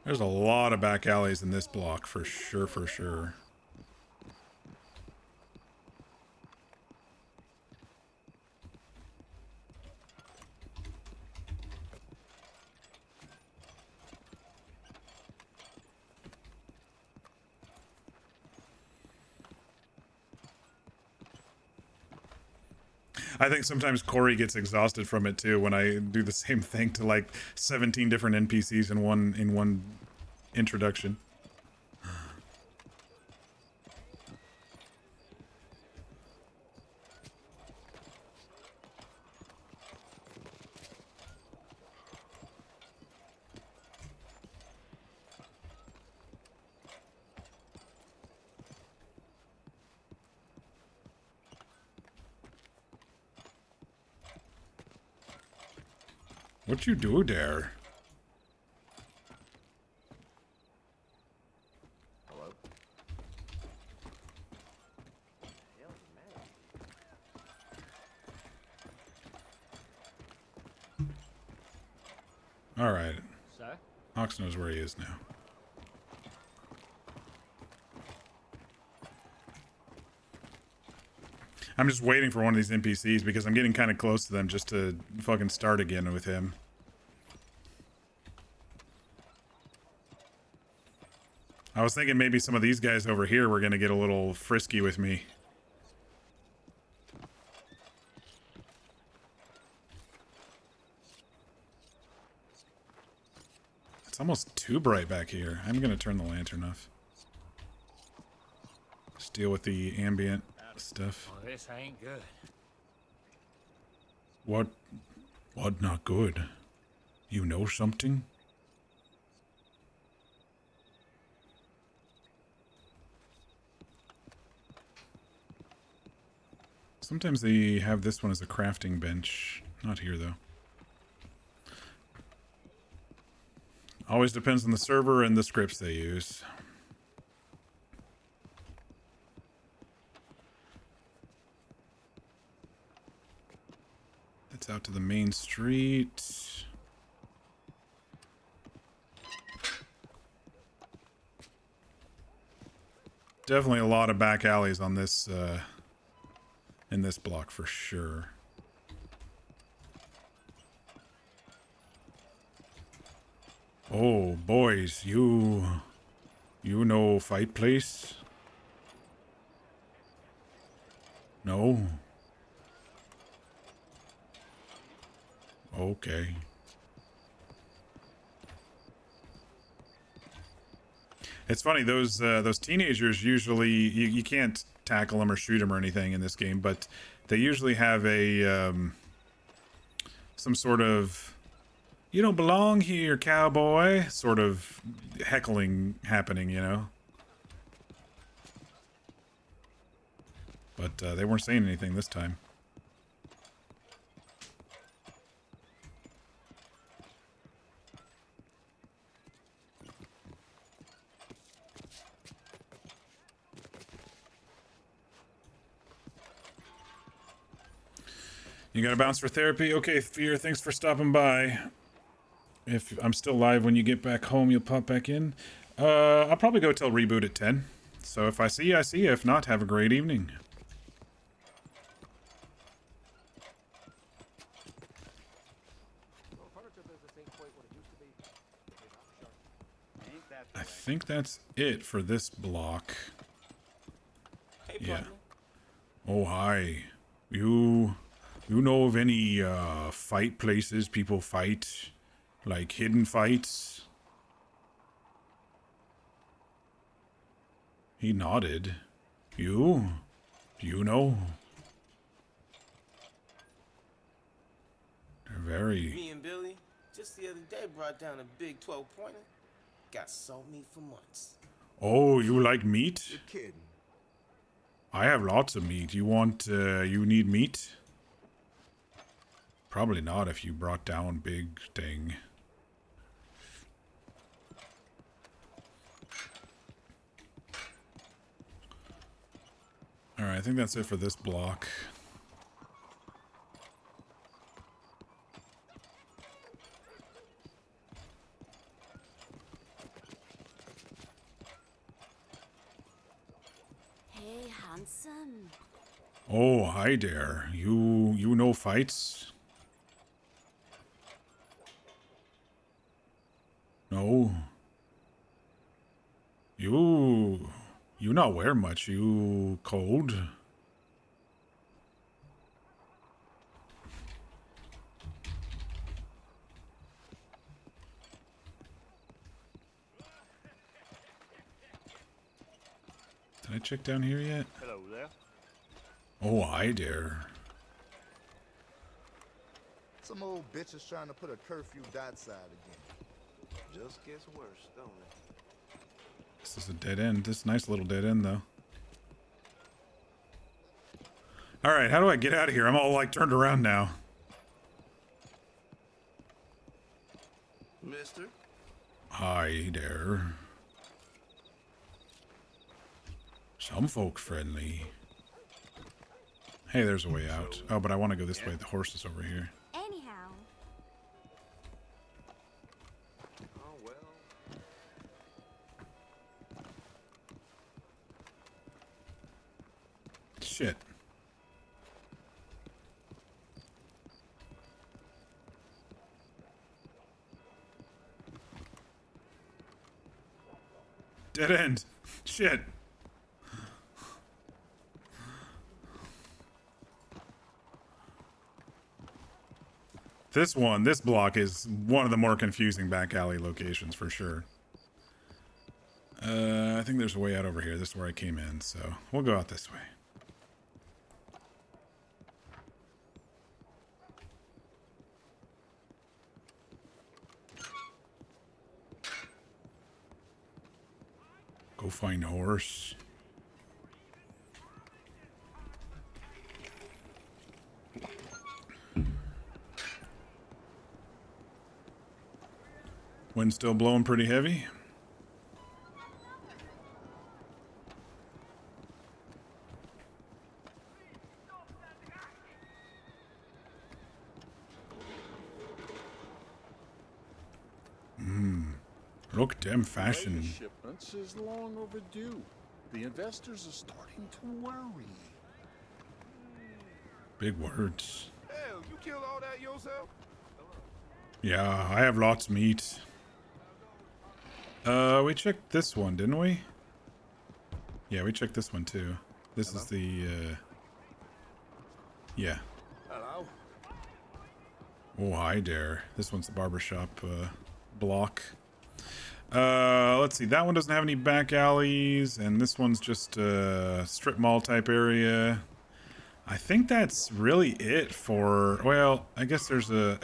There's a lot of back alleys in this block for sure, for sure. I think sometimes Corey gets exhausted from it too when I do the same thing to like 17 different NPCs in one introduction. What you do there? Hello? Alright. Sir? Ox knows where he is now. I'm just waiting for one of these NPCs because I'm getting kind of close to them just to fucking start again with him. I was thinking maybe some of these guys over here were going to get a little frisky with me. It's almost too bright back here. I'm going to turn the lantern off. Just deal with the ambient stuff. Oh, this ain't good. What not good? You know something? Sometimes they have this one as a crafting bench. Not here, though. Always depends on the server and the scripts they use. That's out to the main street. Definitely a lot of back alleys on this, in this block for sure. Oh, boys, you know fight place? No? Okay. It's funny, those teenagers usually, you can't tackle them or shoot them or anything in this game, but they usually have a, some sort of, you don't belong here, cowboy, sort of heckling happening, you know? But they weren't saying anything this time. You gotta bounce for therapy? Okay, Fear, thanks for stopping by. If I'm still live when you get back home, you'll pop back in. I'll probably go till reboot at 10. So if I see you, I see you. If not, have a great evening. I think that's it for this block. Yeah. Oh, hi. You know of any fight places people fight? Like hidden fights? He nodded. You? Do you know? They're very... Me and Billy, just the other day, brought down a big 12-pointer. Got salt meat for months. Oh, you like meat? You're kidding. I have lots of meat. You want, you need meat? Probably not if you brought down big thing. Alright, I think that's it for this block. Hey, handsome. Oh, hi there. You know fights? No. You not wear much. You cold? Did I check down here yet? Hello there. Oh, hi there. Some old bitch is trying to put a curfew that side again. Just gets worse, don't it? This is a dead end. This is a nice little dead end, though. Alright, how do I get out of here? I'm all, like, turned around now. Mister? Hi there. Some folk friendly. Hey, there's a way out. Oh, but I want to go this way. The horse is over here. Anyhow. Shit. Dead end. Shit. This block is one of the more confusing back alley locations for sure. I think there's a way out over here. This is where I came in, so we'll go out this way. Go find a horse. Wind still blowing pretty heavy. Look, them fashion. Latest shipments is long overdue. The investors are starting to worry. Big words. Hell, you killed all that yourself? Yeah, I have lots of meat. We checked this one, didn't we? Yeah, we checked this one too. This is the, yeah. Hello? Oh, hi there. This one's the barbershop, block. Let's see. That one doesn't have any back alleys, and this one's just a strip mall type area. I think that's really it for, well, I guess there's a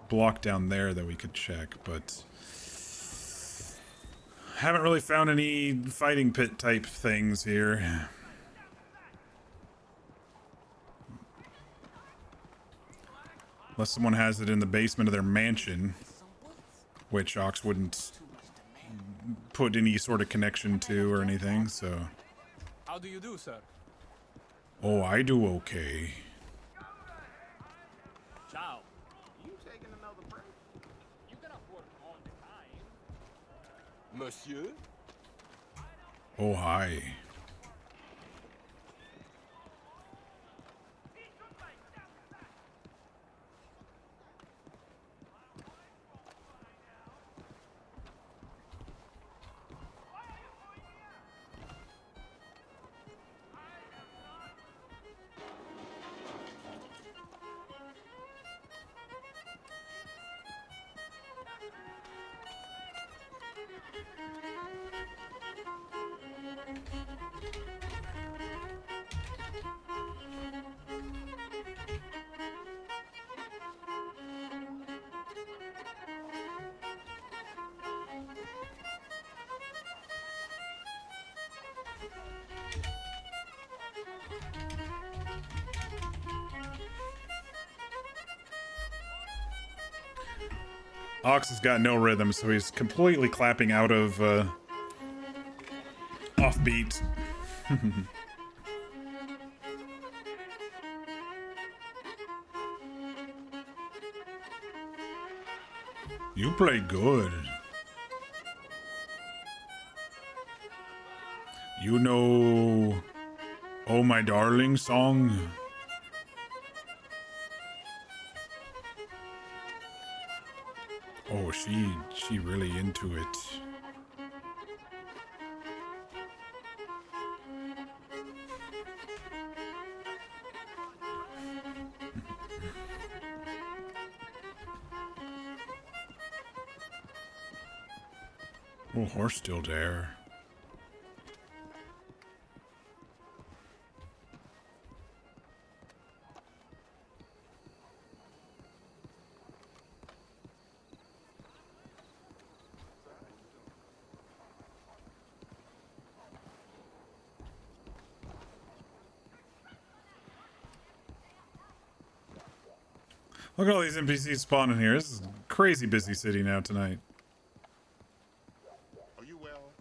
block down there that we could check, but haven't really found any fighting pit type things here. Unless someone has it in the basement of their mansion, which Ox wouldn't put any sort of connection to or anything, so. How do you do, sir? Oh, I do okay. Ciao. You taking another break? You cannot work all the time. Monsieur? Oh, hi. Ox has got no rhythm, so he's completely clapping out of offbeat. You play good. You know "Oh My Darling" song? Oh, she really into it. Oh, horse still there. Look at all these NPCs spawning here. This is a crazy busy city now tonight. Are you well?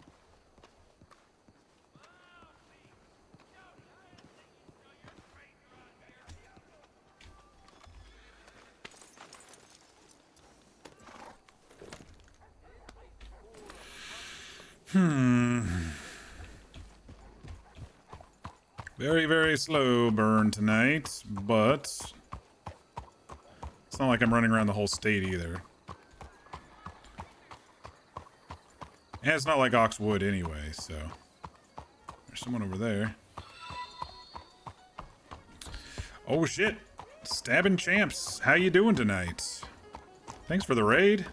Very, very slow burn tonight, but it's not like I'm running around the whole state either. And it's not like Oxwood anyway, so. There's someone over there. Oh shit! Stabbing Champs, how you doing tonight? Thanks for the raid.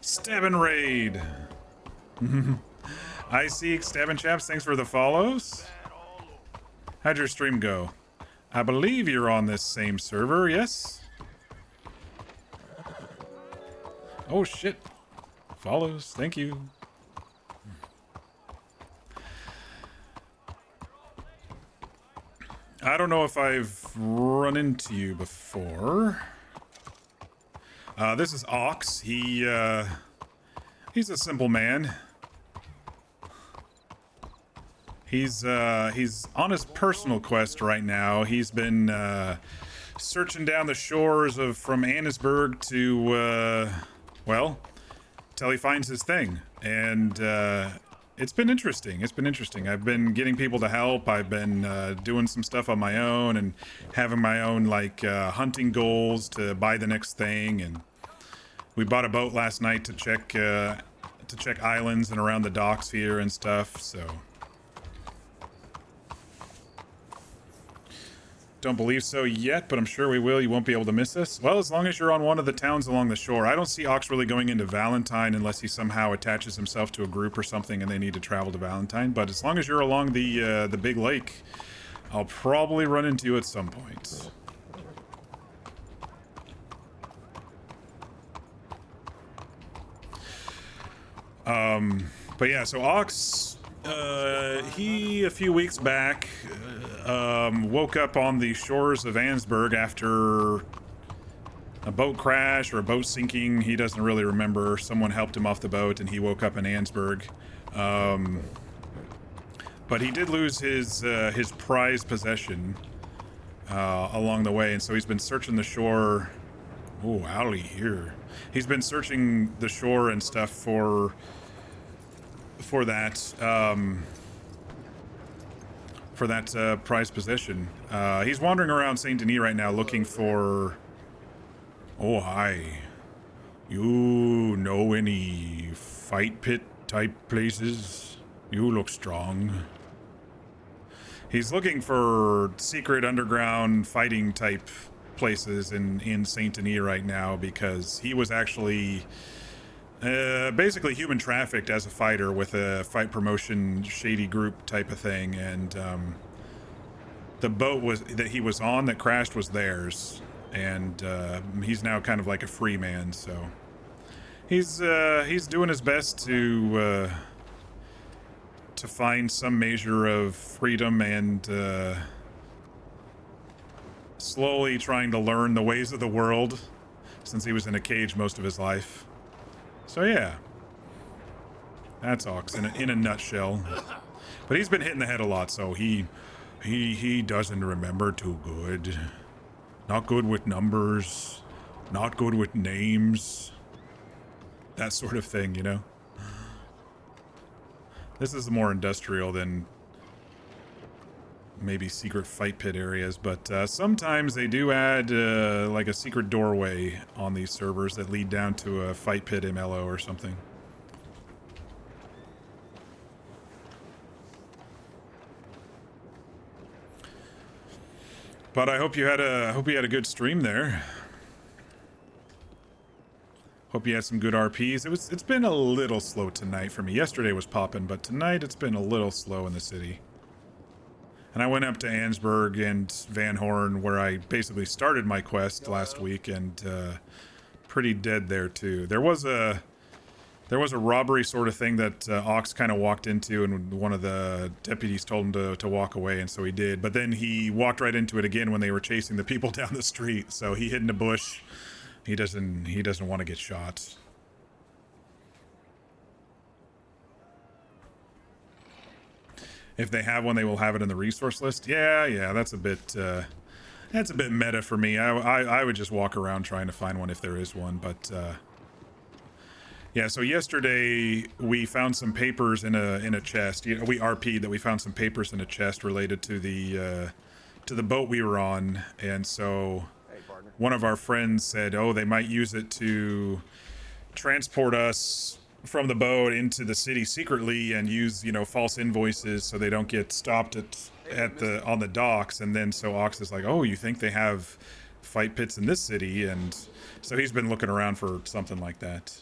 Stabbing raid! I see Stabbing Champs, thanks for the follows. How'd your stream go? I believe you're on this same server, yes? Oh shit. Follows, thank you. I don't know if I've run into you before. This is Ox. He's a simple man. He's on his personal quest right now. He's been searching down the shores of from Annesburg to well, till he finds his thing. And it's been interesting. It's been interesting. I've been getting people to help. I've been doing some stuff on my own and having my own like hunting goals to buy the next thing. And we bought a boat last night to check islands and around the docks here and stuff. So don't believe so yet, but I'm sure we will. You won't be able to miss us. Well, as long as you're on one of the towns along the shore. I don't see Ox really going into Valentine unless he somehow attaches himself to a group or something and they need to travel to Valentine. But as long as you're along the big lake, I'll probably run into you at some point. But yeah, so Ox, he, a few weeks back, woke up on the shores of Annesburg after a boat crash or a boat sinking. He doesn't really remember. Someone helped him off the boat and he woke up in Annesburg. But he did lose his prized possession along the way, and so he's been searching the shore. Oh, Owly here. He's been searching the shore and stuff for that prized possession. He's wandering around Saint Denis right now looking for. Oh, hi. You know any fight pit type places? You look strong. He's looking for secret underground fighting type places in Saint Denis right now because he was actually basically human trafficked as a fighter with a fight promotion shady group type of thing, and the boat that he was on that crashed was theirs, and he's now kind of like a free man. So he's doing his best to find some measure of freedom and slowly trying to learn the ways of the world since he was in a cage most of his life. So yeah, that's Ox in a nutshell. But he's been hitting the head a lot, so he doesn't remember too good. Not good with numbers, not good with names, that sort of thing, you know. This is more industrial than maybe secret fight pit areas, but sometimes they do add like a secret doorway on these servers that lead down to a fight pit MLO or something. But I hope you had a good stream there. Hope you had some good RPs. It's been a little slow tonight for me. Yesterday was popping, but tonight it's been a little slow in the city. And I went up to Annesburg and Van Horn, where I basically started my quest last week, and pretty dead there too. There was a robbery sort of thing that Ox kind of walked into, and one of the deputies told him to walk away, and so he did. But then he walked right into it again when they were chasing the people down the street. So he hid in a bush. He doesn't want to get shot. If they have one, they will have it in the resource list. Yeah, that's a bit meta for me. I would just walk around trying to find one if there is one, but Yeah, so yesterday we found some papers in a chest. You know, we RP'd that we found some papers in a chest related to the boat we were on, and so one of our friends said, "Oh, they might use it to transport us from the boat into the city secretly and use, you know, false invoices so they don't get stopped on the docks." And then so Ox is like, "Oh, you think they have fight pits in this city?" And so he's been looking around for something like that.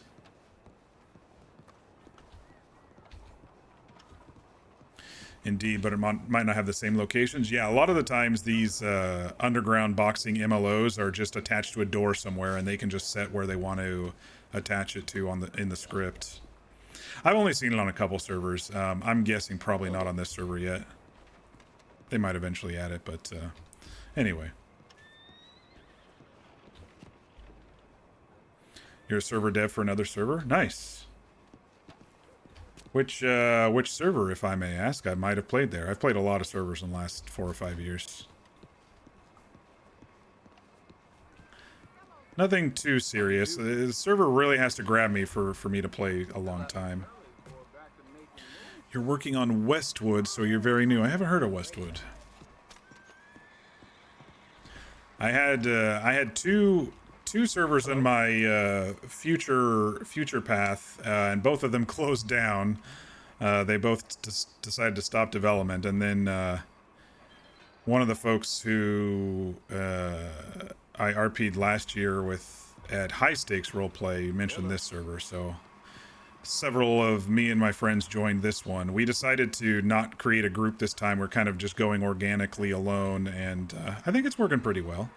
Indeed, but it might not have the same locations. Yeah, a lot of the times these underground boxing MLOs are just attached to a door somewhere, and they can just set where they want to attach it to in the script. I've only seen it on a couple servers. I'm guessing probably not on this server yet. They might eventually add it, but anyway. You're a server dev for another server? Nice. Which server, if I may ask? I might have played there. I've played a lot of servers in the last 4 or 5 years. Nothing too serious. The server really has to grab me for me to play a long time. You're working on Westwood, so you're very new. I haven't heard of Westwood. I had two servers in my future path, and both of them closed down. They both decided to stop development, and then one of the folks who I RP'd last year with at High Stakes Roleplay mentioned this server, so several of me and my friends joined this one. We decided to not create a group this time. We're kind of just going organically alone, and I think it's working pretty well.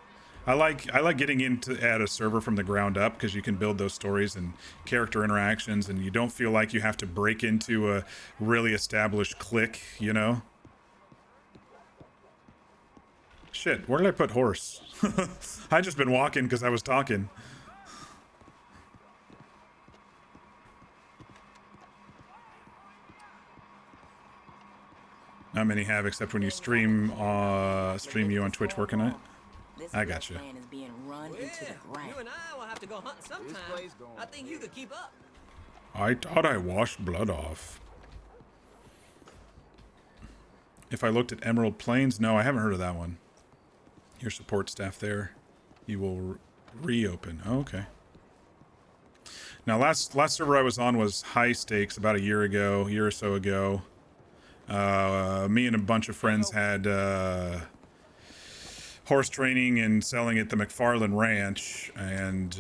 I like getting into at a server from the ground up because you can build those stories and character interactions, and you don't feel like you have to break into a really established clique, you know? Shit, where did I put horse? I just been walking because I was talking. Not many have, except when you stream you on Twitch working it. I got you. Is being run into the ground. You and I will have to go hunting sometime. I think you could keep up. I thought I washed blood off. If I looked at Emerald Plains, no, I haven't heard of that one. Your support staff there, you will reopen. Oh, okay. Now, last server I was on was High Stakes about a year or so ago. Me and a bunch of friends had horse training and selling at the McFarland Ranch, and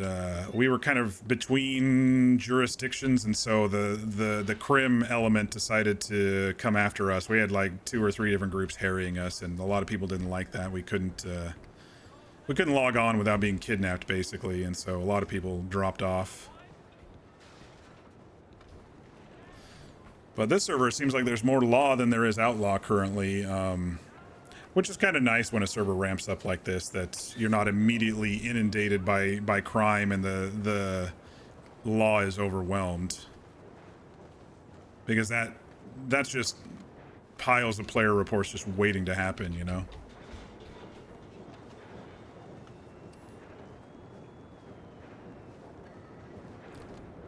we were kind of between jurisdictions, and so the crim element decided to come after us. We had like 2 or 3 different groups harrying us, and a lot of people didn't like that. We couldn't log on without being kidnapped, basically, and so a lot of people dropped off. But this server seems like there's more law than there is outlaw currently. Which is kind of nice when a server ramps up like this, that you're not immediately inundated by crime and the law is overwhelmed. Because that's just piles of player reports just waiting to happen, you know?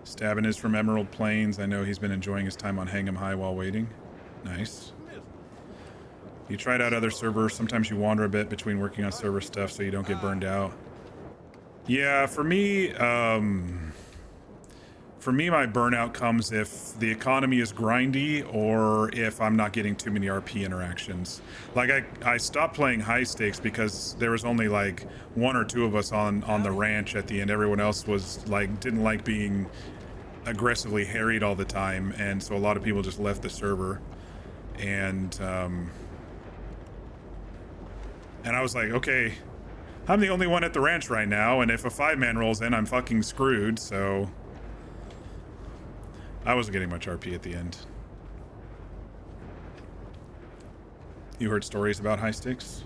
Stabbin is from Emerald Plains. I know he's been enjoying his time on Hang'em High while waiting. Nice. You tried out other servers. Sometimes you wander a bit between working on server stuff so you don't get burned out. Yeah, for me, my burnout comes if the economy is grindy or if I'm not getting too many RP interactions. Like, I stopped playing High Stakes because there was only like 1 or 2 of us on the ranch at the end. Everyone else was like, didn't like being aggressively harried all the time, and so a lot of people just left the server. And I was like, okay, I'm the only one at the ranch right now, and if a 5-man rolls in, I'm fucking screwed, so I wasn't getting much RP at the end. You heard stories about High Stakes?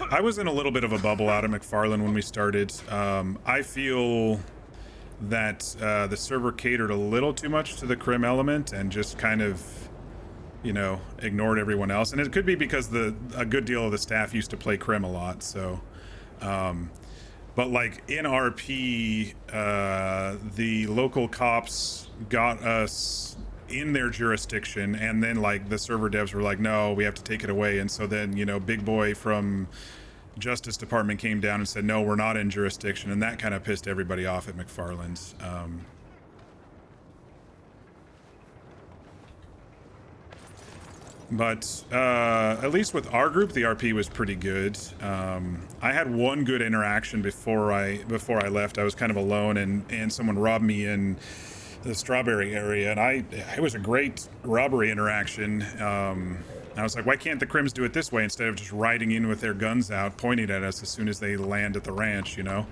I was in a little bit of a bubble out of McFarland when we started. I feel that the server catered a little too much to the crim element and just kind of, you know, ignored everyone else. And it could be because a good deal of the staff used to play crim a lot, so but But like in RP, the local cops got us in their jurisdiction, and then like the server devs were like, no, we have to take it away. And so then, you know, big boy from Justice Department came down and said, no, we're not in jurisdiction. And that kind of pissed everybody off at McFarland's. But at least with our group, the RP was pretty good. I had one good interaction before I left. I was kind of alone, and someone robbed me in the strawberry area, and it was a great robbery interaction. I was like, why can't the Crims do it this way instead of just riding in with their guns out, pointing at us as soon as they land at the ranch, you know?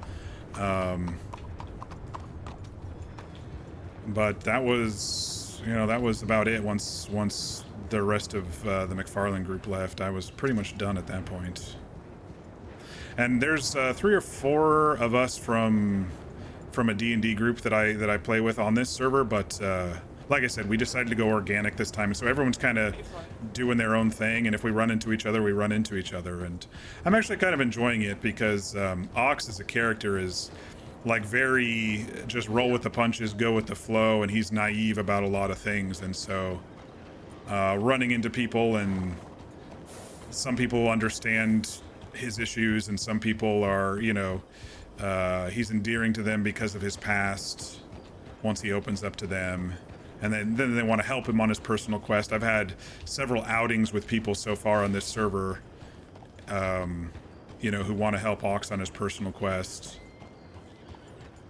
But that was, you know, that was about it. Once the rest of the McFarland group left, I was pretty much done at that point. And there's 3 or 4 of us from a D&D group that I play with on this server, but like I said, we decided to go organic this time, so everyone's kind of doing their own thing, and if we run into each other, we run into each other. And I'm actually kind of enjoying it because Ox as a character is like very just roll with the punches, go with the flow, and he's naive about a lot of things. And so running into people, and some people understand his issues, and some people are, you know, he's endearing to them because of his past once he opens up to them, and then they want to help him on his personal quest. I've had several outings with people so far on this server, you know, who want to help Ox on his personal quest.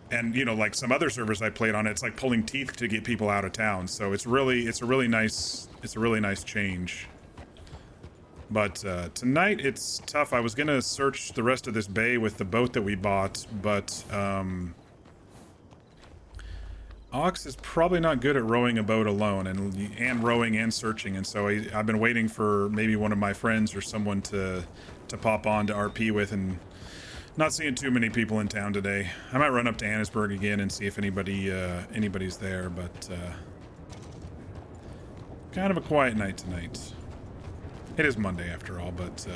And, you know, like some other servers I played on, it's like pulling teeth to get people out of town. So it's a really nice change. But tonight it's tough. I was gonna search the rest of this bay with the boat that we bought, but Ox is probably not good at rowing a boat alone, and rowing and searching. And so I've been waiting for maybe one of my friends or someone to pop on to RP with, and not seeing too many people in town today. I might run up to Annisburg again and see if anybody's there, but kind of a quiet night tonight. It is Monday after all, but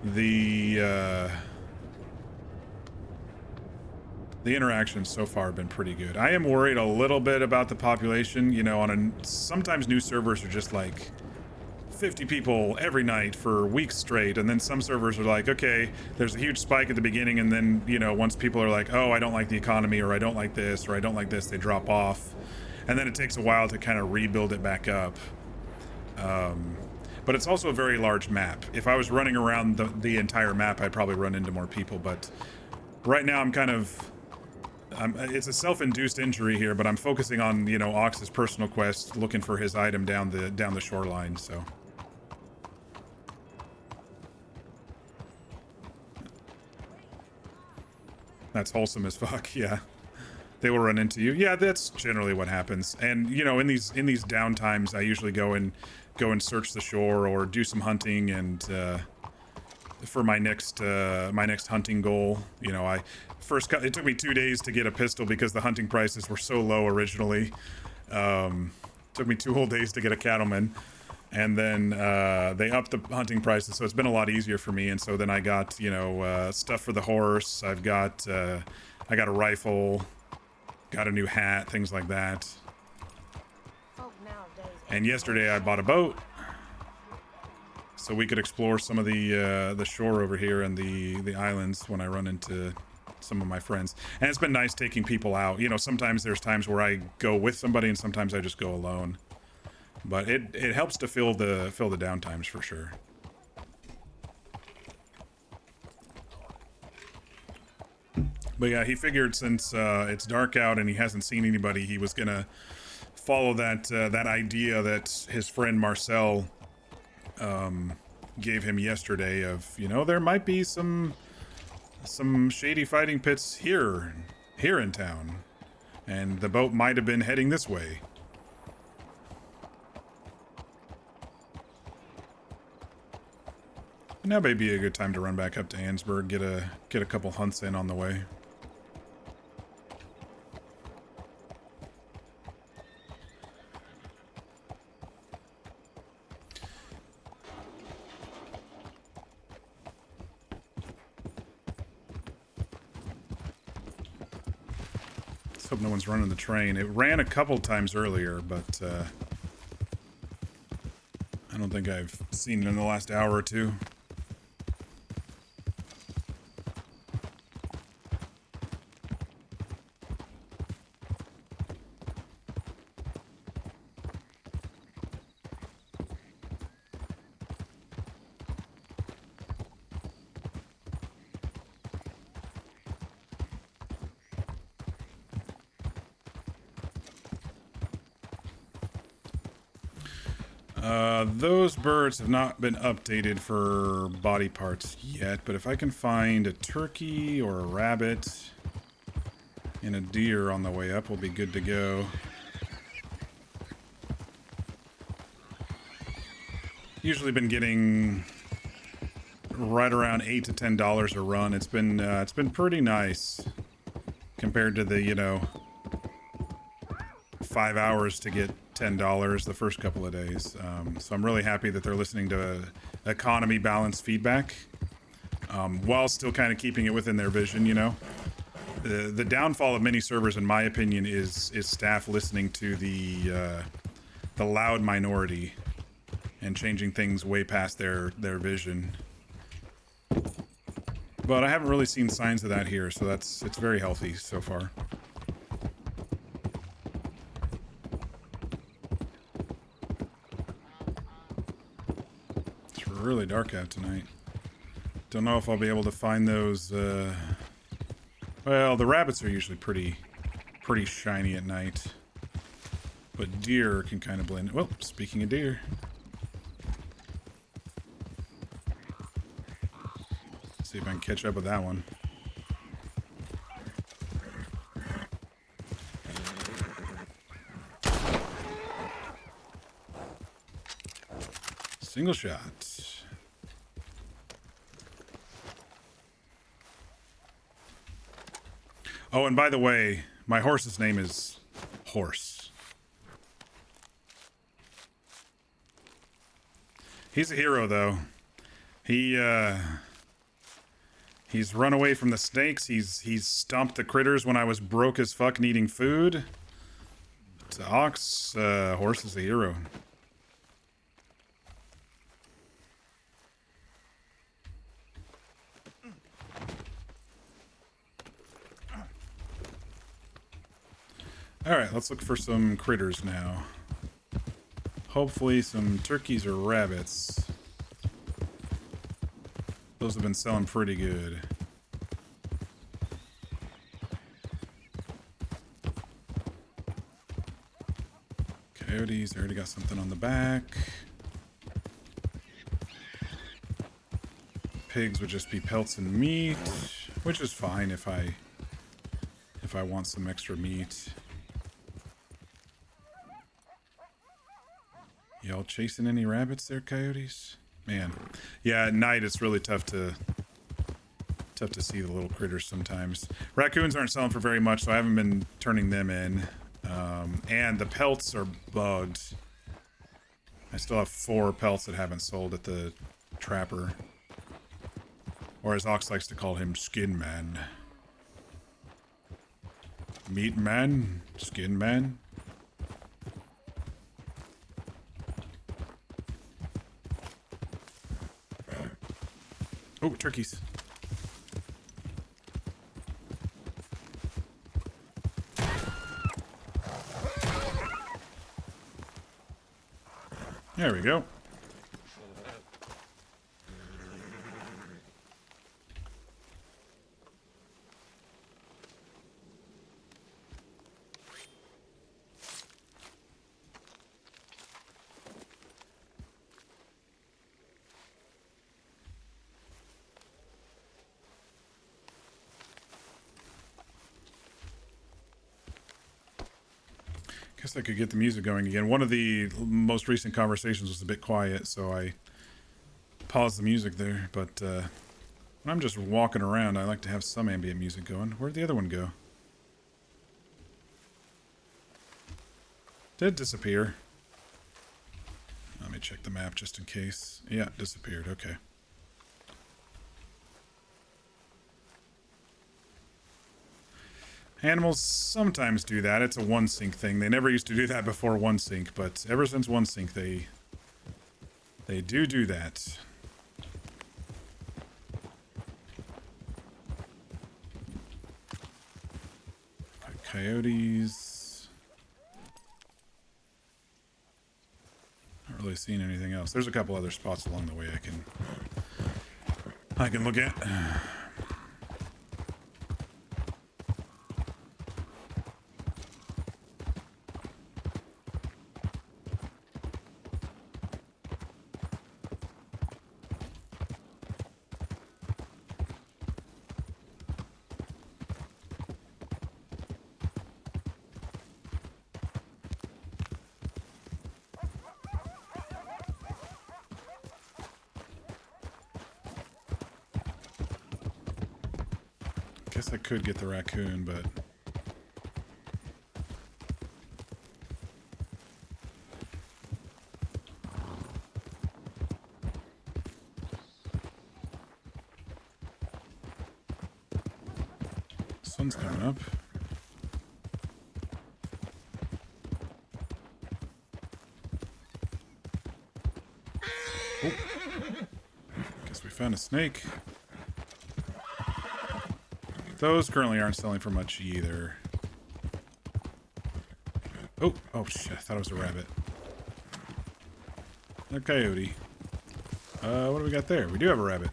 the interactions so far have been pretty good. I am worried a little bit about the population. You know, sometimes new servers are just like 50 people every night for weeks straight, and then some servers are like, okay, there's a huge spike at the beginning, and then, you know, once people are like, oh, I don't like the economy, or I don't like this, or I don't like this, they drop off, and then it takes a while to kind of rebuild it back up. But it's also a very large map. If I was running around the entire map, I'd probably run into more people, but right now it's a self-induced injury here, but I'm focusing on, you know, Ox's personal quest, looking for his item down the shoreline. So that's wholesome as fuck. Yeah, they will run into you. Yeah, that's generally what happens. And, you know, in these downtimes, I usually go and search the shore or do some hunting, and for my next hunting goal, you know, it took me 2 days to get a pistol because the hunting prices were so low originally. Took me 2 whole days to get a cattleman, and then they upped the hunting prices, so it's been a lot easier for me. And so then I got, you know, stuff for the horse. I got a rifle, got a new hat, things like that. And yesterday I bought a boat so we could explore some of the shore over here and the islands when I run into some of my friends. And it's been nice taking people out. You know, sometimes there's times where I go with somebody, and sometimes I just go alone. But it helps to fill the downtimes for sure. But yeah, he figured since it's dark out and he hasn't seen anybody, he was gonna follow that idea that his friend Marcel gave him yesterday of, you know, there might be some shady fighting pits here in town, and the boat might have been heading this way. Now may be a good time to run back up to Annisburg, get a couple hunts in on the way. Let's hope no one's running the train. It ran a couple times earlier, but I don't think I've seen it in the last hour or two. Those birds have not been updated for body parts yet, but if I can find a turkey or a rabbit and a deer on the way up, we'll be good to go. Usually been getting right around $8 to $10 a run. It's been pretty nice compared to the, you know, 5 hours to get $10 the first couple of days. So I'm really happy that they're listening to economy balance feedback, while still kind of keeping it within their vision, you know. The downfall of many servers, in my opinion, is staff listening to the loud minority and changing things way past their vision. But I haven't really seen signs of that here, so it's very healthy so far. Really dark out tonight. Don't know if I'll be able to find those, well, the rabbits are usually pretty shiny at night. But deer can kind of blend. Well, speaking of deer. Let's see if I can catch up with that one. Single shot. Oh, and by the way, my horse's name is Horse. He's a hero, though. He's run away from the snakes. He's stomped the critters when I was broke as fuck needing food. To Ox, Horse is a hero. Alright, let's look for some critters now. Hopefully some turkeys or rabbits. Those have been selling pretty good. Coyotes, I already got something on the back. Pigs would just be pelts and meat, which is fine if I want some extra meat. Y'all chasing any rabbits there, coyotes? Man, yeah, at night it's really tough to see the little critters sometimes. Raccoons aren't selling for very much, so I haven't been turning them in. And the pelts are bugged. I still have 4 pelts that haven't sold at the trapper. Or as Ox likes to call him, Skin Man. Meat Man? Skin Man? Oh, turkeys. There we go. Guess I could get the music going again. One of the most recent conversations was a bit quiet, so I paused the music there. But when I'm just walking around, I like to have some ambient music going. Where'd the other one go? Did it disappear? Let me check the map just in case. Yeah, it disappeared. Okay. Animals sometimes do that. It's a one sink thing. They never used to do that before one sink, but ever since one sink, they do that. Coyotes. Not really seeing anything else. There's a couple other spots along the way I can look at. Guess I could get the raccoon, but sun's coming up. Oh. Guess we found a snake. Those currently aren't selling for much either. Oh shit, I thought it was a rabbit. A coyote. What do we got there? We do have a rabbit.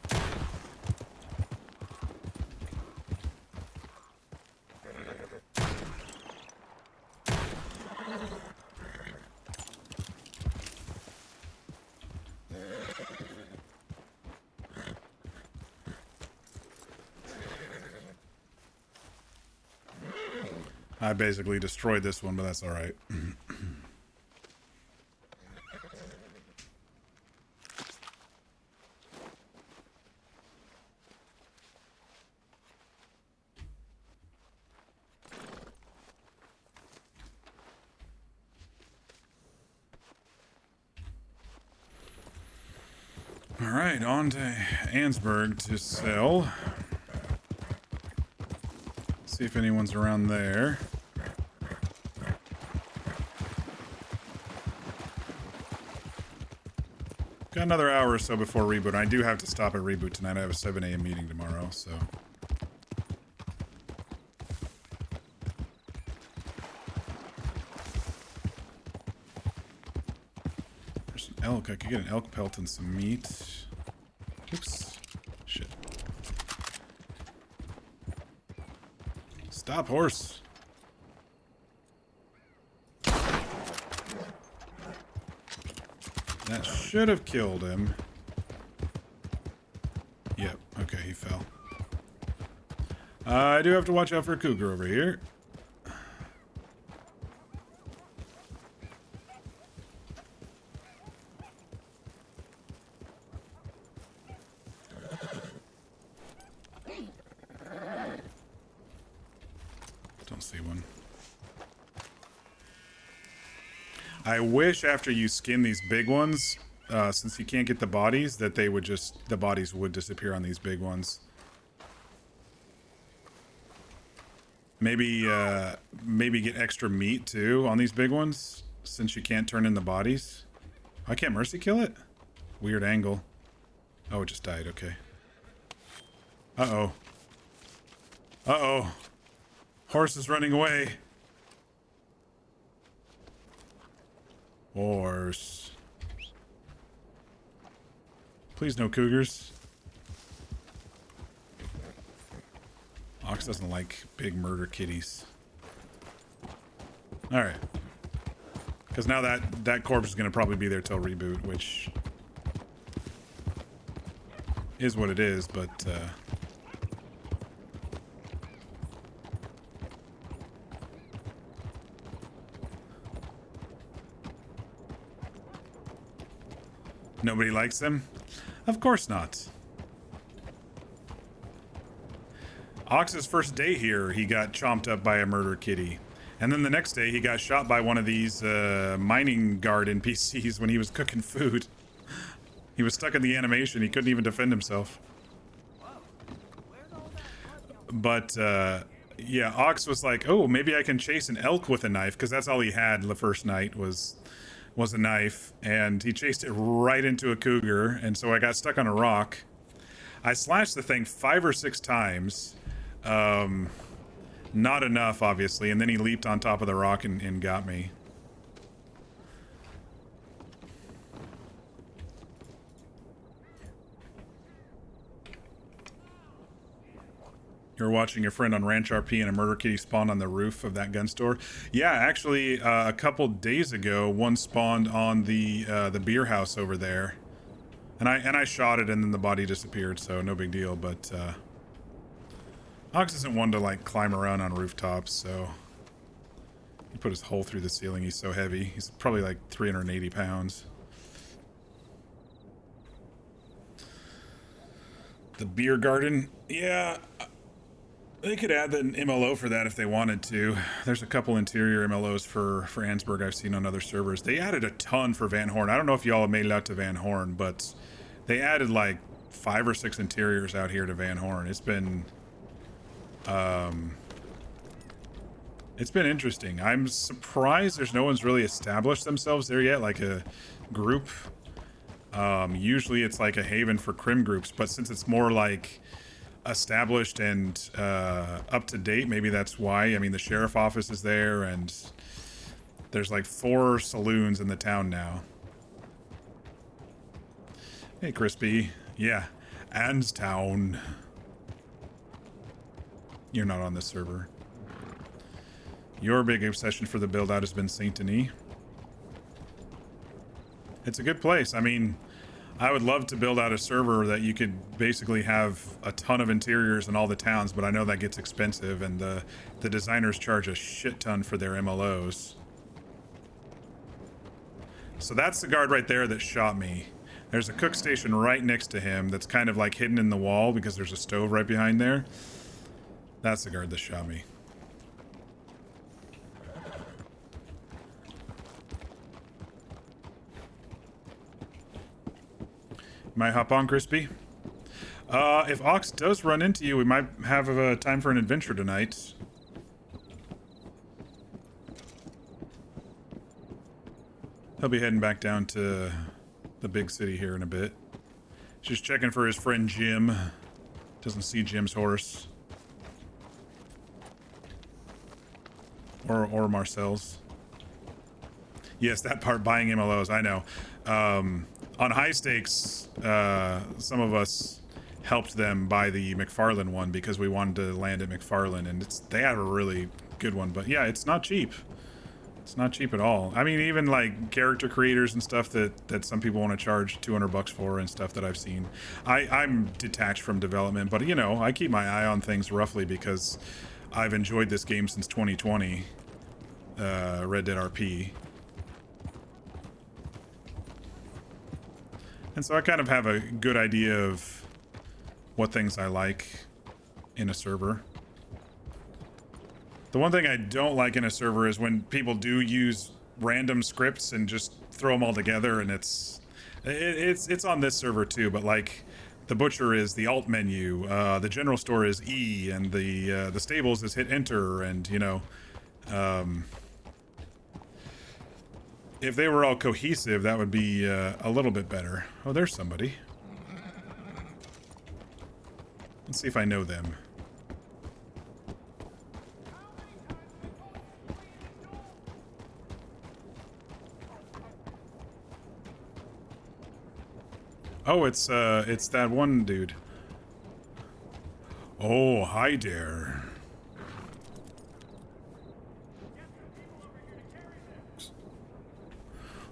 I basically destroyed this one, but that's all right. All right, on to Ansburg to sell. See if anyone's around there. Got another hour or so before reboot. I do have to stop at reboot tonight. I have a 7 a.m. meeting tomorrow, so. There's an elk. I could get an elk pelt and some meat. Oops. Shit. Stop, horse. That should have killed him. Yep, okay, he fell. I do have to watch out for a cougar over here. Don't see one. I wish after you skin these big ones, since you can't get the bodies, that they would just, the bodies would disappear on these big ones. Maybe, maybe get extra meat too on these big ones, since you can't turn in the bodies. I can't mercy kill it? Weird angle. Oh, it just died, okay. Uh-oh. Uh-oh. Horse is running away. Horse. Please no cougars. Ox doesn't like big murder kitties. Alright. Because now that corpse is going to probably be there till reboot, which is what it is, but nobody likes them? Of course not. Ox's first day here, he got chomped up by a murder kitty. And then the next day, he got shot by one of these mining guard NPCs when he was cooking food. He was stuck in the animation. He couldn't even defend himself. But Yeah, Ox was like, oh, maybe I can chase an elk with a knife, because that's all he had the first night was a knife, and he chased it right into a cougar, and so I got stuck on a rock. I slashed the thing 5 or 6 times. Not enough, obviously, and then he leaped on top of the rock and got me. You're watching your friend on Ranch RP and a murder kitty spawned on the roof of that gun store. Yeah, actually, a couple days ago, one spawned on the beer house over there, and I shot it, and then the body disappeared. So no big deal. But Ox isn't one to like climb around on rooftops. So he put his hole through the ceiling. He's so heavy. He's probably like 380 pounds. The beer garden, yeah. They could add an MLO for that if they wanted to. There's a couple interior MLOs for Ansburg I've seen on other servers. They added a ton for Van Horn. I don't know if y'all have made it out to Van Horn, but they added like 5 or 6 interiors out here to Van Horn. It's been interesting. I'm surprised there's no one's really established themselves there yet, like a group. Usually it's like a haven for crim groups, but since it's more like established and up to date, maybe that's why. I mean, the sheriff office is there, and there's like 4 saloons in the town now. Hey, Crispy. Yeah, Anstown. You're not on this server. Your big obsession for the build out has been Saint Denis. It's a good place. I mean, I would love to build out a server that you could basically have a ton of interiors in all the towns, but I know that gets expensive, and the designers charge a shit ton for their MLOs. So that's the guard right there that shot me. There's a cook station right next to him that's kind of like hidden in the wall because there's a stove right behind there. That's the guard that shot me. Might hop on, Crispy. If Ox does run into you, we might have a time for an adventure tonight. He'll be heading back down to the big city here in a bit. Just checking for his friend Jim. Doesn't see Jim's horse. Or Marcel's. Yes, that part, buying MLOs, I know. On high stakes, some of us helped them buy the McFarlane one because we wanted to land at McFarlane, and they have a really good one. But yeah, it's not cheap. It's not cheap at all. I mean, even like character creators and stuff that some people want to charge $200 for and stuff that I've seen. I'm detached from development, but you know, I keep my eye on things roughly because I've enjoyed this game since 2020, Red Dead RP. And so I kind of have a good idea of what things I like in a server. The one thing I don't like in a server is when people do use random scripts and just throw them all together, and it's on this server too, but like the butcher is the alt menu, the general store is E, and the stables is hit enter, and you know, if they were all cohesive, that would be a little bit better. Oh, there's somebody. Let's see if I know them. Oh, it's that one dude. Oh, hi there.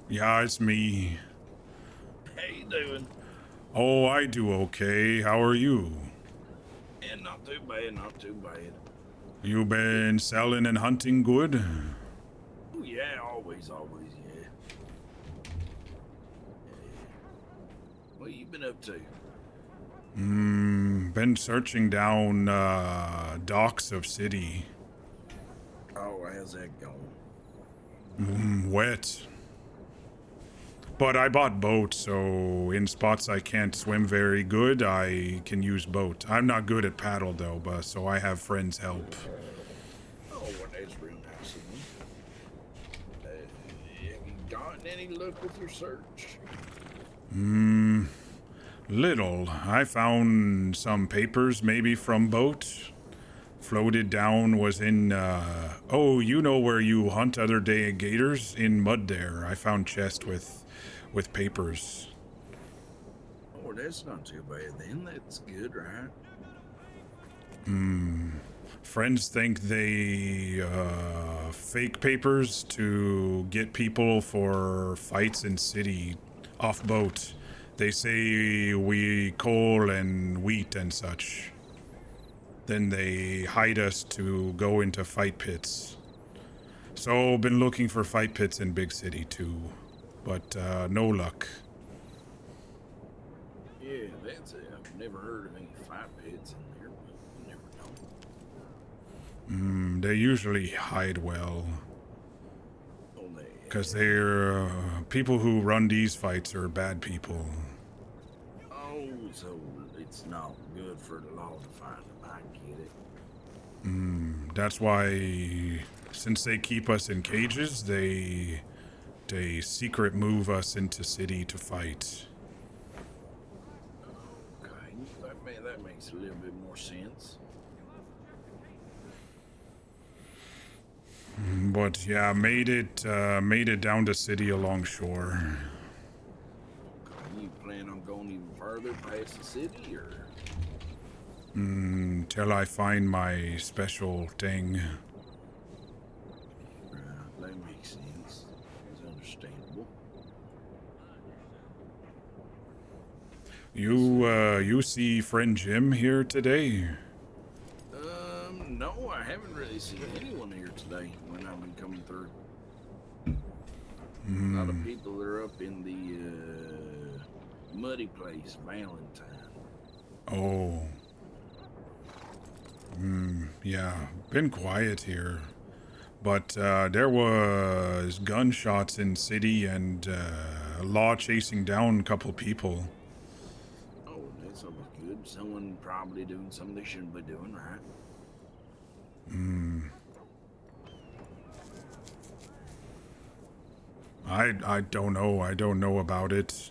Yeah, it's me. How you doing? Oh, I do okay. How are you? Yeah, not too bad, not too bad. You been selling and hunting good? Oh, yeah, always, yeah. What you been up to? Been searching down docks of city. Oh, how's that going? Wet. But I bought boat, so in spots I can't swim very good, I can use boat. I'm not good at paddle though, but so I have friends help. Any luck with your search? Little. I found some papers, maybe from boat. Floated down, was in, oh, you know where you hunt other day gators? In mud there. I found chest with papers. Oh, that's not too bad then. That's good, right? Friends think they, fake papers to get people for fights in city off boat. They say we coal and wheat and such. Then they hide us to go into fight pits. So been looking for fight pits in big city too, but no luck. Yeah, that's it. I've never heard of any fight pits in there, but you never know. They usually hide well. Oh, Because they're people who run these fights are bad people. oh, so it's not good for the law to find them. I get it. That's why, since they keep us in cages, they secret move us into city to fight. Okay, that makes a little bit more sense. But yeah, made it down to city along shore. Okay, you plan on going even further past the city, or? Till I find my special thing. Right, that makes sense. It's understandable. You see friend Jim here today? No, I haven't really seen anyone here today when I've been coming through. A lot of people are up in the muddy place, Valentine. Oh. Yeah, been quiet here. But there was gunshots in city and law chasing down a couple people. Oh, that's always good. Someone probably doing something they shouldn't be doing, right? I don't know. I don't know about it.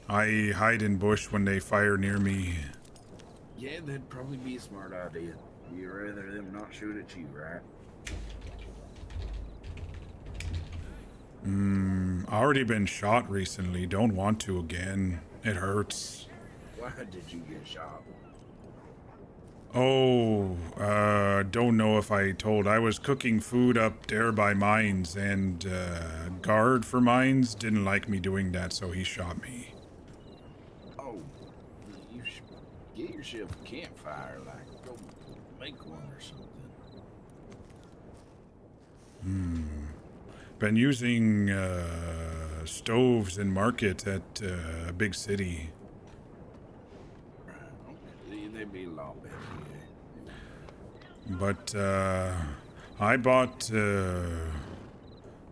I hide in bush when they fire near me. Yeah, that'd probably be a smart idea. You'd rather them not shoot at you, right? Already been shot recently. Don't want to again. It hurts. Why did you get shot? Oh, don't know if I told. I was cooking food up there by mines, and guard for mines didn't like me doing that, so he shot me. Oh, you should get yourself a campfire, like, go make one or something. Been using stoves in market at a big city. Right, okay. They'd be a lot better, yeah. But I bought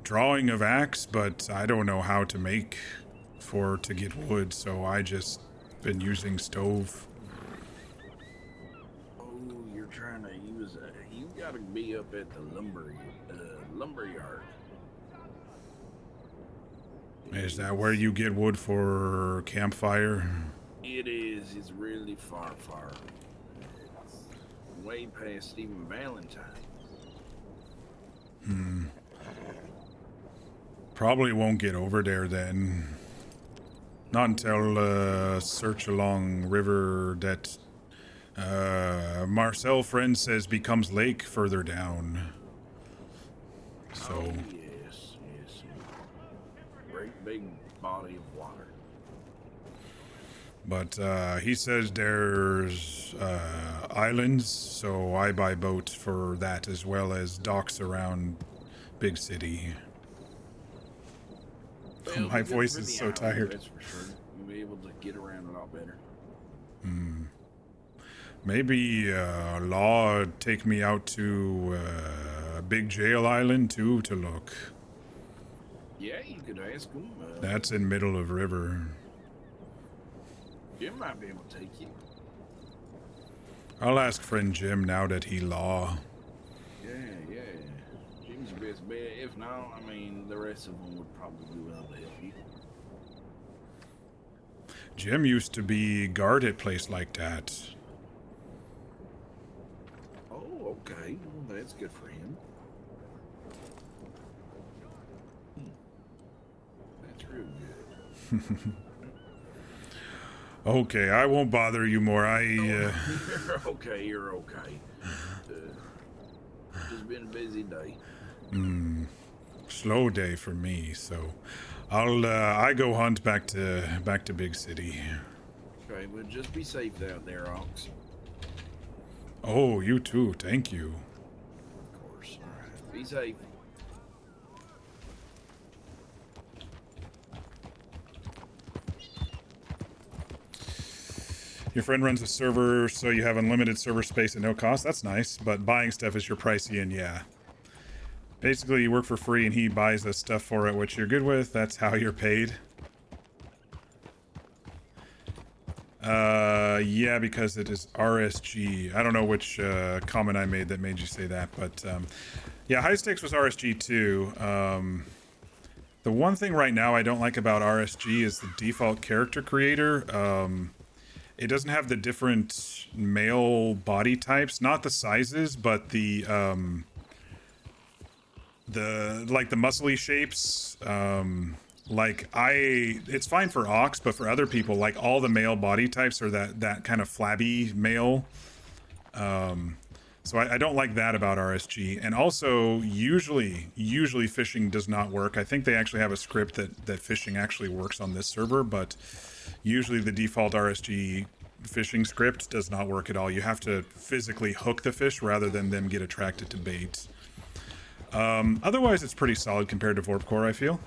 drawing of axe, but I don't know how to make to get wood, so I just been using stove. Oh, you're trying to use you gotta be up at the lumber yard. Is that where you get wood for campfire? It is. It's really far. It's way past even Valentine. Probably won't get over there then. Not until search along river that Marcel friend says becomes lake further down. So Oh, yes. Great big body of water. but he says there's islands, so I buy boats for that as well as docks around big city. Well, My good voice for is the so island, tired. That's for sure. You'll be able to get around a lot better. Maybe Law take me out to Big Jail Island too to look. Yeah, you could ask them. That's in middle of river. Jim might be able to take you. I'll ask friend Jim now that he Law. Yeah. Jim's a bit best bet. If not, I mean, the rest of them would probably be willing to help you. Jim used to be guard at place like that. Oh, okay. Well, that's good for him. That's real good. Okay, I won't bother you more. You're okay. You're okay. It's been a busy day. Slow day for me. So, I go hunt back to big city. Okay, well, just be safe out there, Ox. Oh, you too. Thank you. Of course. All right. Be safe. Your friend runs a server, so you have unlimited server space at no cost. That's nice, but buying stuff is your pricey, and yeah. Basically, you work for free, and he buys the stuff for it, which you're good with. That's how you're paid. Yeah, because it is RSG. I don't know which comment I made that made you say that, but yeah, High Stakes was RSG too. The one thing right now I don't like about RSG is the default character creator. It doesn't have the different male body types, not the sizes, but the like the muscly shapes. It's fine for Ox, but for other people, like all the male body types are that kind of flabby male. So I don't like that about RSG. And also, usually fishing does not work. I think they actually have a script that fishing actually works on this server, but usually the default RSG fishing script does not work at all. You have to physically hook the fish rather than them get attracted to bait. Otherwise, it's pretty solid compared to Vorpcore, I feel.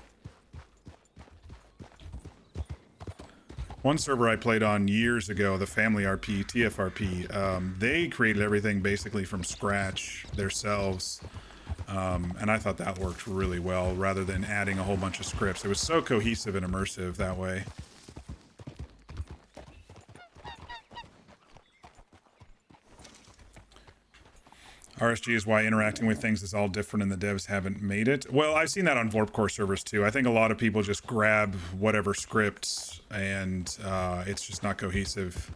One server I played on years ago, the Family RP, TFRP, they created everything basically from scratch themselves. And I thought that worked really well rather than adding a whole bunch of scripts. It was so cohesive and immersive that way. RSG is why interacting with things is all different and the devs haven't made it. Well, I've seen that on Vorpcore servers too. I think a lot of people just grab whatever scripts and it's just not cohesive.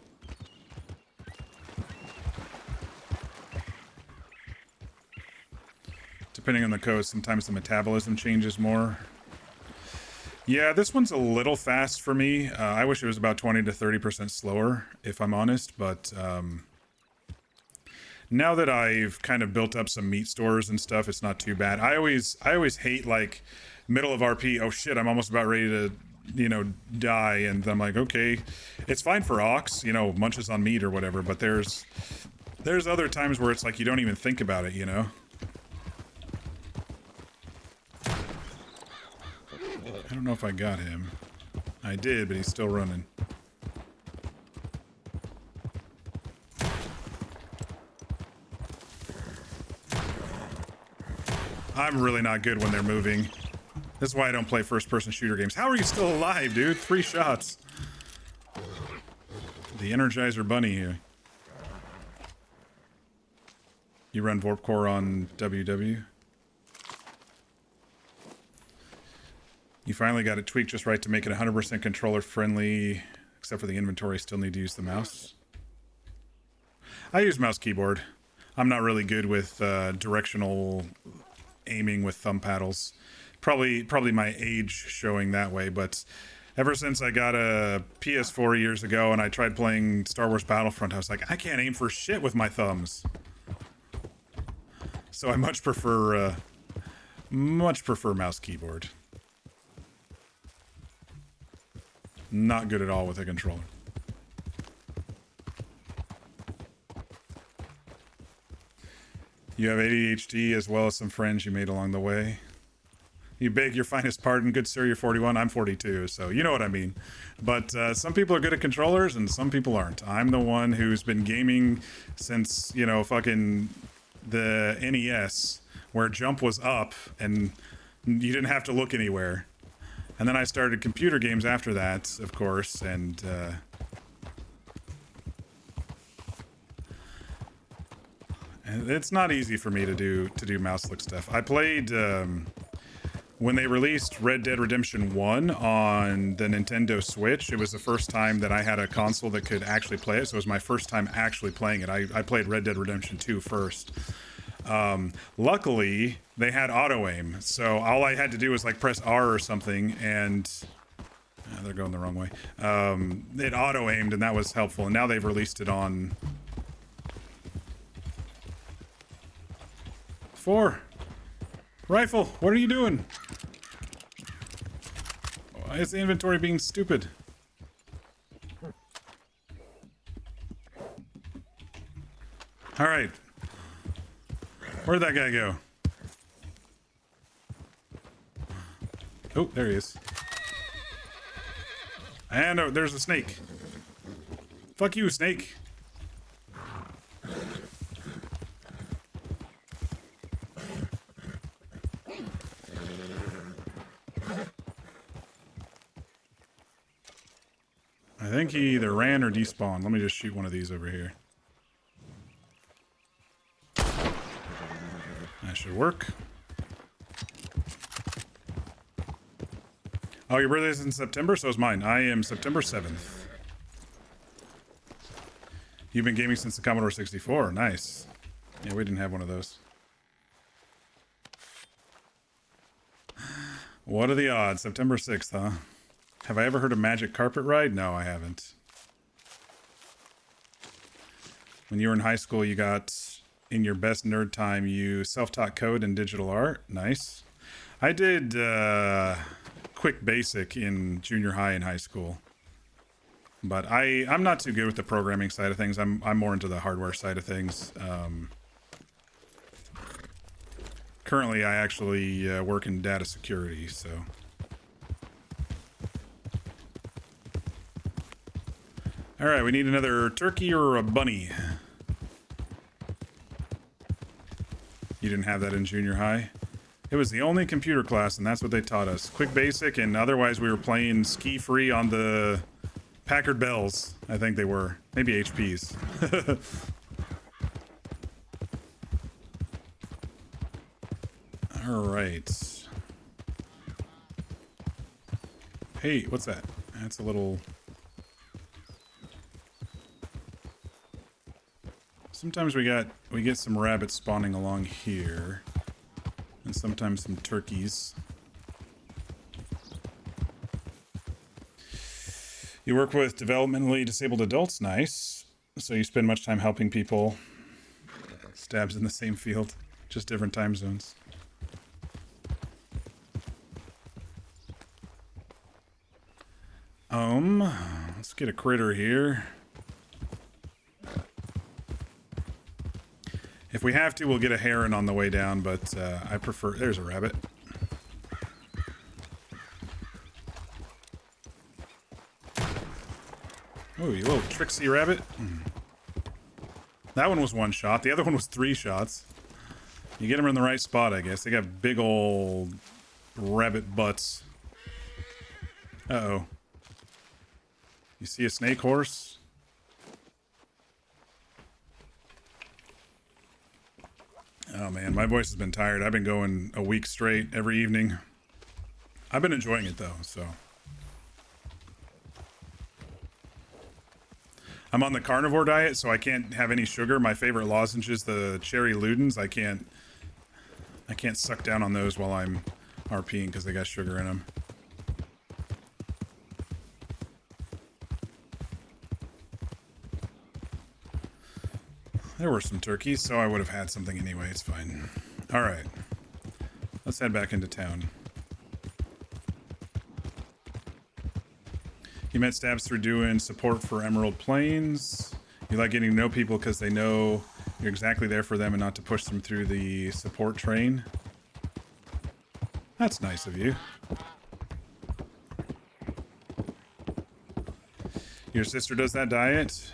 Depending on the code, sometimes the metabolism changes more. Yeah, this one's a little fast for me. I wish it was about 20 to 30% slower, if I'm honest, but now that I've kind of built up some meat stores and stuff, it's not too bad. I always hate like middle of RP. Oh shit, I'm almost about ready to, die. And I'm like, okay, it's fine for Ox, munches on meat or whatever. But there's other times where it's like, you don't even think about it, I don't know if I got him. I did, but he's still running. I'm really not good when they're moving. This is why I don't play first-person shooter games. How are you still alive, dude? 3 shots. The Energizer Bunny here. You run Vorpcore on WW? You finally got it tweaked just right to make it 100% controller friendly, except for the inventory, still need to use the mouse. I use mouse keyboard. I'm not really good with directional aiming with thumb paddles. Probably my age showing that way, but ever since I got a PS4 years ago and I tried playing Star Wars Battlefront, I was like, I can't aim for shit with my thumbs. So I much prefer mouse keyboard. Not good at all with a controller. You have ADHD as well as some friends you made along the way. You beg your finest pardon, good sir, you're 41, I'm 42, so you know what I mean. But some people are good at controllers and some people aren't. I'm the one who's been gaming since, fucking the NES, where jump was up and you didn't have to look anywhere. And then I started computer games after that, of course, and And it's not easy for me to do mouse click stuff. I played when they released Red Dead Redemption 1 on the Nintendo Switch. It was the first time that I had a console that could actually play it, so it was my first time actually playing it. I played Red Dead Redemption 2 first. Luckily, they had auto-aim, so all I had to do was like press R or something, and they're going the wrong way. It auto-aimed, and that was helpful, and now they've released it on 4. Rifle, what are you doing? Why is the inventory being stupid? Alright. Where'd that guy go? Oh, there he is. And oh, there's a snake. Fuck you, snake. I think he either ran or despawned. Let me just shoot one of these over here. That should work. Oh, your birthday's in September? So is mine. I am September 7th. You've been gaming since the Commodore 64. Nice. Yeah, we didn't have one of those. What are the odds? September 6th, huh? Have I ever heard of Magic Carpet Ride? No, I haven't. When you were in high school, you got, in your best nerd time, you self-taught code and digital art. Nice. I did quick basic in junior high and high school. But I'm not too good with the programming side of things. I'm more into the hardware side of things. Currently, I actually work in data security, so... Alright, we need another turkey or a bunny. You didn't have that in junior high? It was the only computer class, and that's what they taught us. Quick basic, and otherwise we were playing ski free on the Packard Bells. I think they were. Maybe HPs. Alright. Hey, what's that? That's a little... Sometimes we get some rabbits spawning along here, and sometimes some turkeys. You work with developmentally disabled adults, nice. So you spend much time helping people. Stabs in the same field, just different time zones. Let's get a critter here. If we have to, we'll get a heron on the way down, but I prefer... There's a rabbit. Oh, you little tricksy rabbit. That one was 1 shot. The other one was 3 shots. You get them in the right spot, I guess. They got big old rabbit butts. Uh-oh. You see a snake horse? Oh man, my voice has been tired. I've been going a week straight every evening. I've been enjoying it though, so. I'm on the carnivore diet, so I can't have any sugar. My favorite lozenge is the cherry Ludens. I can't suck down on those while I'm RPing because they got sugar in them. There were some turkeys, so I would have had something anyway. It's fine. Alright. Let's head back into town. You met Stabs through doing support for Emerald Plains. You like getting to know people because they know you're exactly there for them and not to push them through the support train. That's nice of you. Your sister does that diet?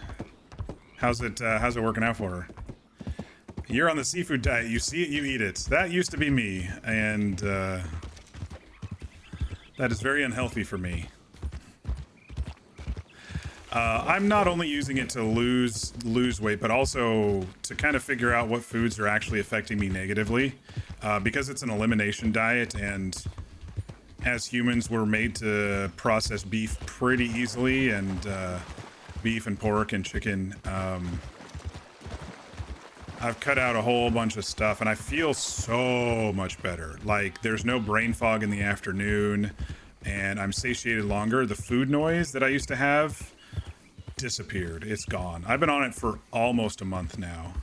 How's it working out for her? You're on the seafood diet. You see it, you eat it. That used to be me, and that is very unhealthy for me. I'm not only using it to lose weight, but also to kind of figure out what foods are actually affecting me negatively, because it's an elimination diet, and as humans, we're made to process beef pretty easily, and beef and pork and chicken. I've cut out a whole bunch of stuff, and I feel so much better. Like, there's no brain fog in the afternoon, and I'm satiated longer. The food noise that I used to have disappeared. It's gone. I've been on it for almost a month now.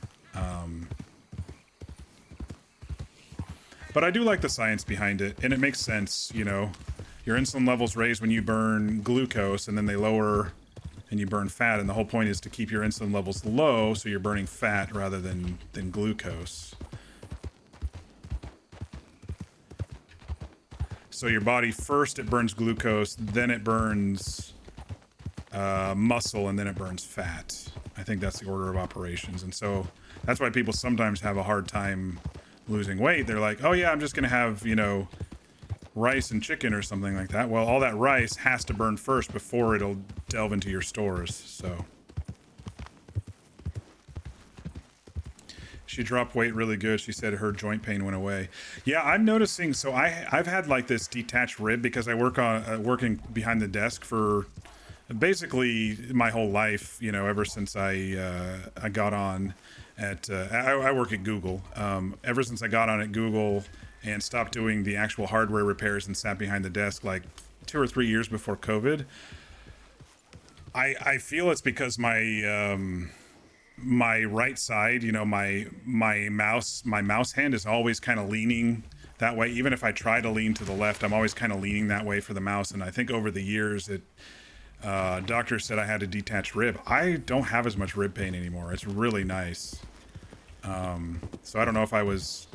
But I do like the science behind it, and it makes sense, you know. Your insulin levels raise when you burn glucose, and then they lower and you burn fat, and the whole point is to keep your insulin levels low so you're burning fat rather than glucose. So your body first, it burns glucose, then it burns muscle, and then it burns fat. I think that's the order of operations. And so that's why people sometimes have a hard time losing weight. They're like, oh yeah, I'm just gonna have, you know, rice and chicken or something like that. Well, all that rice has to burn first before it'll delve into your stores. So she dropped weight really good. She said her joint pain went away. Yeah, I'm noticing. So I've had like this detached rib because I work on working behind the desk for basically my whole life, you know, ever since I got on at I work at Google. Ever since I got on at Google and stopped doing the actual hardware repairs and sat behind the desk like 2 or 3 years before COVID, I feel it's because my my right side, you know, my mouse hand is always kind of leaning that way. Even if I try to lean to the left, I'm always kind of leaning that way for the mouse. And I think over the years, doctor said I had a detached rib. I don't have as much rib pain anymore. It's really nice. So I don't know if I was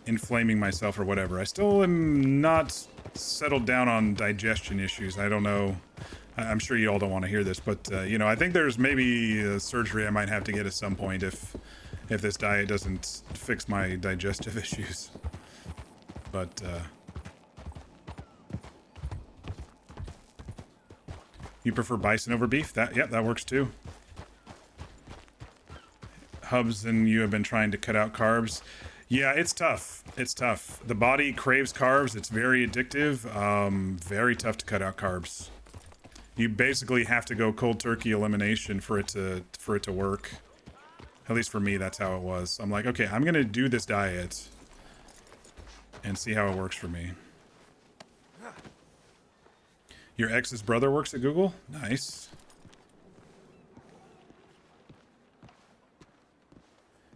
inflaming myself or whatever. I still am not settled down on digestion issues. I don't know. I'm sure you all don't want to hear this, but you know, I think there's maybe a surgery I might have to get at some point if this diet doesn't fix my digestive issues. But you prefer bison over beef? That works too. Hubs and you have been trying to cut out carbs. Yeah, it's tough. It's tough. The body craves carbs. It's very addictive. Very tough to cut out carbs. You basically have to go cold turkey elimination for it to work. At least for me, that's how it was. I'm like, okay, I'm gonna do this diet and see how it works for me. Your ex's brother works at Google? Nice.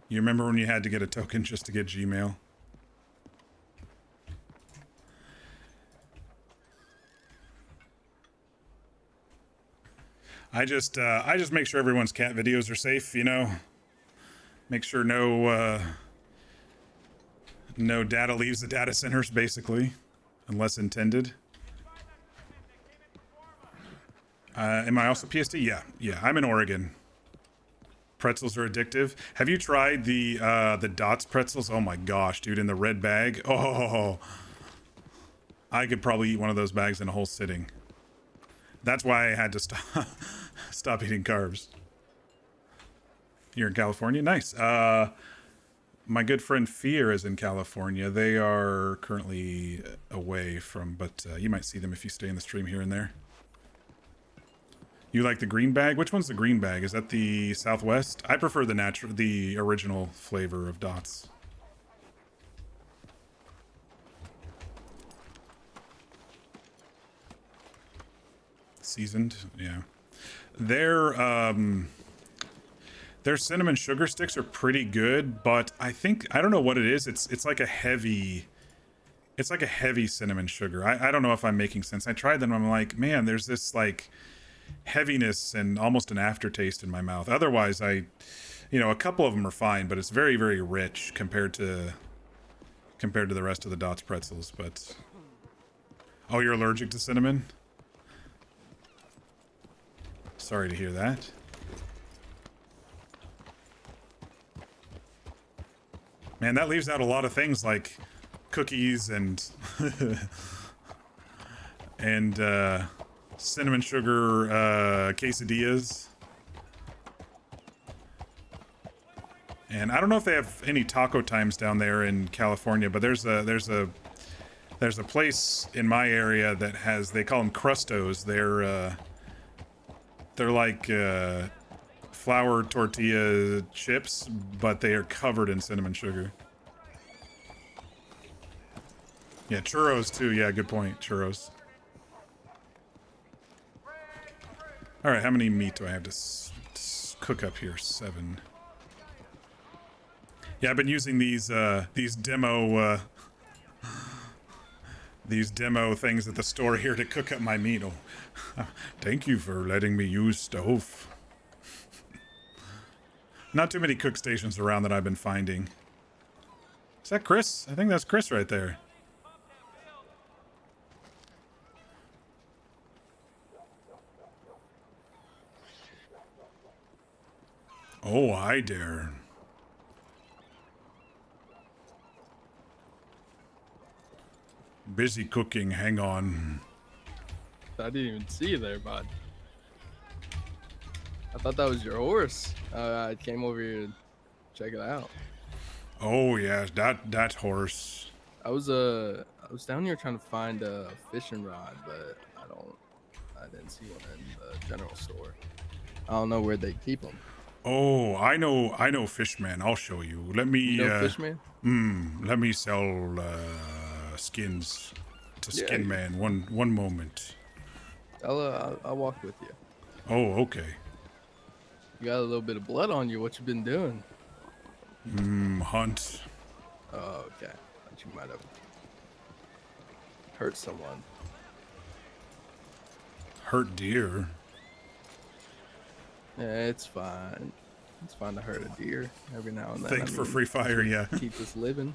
You remember when you had to get a token just to get Gmail? I just make sure everyone's cat videos are safe, you know? Make sure no data leaves the data centers, basically, unless intended. Am I also PSD? Yeah, I'm in Oregon. Pretzels are addictive. Have you tried the Dots pretzels? Oh my gosh, dude, in the red bag. Oh, I could probably eat one of those bags in a whole sitting. That's why I had to stop eating carbs. You're in California? Nice. My good friend Fear is in California. They are currently away from, but you might see them if you stay in the stream here and there. You like the green bag? Which one's the green bag? Is that the Southwest? I prefer the original flavor of Dots. Seasoned, yeah. Their cinnamon sugar sticks are pretty good, but I don't know what it is. It's like a heavy cinnamon sugar. I don't know if I'm making sense. I tried them and I'm like, man, there's this like heaviness and almost an aftertaste in my mouth. Otherwise, a couple of them are fine, but it's very, very rich compared to the rest of the Dots pretzels. But oh, you're allergic to cinnamon? Sorry to hear that. Man, that leaves out a lot of things like cookies and and cinnamon sugar quesadillas. And I don't know if they have any taco times down there in California, but there's a place in my area that has, they call them crustos. They're like flour tortilla chips, but they are covered in cinnamon sugar. Yeah, churros too. Yeah, good point. Churros. All right, how many meat do I have to cook up here? 7. Yeah, I've been using these demo things at the store here to cook up my meat. Oh, thank you for letting me use stove. Not too many cook stations around that I've been finding. Is that Chris? I think that's Chris right there. Oh, hi there. Busy cooking, hang on. I didn't even see you there, bud. I thought that was your horse. I came over here to check it out. Oh yeah, that horse. I was down here trying to find a fishing rod, but I didn't see one in the general store. I don't know where they keep them. Oh, I know Fishman. I'll show you. Let me. You know Fishman? Let me sell skins to Skin Man. One moment. I'll walk with you. Oh, okay. You got a little bit of blood on you. What you been doing? Hunt. Oh, okay. Thought you might have hurt someone. Hurt deer. Yeah, it's fine. It's fine to hurt a deer every now and then. Thanks for free fire, yeah. Keep us living.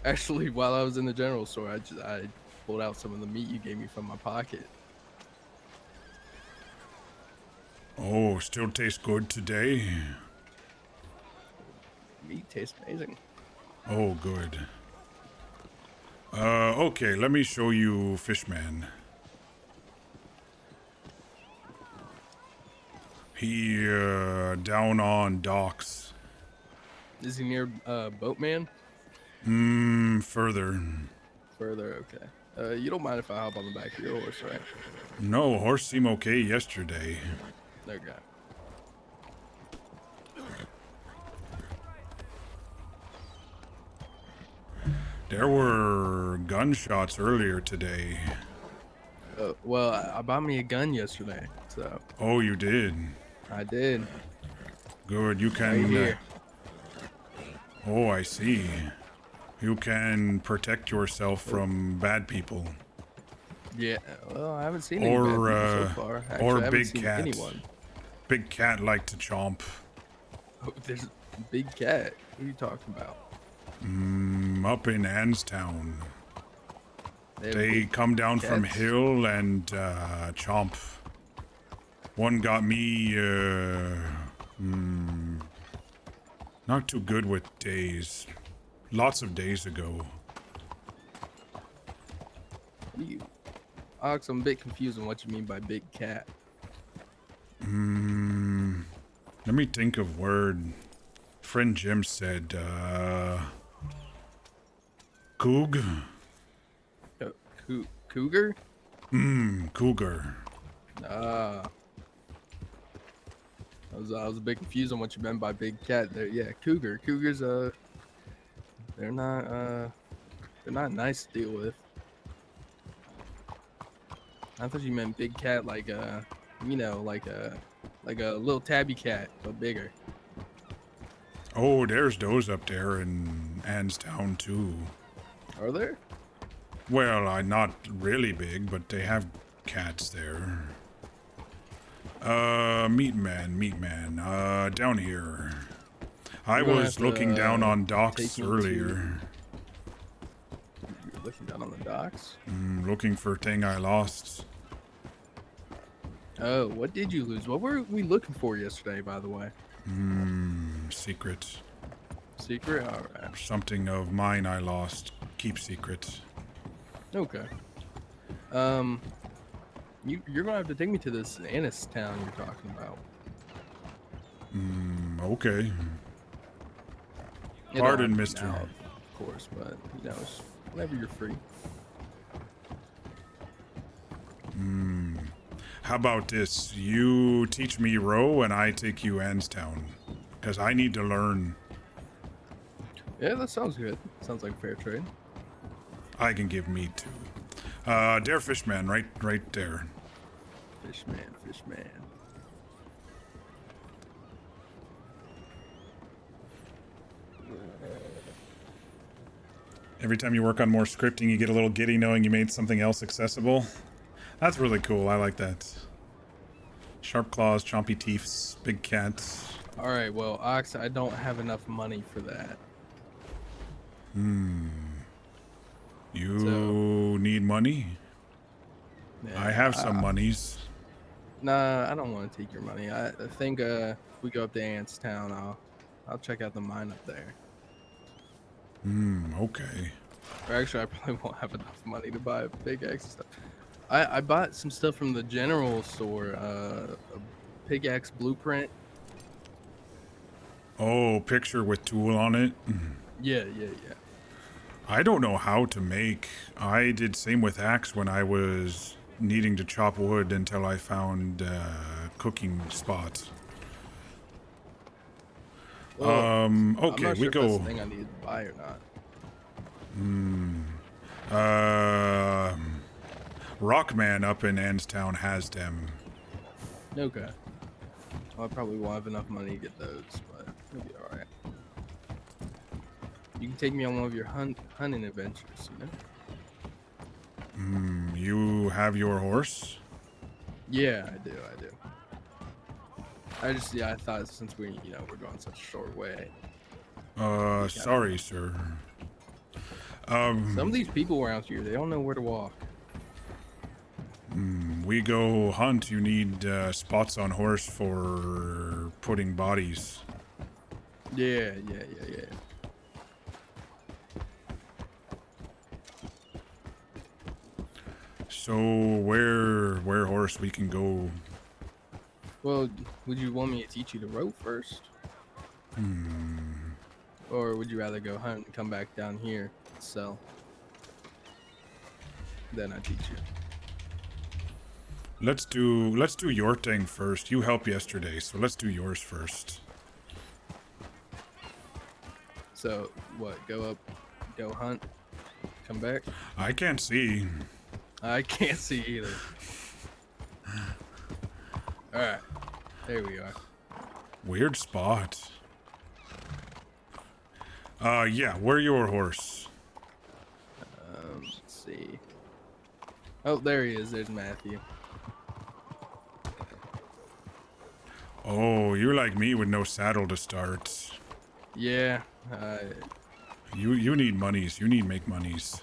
Actually, while I was in the general store, I pulled out some of the meat you gave me from my pocket. Oh, still tastes good today. Meat tastes amazing. Oh, good. Okay, let me show you Fishman. He, down on docks. Is he near, Boatman? Further. Further, okay. You don't mind if I hop on the back of your horse, right? No, horse seemed okay yesterday. Okay. There were gunshots earlier today. Well, I bought me a gun yesterday, so. Oh, you did? I did. Good, you can... Right here. Oh, I see. You can protect yourself from bad people. Yeah, well, I haven't seen any bad people so far. Actually, I or haven't big seen cat. anyone. Big cat like to chomp. Oh, there's a big cat. What are you talking about? Up in Anstown. They They come down from cats? hill and chomp. One got me not too good with days. Lots of days ago. Ox, I'm a bit confused on what you mean by big cat. Let me think of word. Friend Jim said coog. Cougar? Cougar. I was a bit confused on what you meant by big cat there. Yeah, cougar. Cougars, they're not nice to deal with. I thought you meant big cat like like a little tabby cat, but bigger. Oh, there's those up there in Anstown too. Are there? Well, not really big, but they have cats there. Meat man, down here. I You're gonna was have looking to, down on docks take me earlier. You're looking down on the docks? Looking for thing I lost. Oh, what did you lose? What were we looking for yesterday, by the way? Secret. Secret? Alright. Something of mine I lost. Keep secret. Okay. You're gonna have to take me to this Annis town you're talking about. Okay. It don't Pardon, have to be mister. now, of course, but you know, it's whenever you're free. How about this? You teach me row and I take you Anstown. Because I need to learn. Yeah, that sounds good. Sounds like fair trade. I can give meat too. Dare Fishman, right there. Fishman. Every time you work on more scripting, you get a little giddy knowing you made something else accessible. That's really cool. I like that. Sharp claws, chompy teeth, big cats. All right, well, Ox, I don't have enough money for that. You need money? Yeah, I have some monies. Nah, I don't want to take your money. I think if we go up to Antstown, I'll check out the mine up there. Okay. Or actually, I probably won't have enough money to buy a pickaxe and stuff. I bought some stuff from the general store. A pickaxe blueprint. Oh, picture with tool on it? Yeah. I don't know how to make. I did same with axe when I was needing to chop wood until I found cooking spots. Well, Okay, I'm not sure we if go. that's the thing I need to buy or not. Rockman up in Anstown has them. Okay. Well, I probably won't have enough money to get those, but it'll be alright. You can take me on one of your hunting adventures, you know? You have your horse? Yeah, I do. I thought since we're going such a short way. Sorry, sir. Some of these people around here, they don't know where to walk. We go hunt. You need spots on horse for putting bodies. Yeah. So where horse we can go? Well, would you want me to teach you to rope first? Or would you rather go hunt and come back down here and sell? Then I teach you. Let's do your thing first. You helped yesterday, so let's do yours first. So what? Go hunt, come back. I can't see. I can't see either. All right, there we are. Weird spot. Yeah, where your horse? Let's see. Oh, there he is. There's Matthew. Oh, you're like me with no saddle to start. Yeah. You need monies. You need make monies.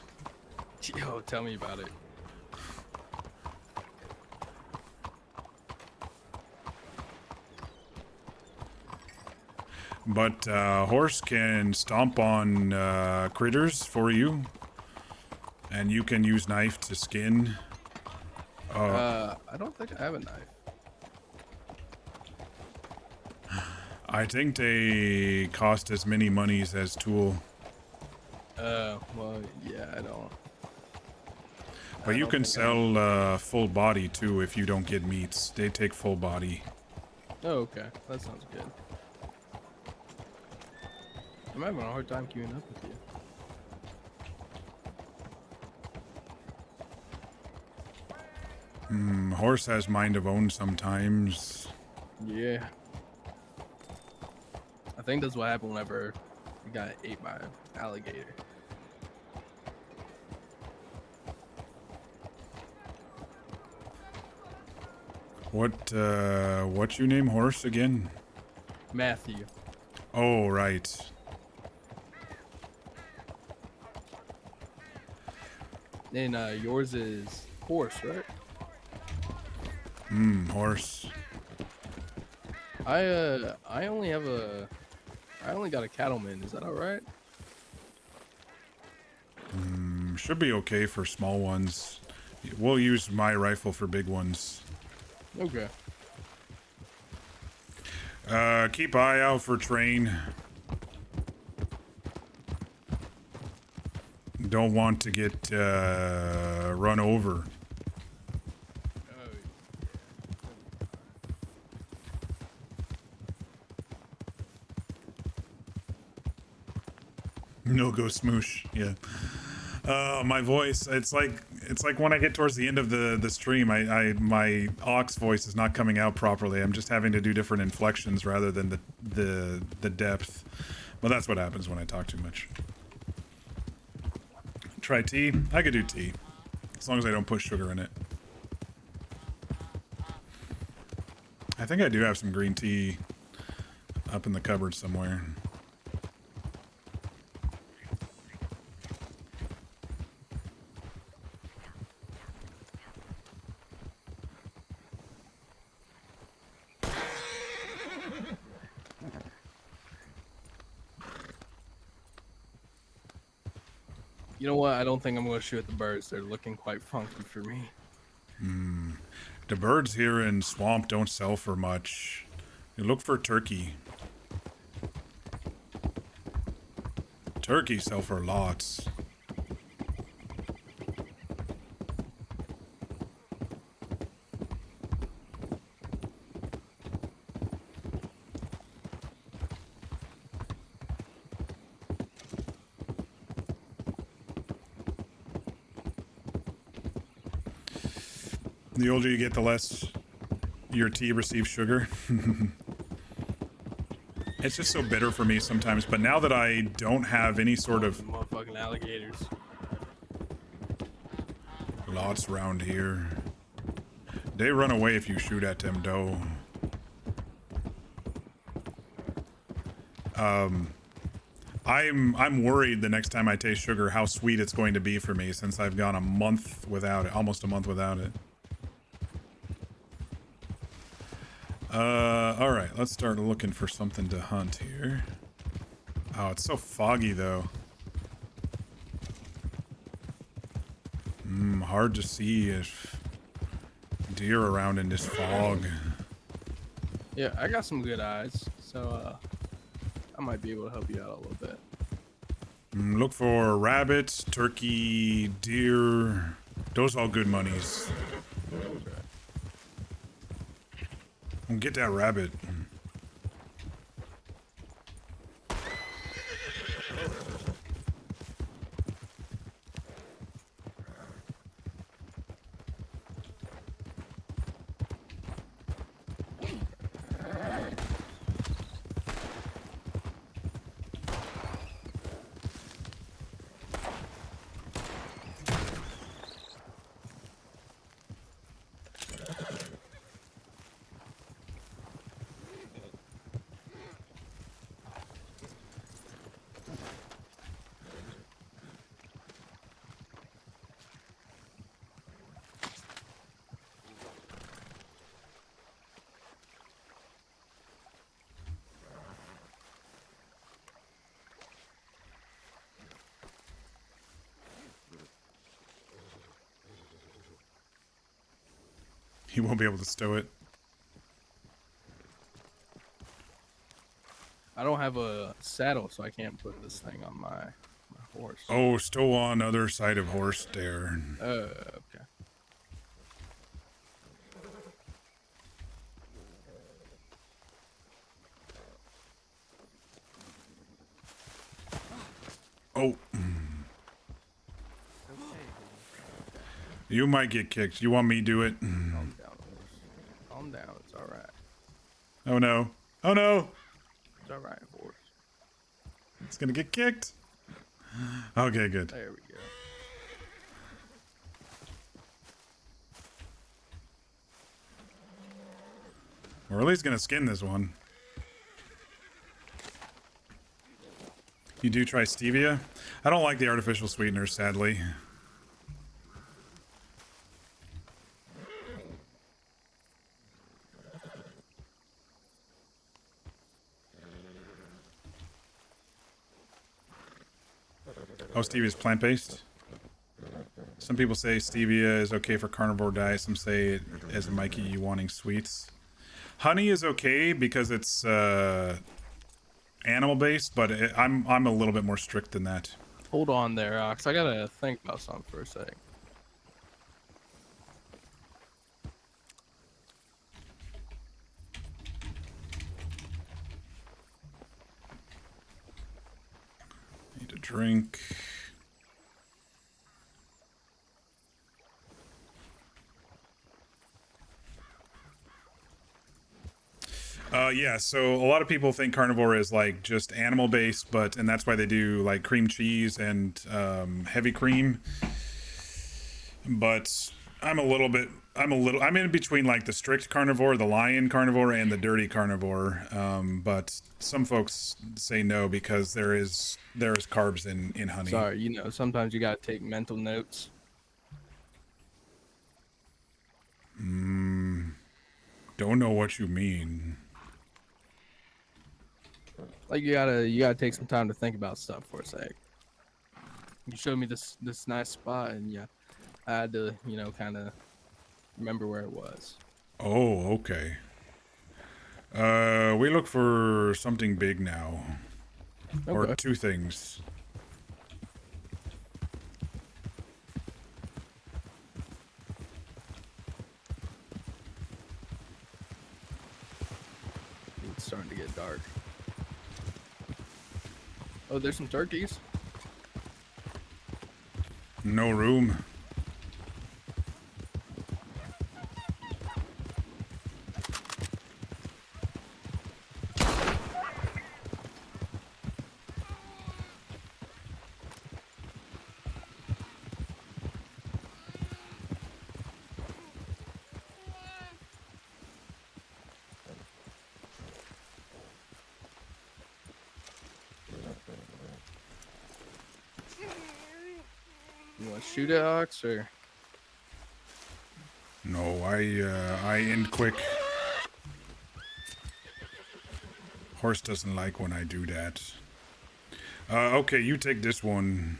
Yo, tell me about it. But horse can stomp on critters for you, and you can use knife to skin. I don't think I have a knife. I think they cost as many monies as tool. Well, yeah, I don't. But you can sell full body too if you don't get meats. They take full body. Oh, okay. That sounds good. I'm having a hard time queuing up with you. Horse has mind of own sometimes. Yeah. I think that's what happened whenever we got ate by an alligator. What's your name, horse again? Matthew. Oh, right. And yours is horse, right? Horse. I only got a cattleman. Is that all right? Should be okay for small ones. We'll use my rifle for big ones. Okay. Keep eye out for train. Don't want to get run over. No go smoosh. Yeah. My voice. It's like when I get towards the end of the stream, my aux voice is not coming out properly. I'm just having to do different inflections rather than the depth. Well, that's what happens when I talk too much. Try tea. I could do tea, as long as I don't put sugar in it. I think I do have some green tea up in the cupboard somewhere. You know what? I don't think I'm going to shoot the birds. They're looking quite funky for me. The birds here in Swamp don't sell for much. You look for turkey. Turkey sell for lots. The older you get, the less your tea receives sugar. It's just so bitter for me sometimes, but now that I don't have any sort of... Motherfucking alligators. Lots around here. They run away if you shoot at them, though. I'm worried the next time I taste sugar how sweet it's going to be for me, since I've gone a month without it, almost a month without it. All right, let's start looking for something to hunt here. Oh, it's so foggy though. Hard to see if deer around in this fog. Yeah, I got some good eyes, so I might be able to help you out a little bit. Look for rabbits, turkey, deer. Those all good monies. Get that rabbit. He won't be able to stow it. I don't have a saddle, so I can't put this thing on my horse. Oh, stow on other side of horse there. Okay. Oh. You might get kicked. You want me to do it? Calm down, horse. Calm down. It's all right. Oh no. Oh no. It's all right, horse. It's gonna get kicked. Okay, good. There we go. We're at least gonna skin this one. You do try stevia? I don't like the artificial sweeteners, sadly. Oh, stevia's plant-based? Some people say stevia is okay for carnivore diet. Some say, as Mikey, you wanting sweets. Honey is okay because it's animal based, but I'm a little bit more strict than that. Hold on there, Ox. I gotta think about something for a sec. Need a drink. Yeah, so a lot of people think carnivore is like just animal based, and that's why they do like cream cheese and heavy cream. But I'm in between like the strict carnivore, the lion carnivore, and the dirty carnivore. But some folks say no because there is carbs in honey. Sorry, you know, sometimes you gotta take mental notes. Don't know what you mean. Like you gotta take some time to think about stuff for a sec. You showed me this nice spot, and yeah, I had to, you know, kind of remember where it was. Oh, okay. We look for something big now. Or Okay. 2 things. It's starting to get dark. Oh, there's some turkeys. No room. You want to shoot at Ox or? No, I end quick. Horse doesn't like when I do that. Okay, you take this one.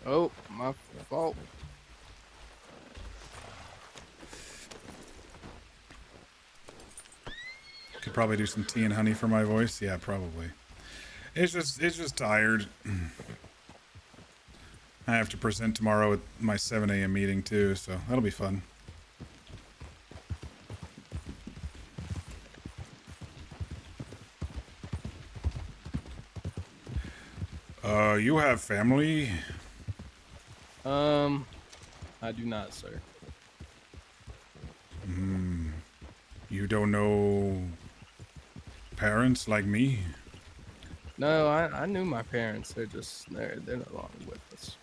Oh, my fault. Could probably do some tea and honey for my voice. Yeah, probably. It's just tired. I have to present tomorrow at my 7 a.m. meeting too, so that'll be fun. You have family? I do not, sir. You don't know parents like me? No, I knew my parents. They're no longer with us.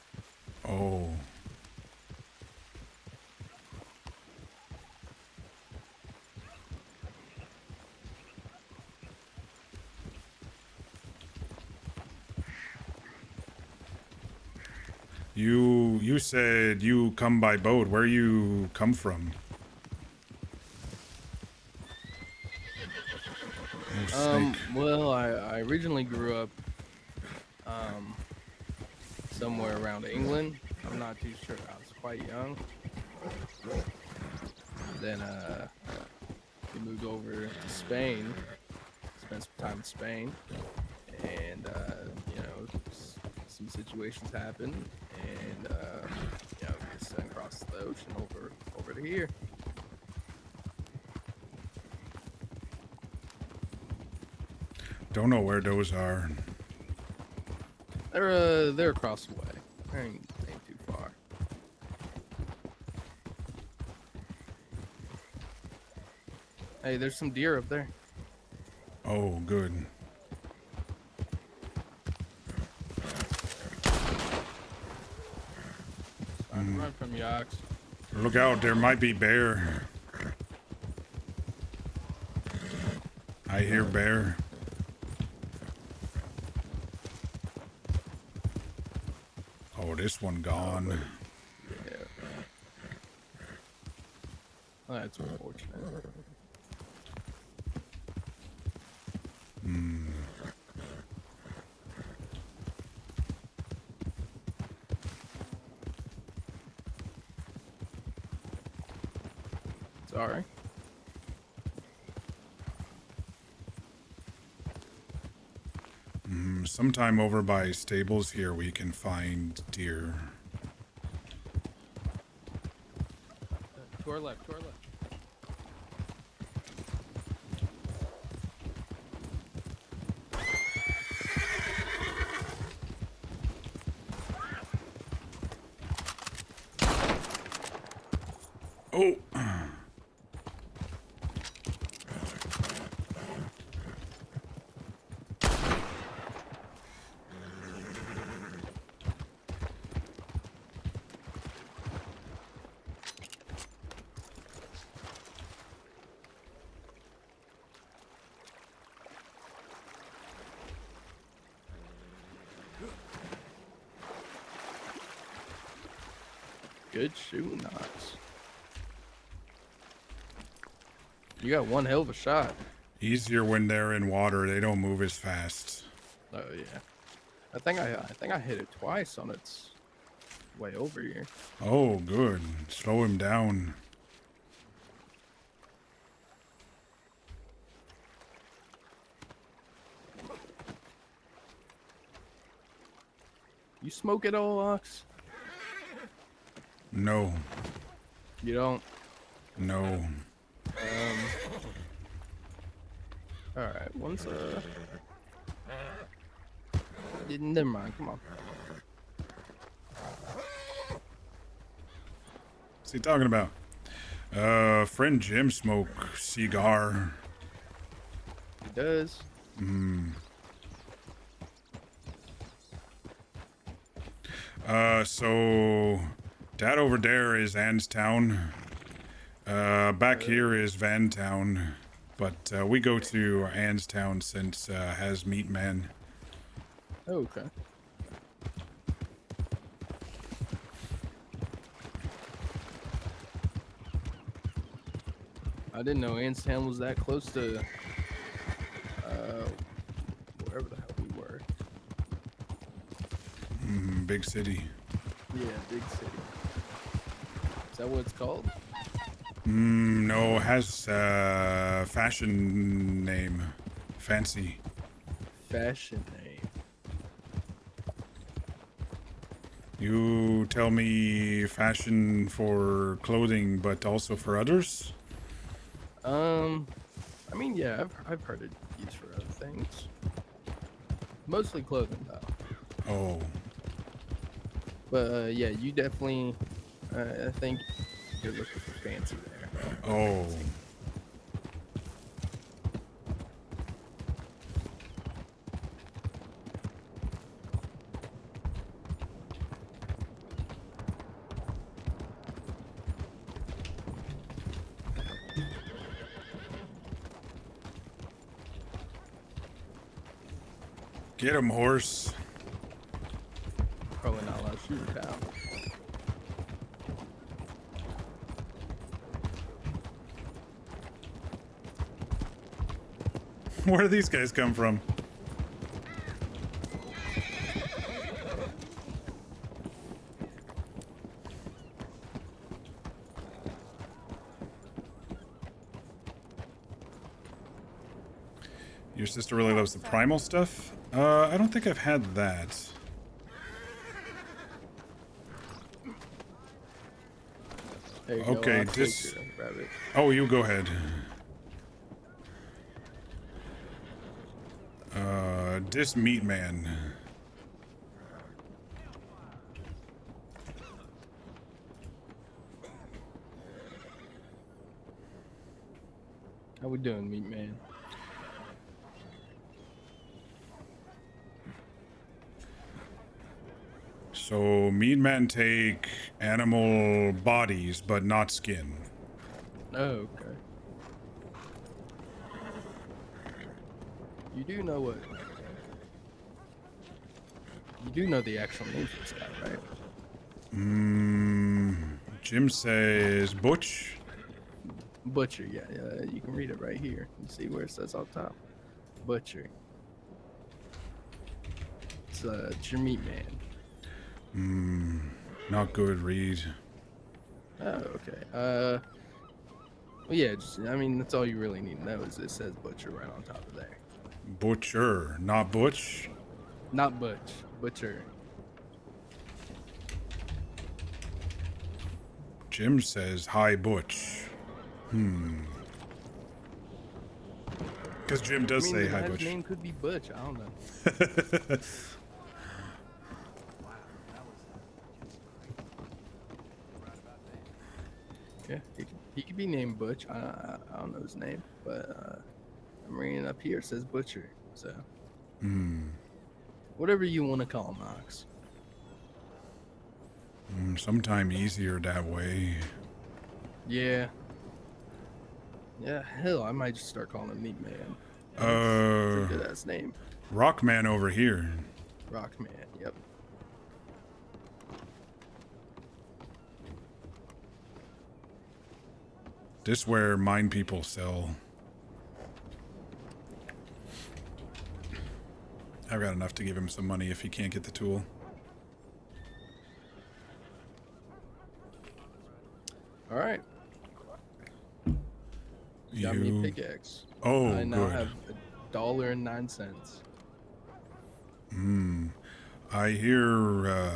Oh. You said you come by boat. Where you come from? Oh, snake. Well, I originally grew up somewhere around England. I'm not too sure. I was quite young. Then we moved over to Spain. Spent some time in Spain, and you know, some situations happened, and you know, we just sent across the ocean over to here. Don't know where those are. They're across the way. Ain't too far. Hey, there's some deer up there. Oh, good. Run from you, Ox. Look out, there might be bear. I hear bear. Oh, this one gone. Yeah. That's unfortunate. Sorry. Sometime over by stables here we can find deer. To our left, to our left. Oh! Good shooting, Ox. You got one hell of a shot. Easier when they're in water. They don't move as fast. Oh yeah. I think I hit it twice on its way over here. Oh, good. Slow him down. You smoke it all, Ox? No. You don't? No. Alright, once never mind, come on. What's he talking about? Friend Jim smoke cigar. He does. So that over there is Anstown. Back here is Vantown. But we go to Anstown since has Meat Man. Okay. I didn't know Anstown was that close to wherever the hell we were. Big city. Yeah, big city. Is that what it's called? No, it has fashion name. Fancy. Fashion name. You tell me fashion for clothing, but also for others? I mean, yeah, I've heard it used for other things. Mostly clothing, though. Oh. But, yeah, you definitely, I think you're looking for fancy there. Oh. Get him, horse. Probably not allowed to shoot a cow. Where do these guys come from? Your sister really loves the primal stuff? I don't think I've had that. There you go, Okay, I'll take this... your rabbit. Oh, you go ahead. This Meat Man. How we doing, Meat Man? So, Meat Man take animal bodies, but not skin. Oh, okay. You do know what? You do know the actual name for this guy, right? Jim says Butch. Butcher, yeah, you can read it right here. You see where it says up top? Butcher. It's your meat man. Not good read. Oh, okay. Well, yeah, I mean, that's all you really need to know is it says Butcher right on top of there. Butcher, not Butch. Not Butch, Butcher. Jim says hi, Butch. Because Jim does say the hi, guy's Butch. name could be Butch. I don't know. Yeah, he could be named Butch. I don't know his name, but I'm reading up here. It says Butcher. So, whatever you want to call him, Ox. Sometime easier that way. Yeah. Yeah, hell, I might just start calling him Meat Man. That's a good ass name. Rockman over here. Rockman, yep. This where mine people sell. I've got enough to give him some money if he can't get the tool. All right. You got me a pickaxe. Oh, I now good. have $1.09. I hear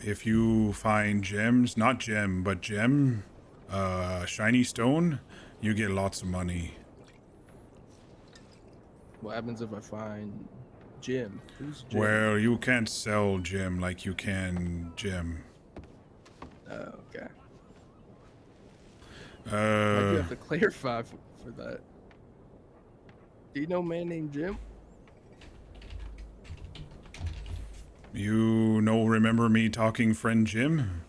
if you find gems, not gem, but gem, shiny stone, you get lots of money. What happens if I find Jim? Who's Jim? Well, you can't sell gem like you can gem. Oh, okay. Uh, Why'd you have to clarify for that? Do you know a man named Jim? You remember me talking friend Jim?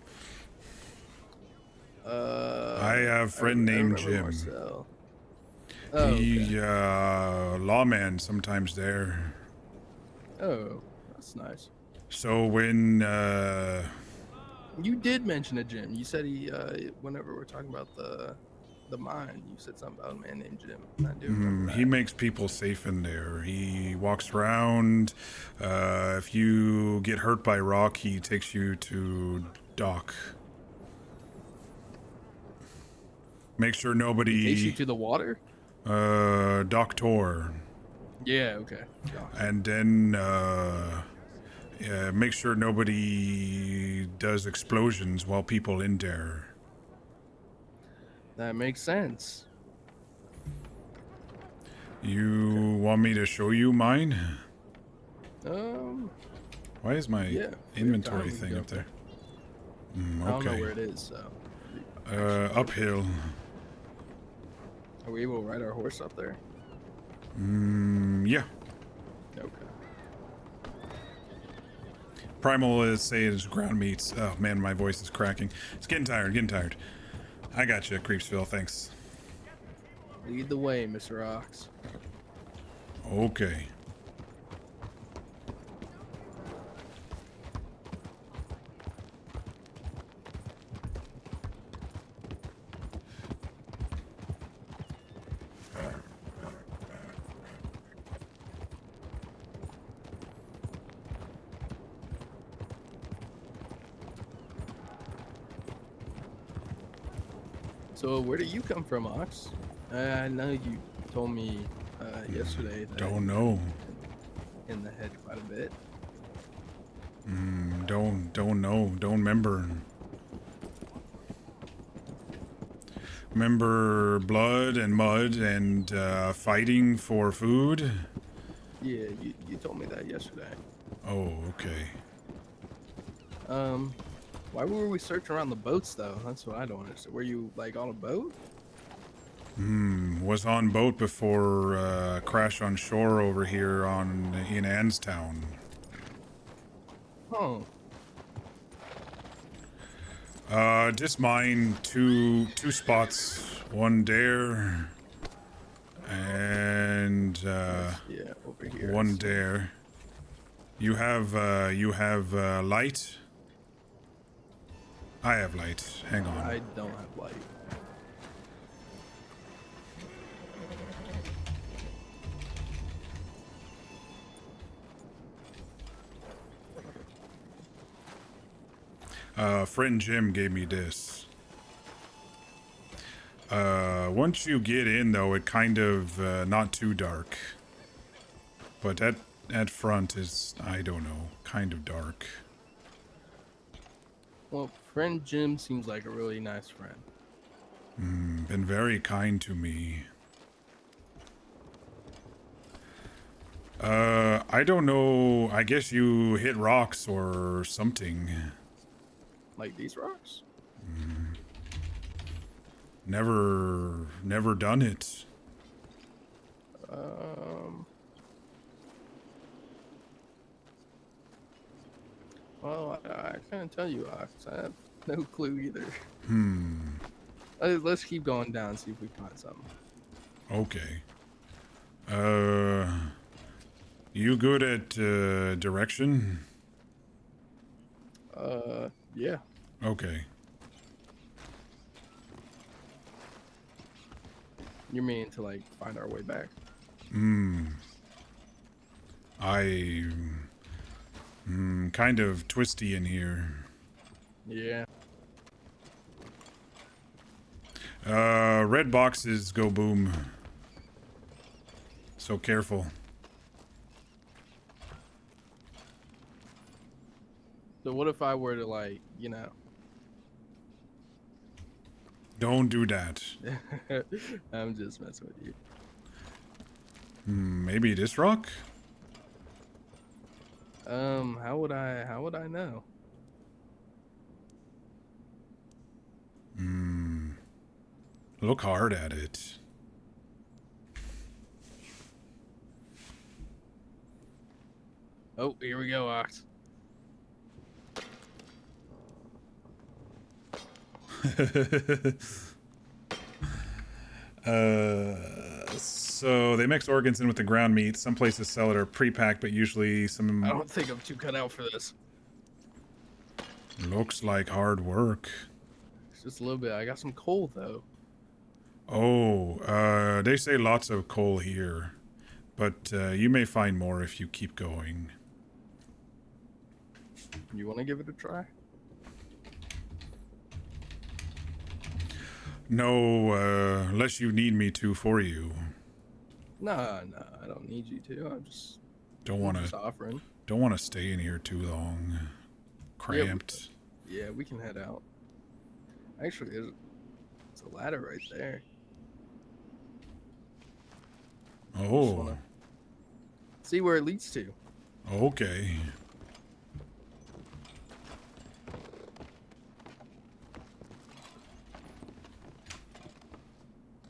I have friend named Jim. Marcel. Oh, He, lawman sometimes there. Oh, that's nice. So when, You did mention a Jim. You said he, whenever we're talking about the mine, you said something about a man named Jim. I do remember he that. makes people safe in there. He walks around. If you get hurt by rock, he takes you to dock. Make sure nobody... He takes you to the water? Doctor. Yeah, okay. And then, make sure nobody does explosions while people in there. That makes sense. You want me to show you mine? Why is my inventory thing up there? I don't know where it is, so. Uphill. Are we able to ride our horse up there? Yeah. Okay. Primal is saying it's ground meats. Oh man, my voice is cracking. It's getting tired. I got you, Creepsville, thanks. Lead the way, Mr. Ox. Okay. So where do you come from, Ox? I know you told me yesterday that Don't know. in the head quite a bit. Don't know. Don't remember. Remember blood and mud and fighting for food? Yeah, you told me that yesterday. Oh, okay. Why were we searching around the boats though? That's what I don't understand. Were you like on a boat? Was on boat before crash on shore over here in Anstown. Oh. Just mine two spots, one there, and Yeah, over here. one there. You have light. I have light. Hang on. I don't have light. Friend Jim gave me this. Once you get in, though, it kind of not too dark. But at front is, I don't know, kind of dark. Well, friend Jim seems like a really nice friend. Been very kind to me. I don't know. I guess you hit rocks or something. Like these rocks? Never done it. Well, I can't tell you, Ox. I have no clue either. Hmm. Let's keep going down and see if we find something. Okay. You good at direction? Yeah. Okay. You mean to like find our way back? Kind of twisty in here. Yeah. Red boxes go boom. So careful. So what if I were to like, you know? Don't do that. I'm just messing with you. Maybe this rock? How would I know? Look hard at it. Oh, here we go, Ox. So they mix organs in with the ground meat. Some places sell it or pre-packed, but usually some... I don't think I'm too cut out for this. Looks like hard work. It's just a little bit. I got some coal, though. Oh, they say lots of coal here. But you may find more if you keep going. You want to give it a try? No, unless you need me to for you. No, I don't need you to. I'm just offering. Don't want to stay in here too long. Cramped. Yeah, we can head out. Actually, there's a ladder right there. Oh. See where it leads to. Okay.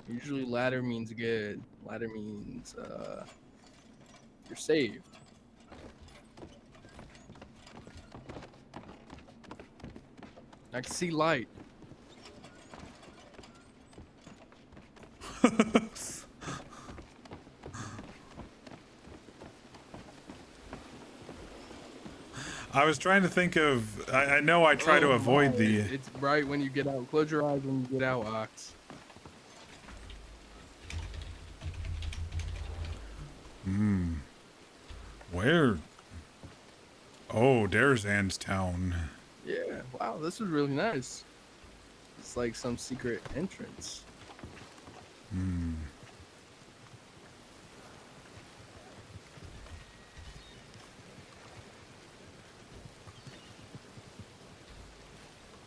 Usually ladder means good. Ladder means you're saved. I can see light. I was trying to think of... I know I try to avoid the... It's right when you get out. Close your eyes when you get out, Ox. Where? Oh, there's Ann's town. Yeah, wow, this is really nice. It's like some secret entrance.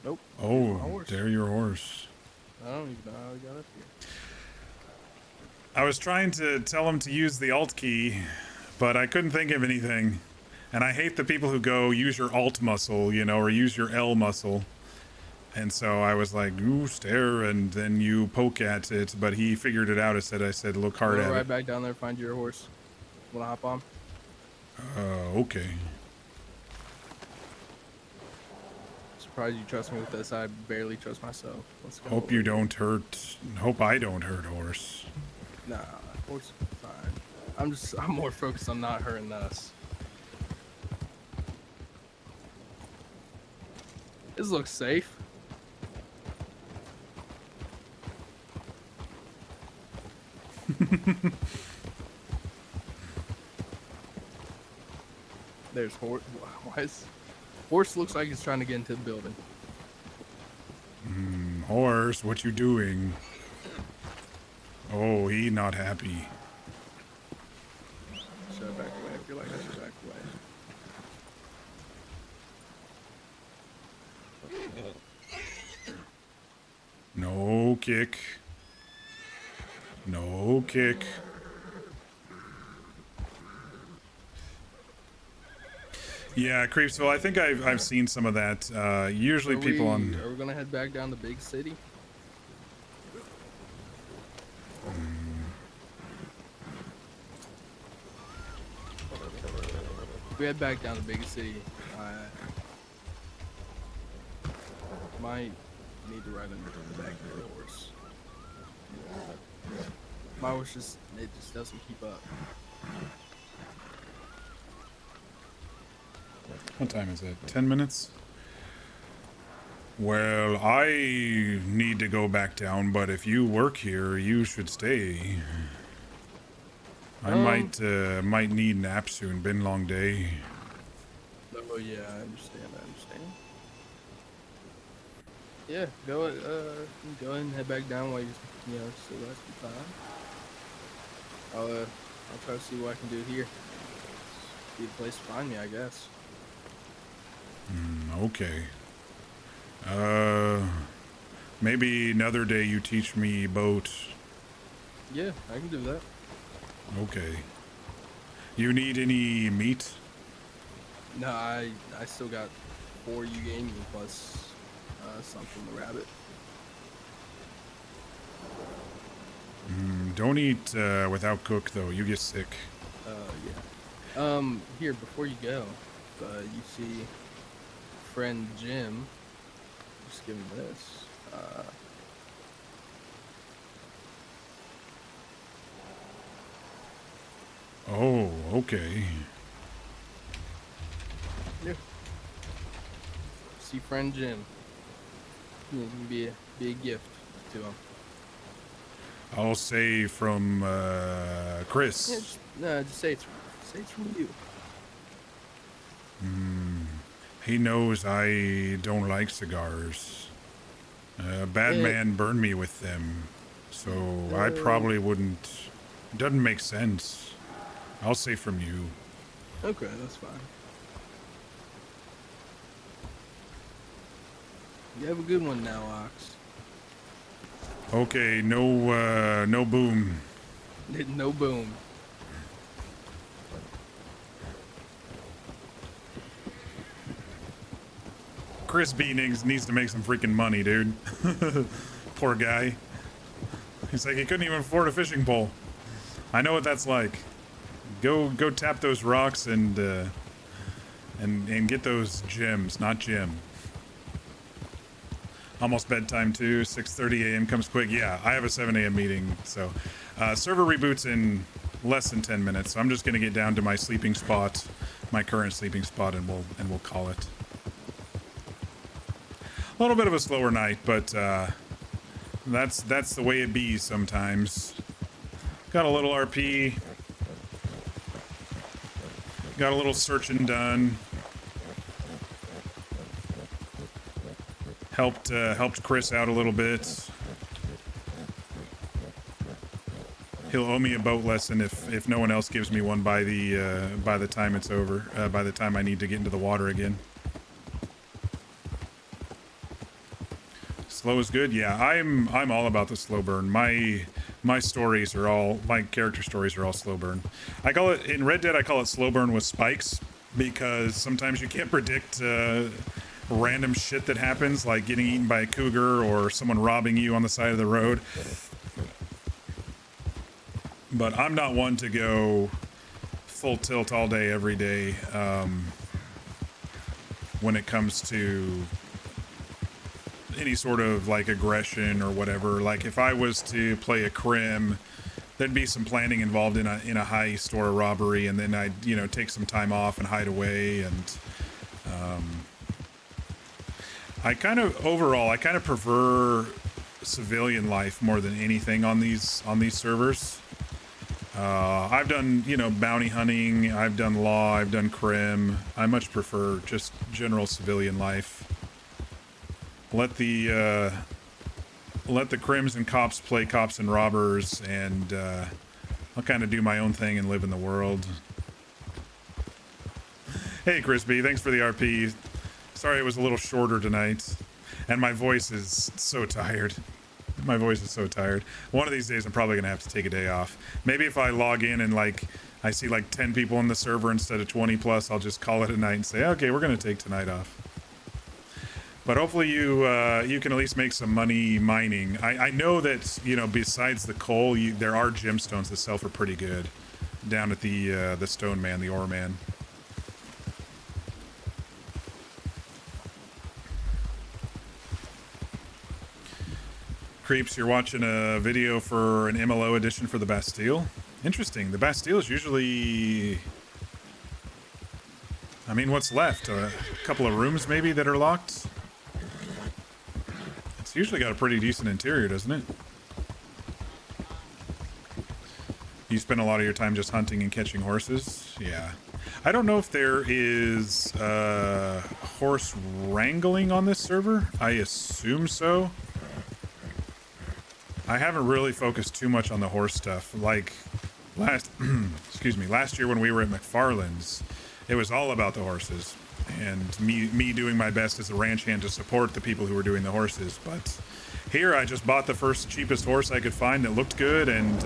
Nope. Oh, there your horse. I don't even know how we got up here. I was trying to tell him to use the Alt key, but I couldn't think of anything. And I hate the people who go, use your Alt muscle, you know, or use your L muscle. And so I was like, ooh, stare, and then you poke at it. But he figured it out. I said, look hard at it. Right back down there, find your horse. Wanna hop on? Okay. Surprised you trust me with this. I barely trust myself. Let's go. Hope you don't hurt. Hope I don't hurt horse. Nah, horse is fine. I'm more focused on not hurting us. This looks safe. There's horse. Why is Horse looks like he's trying to get into the building. Horse, what you doing? Oh, he not happy. Should I back away? I feel like I should back away. No kick. No kick. Yeah, Creepsville. I think I've seen some of that. Usually Are people on. Are we gonna head back down to Big City? If we head back down to Big City, I might need to ride under the back of the horse. My horse just doesn't keep up. What time is it? 10 minutes? Well, I need to go back down, but if you work here, you should stay. I might need a nap soon. Been a long day. Oh yeah, I understand. Yeah, go ahead and head back down while you still got some time. I'll try to see what I can do here. Be the place to find me, I guess. Okay. Maybe another day you teach me boat. Yeah, I can do that. Okay. You need any meat? No, I still got 4 you gave me plus some from the rabbit. Don't eat without cook though. You get sick. Yeah. Here before you go, you see friend Jim. Just give him this. Oh, okay. Yeah. See friend Jim. It can be a gift to him. I'll say from Chris. Yeah, just say it's from you. He knows I don't like cigars. Bad man burned me with them, so I probably wouldn't. Doesn't make sense. I'll say from you. Okay, that's fine. You have a good one now, Ox. Okay, no boom. No boom. Chris Beanings needs to make some freaking money, dude. Poor guy. He's like, he couldn't even afford a fishing pole. I know what that's like. Go tap those rocks and get those gems, not Jim. Almost bedtime too. 6:30 a.m. comes quick. Yeah, I have a 7 a.m. meeting, so server reboots in less than 10 minutes. So I'm just gonna get down to my sleeping spot, my current sleeping spot, and we'll call it. A little bit of a slower night, but that's the way it be sometimes. Got a little RP. Got a little searching done. Helped Chris out a little bit. He'll owe me a boat lesson if no one else gives me one by the time it's over. By the time I need to get into the water again. Slow is good. Yeah, I'm all about the slow burn. My stories are all, my character stories are all slow burn. I call it, in Red Dead, I call it slow burn with spikes, because sometimes you can't predict random shit that happens, like getting eaten by a cougar or someone robbing you on the side of the road. But I'm not one to go full tilt all day, every day, when it comes to any sort of like aggression or whatever. Like if I was to play a crim, there'd be some planning involved in a heist or a robbery, and then I'd take some time off and hide away. And I kind of prefer civilian life more than anything on these servers. I've done, you know, bounty hunting. I've done law. I've done crim. I much prefer just general civilian life. Let the crims and cops play cops and robbers, and I'll kind of do my own thing and live in the world. Hey, Crispy, thanks for the RP. Sorry it was a little shorter tonight, and my voice is so tired. My voice is so tired. One of these days I'm probably gonna have to take a day off. Maybe if I log in and like I see like 10 people on the server instead of 20 plus, I'll just call it a night and say, okay, we're gonna take tonight off. But hopefully you you can at least make some money mining. I know that, you know, besides the coal, there are gemstones that sell for pretty good down at the stone man, the ore man. Creeps, you're watching a video for an MLO edition for the Bastille. Interesting. The Bastille is usually, I mean, what's left? A couple of rooms maybe that are locked? It's usually got a pretty decent interior, doesn't it? You spend a lot of your time just hunting and catching horses? Yeah. I don't know if there is horse wrangling on this server. I assume so. I haven't really focused too much on the horse stuff. Like excuse me, last year when we were at McFarland's, it was all about the horses, and me doing my best as a ranch hand to support the people who were doing the horses. But here I just bought the first cheapest horse I could find that looked good, and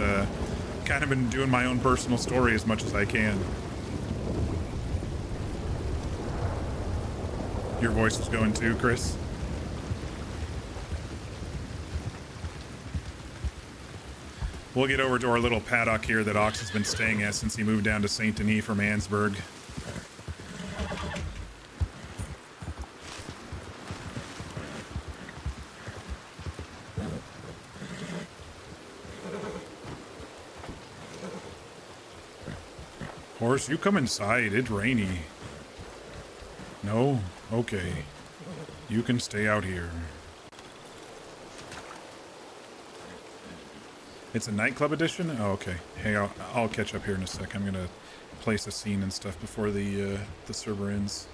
kind of been doing my own personal story as much as I can. Your voice was going too, Chris? We'll get over to our little paddock here that Ox has been staying at since he moved down to Saint Denis from Ansburg. Horse, you come inside. It's rainy. No? Okay. You can stay out here. It's a nightclub edition? Oh, okay. Hey, I'll catch up here in a sec. I'm gonna place a scene and stuff before the server ends.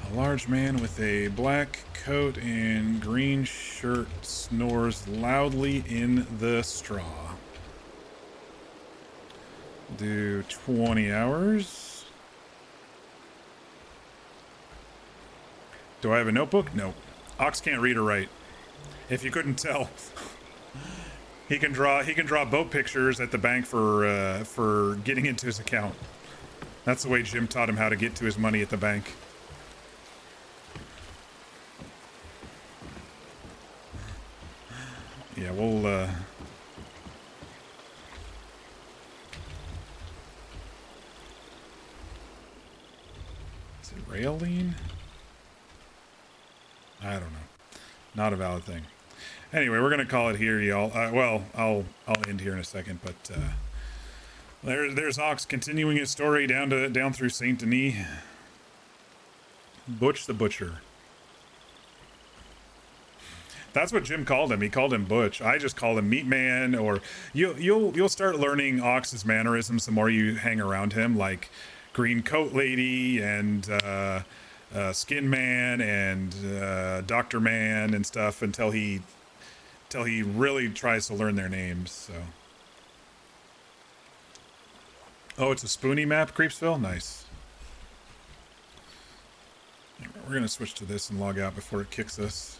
A large man with a black coat and green shirt snores loudly in the straw. Do 20 hours. Do I have a notebook? No. Ox can't read or write. If you couldn't tell. He can draw boat pictures at the bank for getting into his account. That's the way Jim taught him how to get to his money at the bank. Yeah, we'll is it Rayoline? I don't know. Not a valid thing. Anyway, we're gonna call it here, y'all. Well, I'll end here in a second, but there's Ox continuing his story down through Saint Denis. Butch the Butcher. That's what Jim called him. He called him Butch. I just call him Meat Man, or you'll start learning Ox's mannerisms the more you hang around him, like Green Coat Lady and Skin Man and Doctor Man and stuff until he really tries to learn their names. So, oh, it's a Spoonie map, Creepsville. Nice. We're gonna switch to this and log out before it kicks us.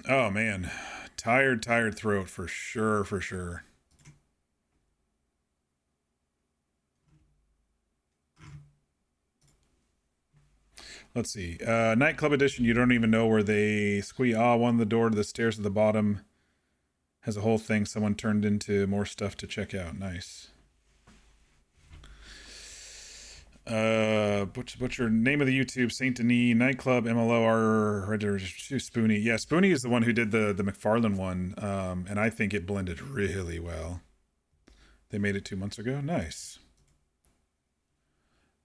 Oh man, tired throat for sure. Let's see. Nightclub edition, you don't even know where they one the door to the stairs at the bottom. Has a whole thing someone turned into more stuff to check out. Nice. Butcher, name of the YouTube, Saint Denis, Nightclub, MLOR, Spoonie. Yeah, Spoonie is the one who did the McFarland one, and I think it blended really well. They made it 2 months ago. Nice.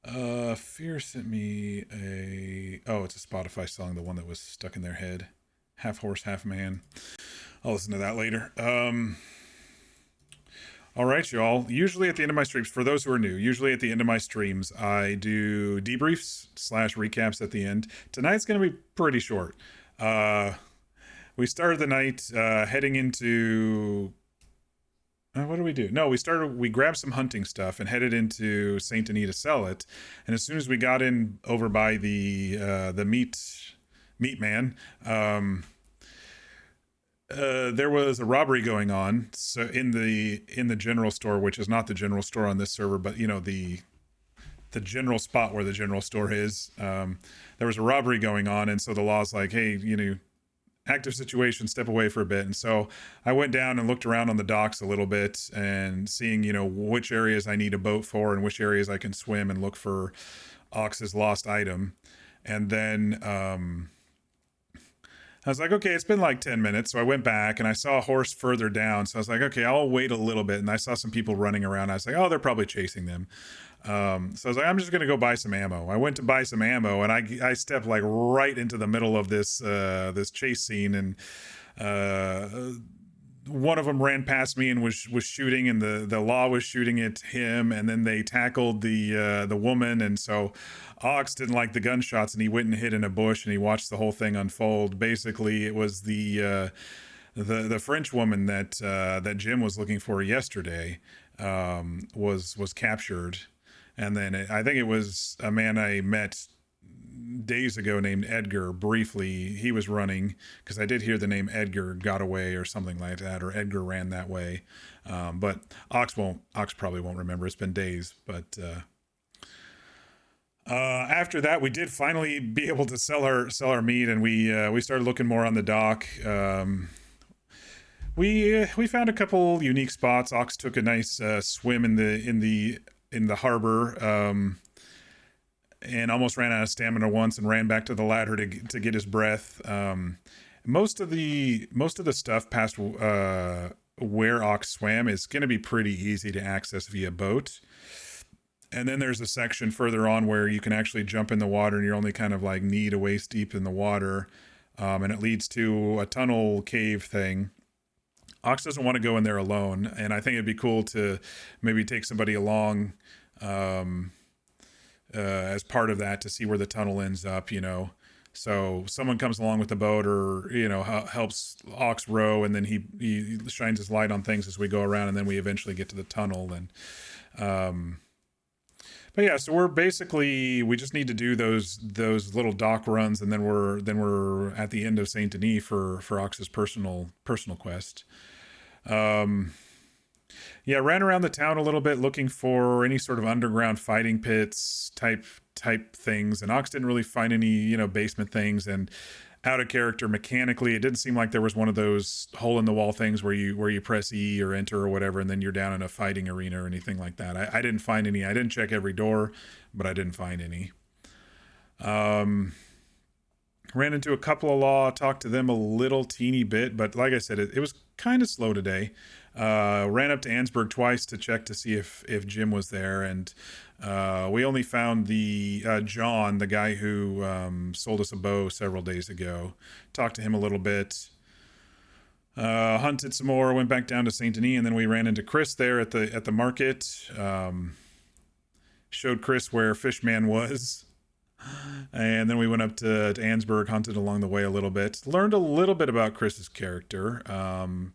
Fear sent me oh, it's a Spotify song, the one that was stuck in their head. Half horse, half man. I'll listen to that later. All right, y'all. Usually at the end of my streams, for those who are new, usually at the end of my streams, I do debriefs / recaps at the end. Tonight's going to be pretty short. We started the night heading into... what do we do? No, we grabbed some hunting stuff and headed into Saint Denis to sell it. And as soon as we got in over by the meat man, there was a robbery going on. So in the general store, which is not the general store on this server, but you know, the general spot where the general store is, there was a robbery going on. And so the law's like, hey, you know, active situation, step away for a bit. And so I went down and looked around on the docks a little bit and seeing, you know, which areas I need a boat for and which areas I can swim and look for Ox's lost item. And then I was like, okay, it's been like 10 minutes. So I went back and I saw a horse further down. So I was like, okay, I'll wait a little bit. And I saw some people running around. I was like, oh, they're probably chasing them. So I was like, I'm just going to go buy some ammo. I went to buy some ammo and I stepped like right into the middle of this chase scene. And one of them ran past me and was shooting, and the law was shooting at him. And then they tackled the woman. And so Ox didn't like the gunshots and he went and hid in a bush and he watched the whole thing unfold. Basically, it was the French woman that Jim was looking for yesterday was captured. And then I think it was a man I met days ago named Edgar briefly. He was running because I did hear the name Edgar got away or something like that, or Edgar ran that way. But Ox probably won't remember. It's been days. But after that, we did finally be able to sell our meat, and we started looking more on the dock. We found a couple unique spots. Ox took a nice swim in the harbor, and almost ran out of stamina once and ran back to the ladder to get his breath. Most of the stuff past where Ox swam is going to be pretty easy to access via boat. And then there's a section further on where you can actually jump in the water and you're only kind of like knee to waist deep in the water. And it leads to a tunnel cave thing. Ox doesn't want to go in there alone, and I think it'd be cool to maybe take somebody along as part of that to see where the tunnel ends up, you know. So someone comes along with the boat, or, you know, helps Ox row, and then he shines his light on things as we go around, and then we eventually get to the tunnel. And but yeah, so we just need to do those little dock runs, and then we're at the end of Saint Denis for Ox's personal quest. Yeah, ran around the town a little bit looking for any sort of underground fighting pits type things, and Ox didn't really find any, you know, basement things. And out of character mechanically, it didn't seem like there was one of those hole in the wall things where you press E or enter or whatever, and then you're down in a fighting arena or anything like that. I didn't find any. I didn't check every door, but I didn't find any. Ran into a couple of law, talked to them a little teeny bit, but like I said, it was kind of slow today. Ran up to Ansburg twice to check to see if Jim was there, and we only found the John, the guy who sold us a bow several days ago. Talked to him a little bit. Hunted some more, went back down to Saint Denis, and then we ran into Chris there at the market. Showed Chris where Fishman was. And then we went up to Ansburg, hunted along the way a little bit. Learned a little bit about Chris's character.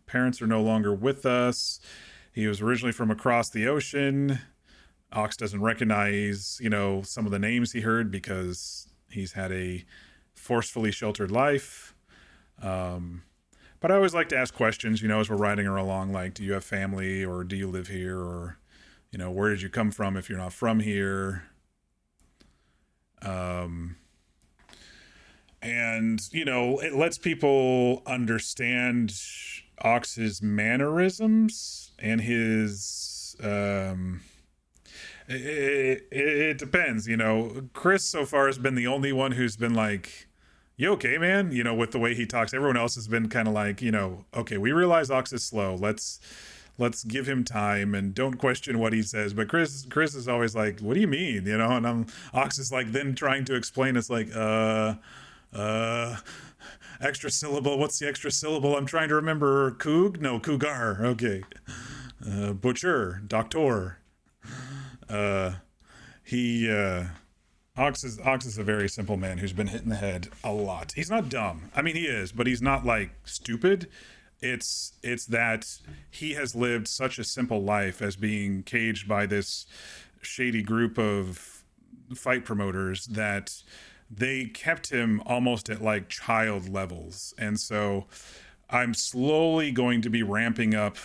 Parents are no longer with us. He was originally from across the ocean. Ox doesn't recognize, you know, some of the names he heard because he's had a forcefully sheltered life. But I always like to ask questions, you know, as we're riding her along, like, do you have family, or do you live here, or, you know, where did you come from if you're not from here? And, you know, it lets people understand Ox's mannerisms and his, it depends, you know. Chris so far has been the only one who's been like, you okay, man? You know, with the way he talks. Everyone else has been kind of like, you know, okay, we realize Ox is slow. Let's give him time and don't question what he says. But Chris is always like, what do you mean? You know, and Ox is like then trying to explain. It's like, Extra syllable. What's the extra syllable? I'm trying to remember. Coog? No, cougar. Okay. Butcher. Doctor. He Ox is a very simple man who's been hit in the head a lot. He's not dumb. I mean, he is, but he's not like stupid. It's that he has lived such a simple life as being caged by this shady group of fight promoters that they kept him almost at like child levels. And so I'm slowly going to be ramping up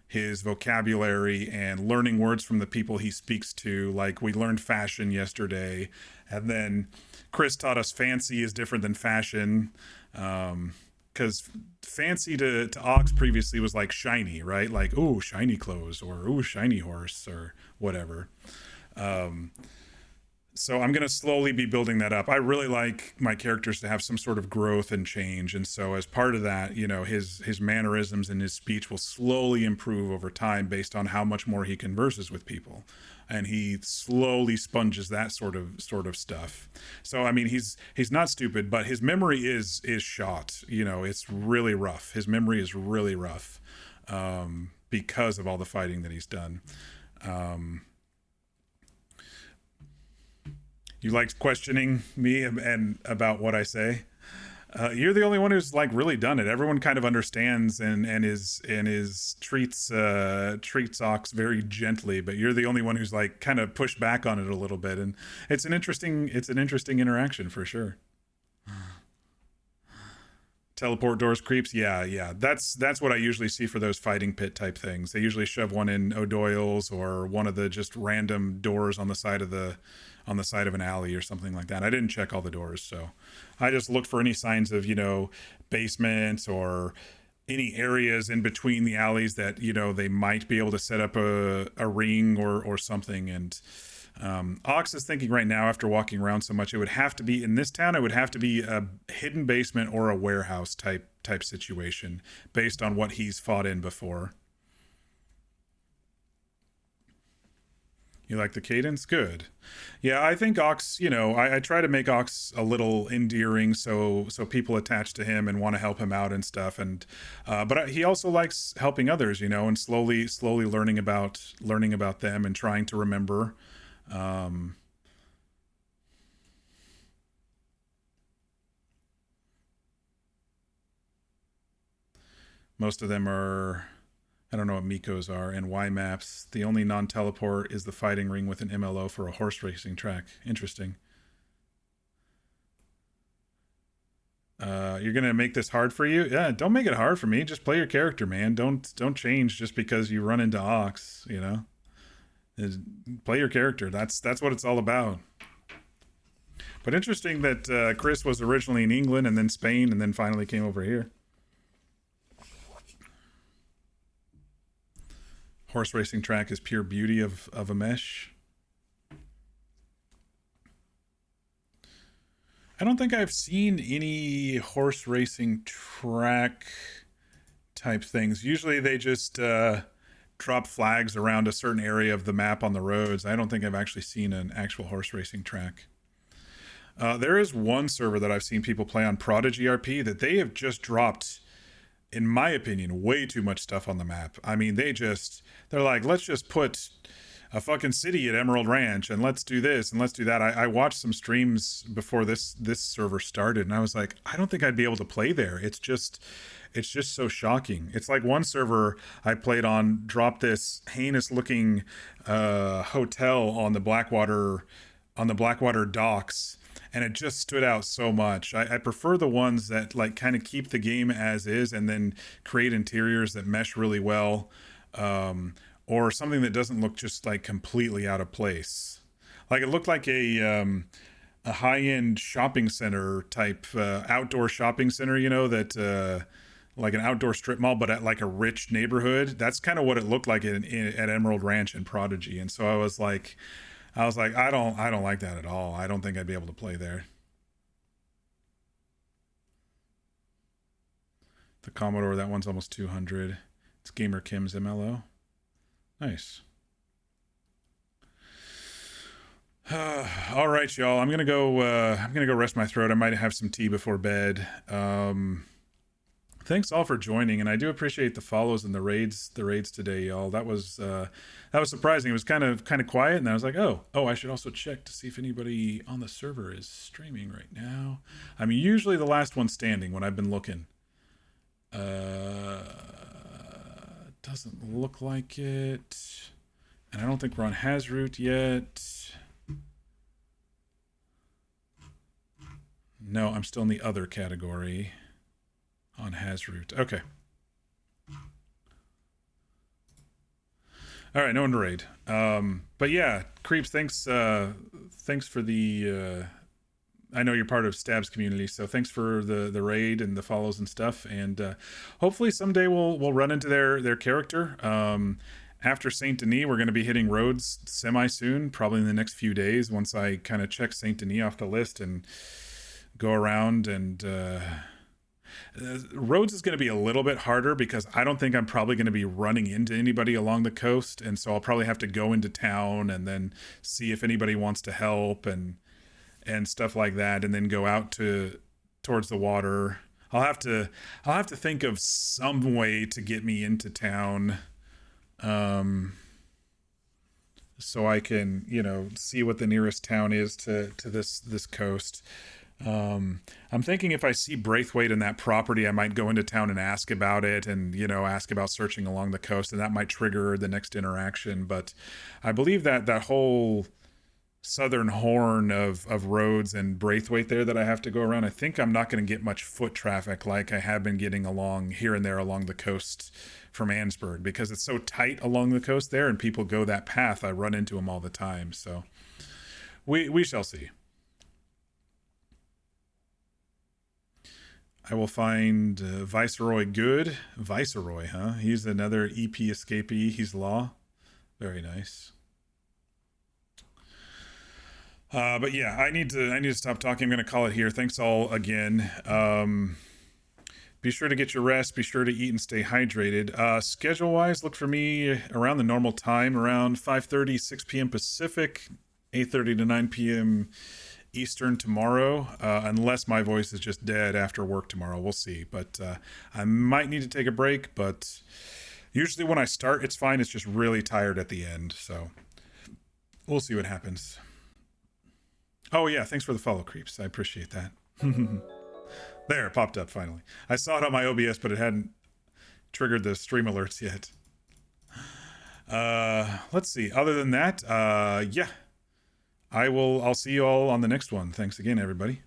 his vocabulary and learning words from the people he speaks to. Like we learned fashion yesterday, and then Chris taught us fancy is different than fashion. Because fancy to Ox previously was like shiny, right? Like, ooh, shiny clothes, or ooh, shiny horse, or whatever. So I'm going to slowly be building that up. I really like my characters to have some sort of growth and change. And so as part of that, you know, his mannerisms and his speech will slowly improve over time based on how much more he converses with people. And he slowly sponges that sort of stuff. So I mean, he's not stupid, but his memory is shot. You know, it's really rough. His memory is really rough because of all the fighting that he's done. You liked questioning me and about what I say. You're the only one who's like really done it. Everyone kind of understands and treats Ox very gently, but you're the only one who's like kind of pushed back on it a little bit, and it's an interesting interaction for sure. Teleport doors creeps, yeah. That's what I usually see for those fighting pit type things. They usually shove one in O'Doyle's or one of the just random doors on the side of an alley or something like that. I didn't check all the doors, so I just looked for any signs of, you know, basements or any areas in between the alleys that, you know, they might be able to set up a ring or something. And Ox is thinking right now, after walking around so much, it would have to be in this town. It would have to be a hidden basement or a warehouse type situation based on what he's fought in before. You like the cadence? Good. Yeah, I think Ox, you know, I try to make Ox a little endearing so people attach to him and want to help him out and stuff. And but he also likes helping others, you know, and slowly learning about them and trying to remember. Most of them are, I don't know what Mikos are, and Y maps. The only non-teleport is the fighting ring with an MLO for a horse racing track. Interesting. You're gonna make this hard for you? Yeah, don't make it hard for me. Just play your character, man. Don't change just because you run into Ox, you know? Play your character. That's what it's all about. But interesting that Chris was originally in England and then Spain and then finally came over here. Horse racing track is pure beauty of a mesh. I don't think I've seen any horse racing track type things. Usually they just drop flags around a certain area of the map on the roads. I don't think I've actually seen an actual horse racing track. There is one server that I've seen people play on, Prodigy RP, that they have just dropped, in my opinion, way too much stuff on the map. I mean, they're like, let's just put a fucking city at Emerald Ranch and let's do this and let's do that. I watched some streams before this server started and I was like, I don't think I'd be able to play there. It's just so shocking. It's like one server I played on dropped this heinous looking hotel on the Blackwater docks, and it just stood out so much. I prefer the ones that like kind of keep the game as is and then create interiors that mesh really well, or something that doesn't look just like completely out of place. Like it looked like a high-end shopping center type outdoor shopping center, you know, that like an outdoor strip mall, but at like a rich neighborhood. That's kind of what it looked like at Emerald Ranch and Prodigy. And so I was like, I don't like that at all. I don't think I'd be able to play there. The Commodore, that one's almost 200. It's Gamer Kim's MLO. Nice. All right, y'all. I'm gonna go. I'm gonna go rest my throat. I might have some tea before bed. Thanks all for joining, and I do appreciate the follows and the raids. The raids today, y'all. That was surprising. It was kind of quiet, and I was like, oh, I should also check to see if anybody on the server is streaming right now. I'm usually the last one standing when I've been looking. Doesn't look like it, and I don't think we're on Hazroot yet. No, I'm still in the other category on Hazroot. Okay. All right, no one to raid. But yeah, Creeps, thanks for the I know you're part of Stab's community, so thanks for the raid and the follows and stuff. And hopefully someday we'll run into their character. After Saint Denis, we're going to be hitting Rhodes semi soon, probably in the next few days. Once I kind of check Saint Denis off the list and go around, and Rhodes is going to be a little bit harder because I don't think I'm probably going to be running into anybody along the coast, and so I'll probably have to go into town and then see if anybody wants to help and stuff like that, and then go out towards the water. I'll have to think of some way to get me into town, so I can see what the nearest town is to this coast. I'm thinking if I see Braithwaite in that property, I might go into town and ask about it, and ask about searching along the coast, and that might trigger the next interaction. But I believe that whole southern horn of roads and Braithwaite there that I have to go around, I think I'm not going to get much foot traffic like I have been getting along here and there along the coast from Annesburg, because it's so tight along the coast there and people go that path. I run into them all the time. So we shall see. I will find Viceroy good. Viceroy, huh? He's another EP escapee. He's law. Very nice. But yeah, I need to stop talking. I'm going to call it here. Thanks all again. Be sure to get your rest. Be sure to eat and stay hydrated. Schedule-wise, look for me around the normal time, around 5:30, 6 p.m. Pacific, 8:30 to 9 p.m. Eastern tomorrow, unless my voice is just dead after work tomorrow. We'll see. But I might need to take a break, but usually when I start, it's fine. It's just really tired at the end. So we'll see what happens. Oh yeah, thanks for the follow, Creeps. I appreciate that. There, it popped up finally. I saw it on my OBS, but it hadn't triggered the stream alerts yet. Let's see. Other than that, yeah. I'll see you all on the next one. Thanks again, everybody.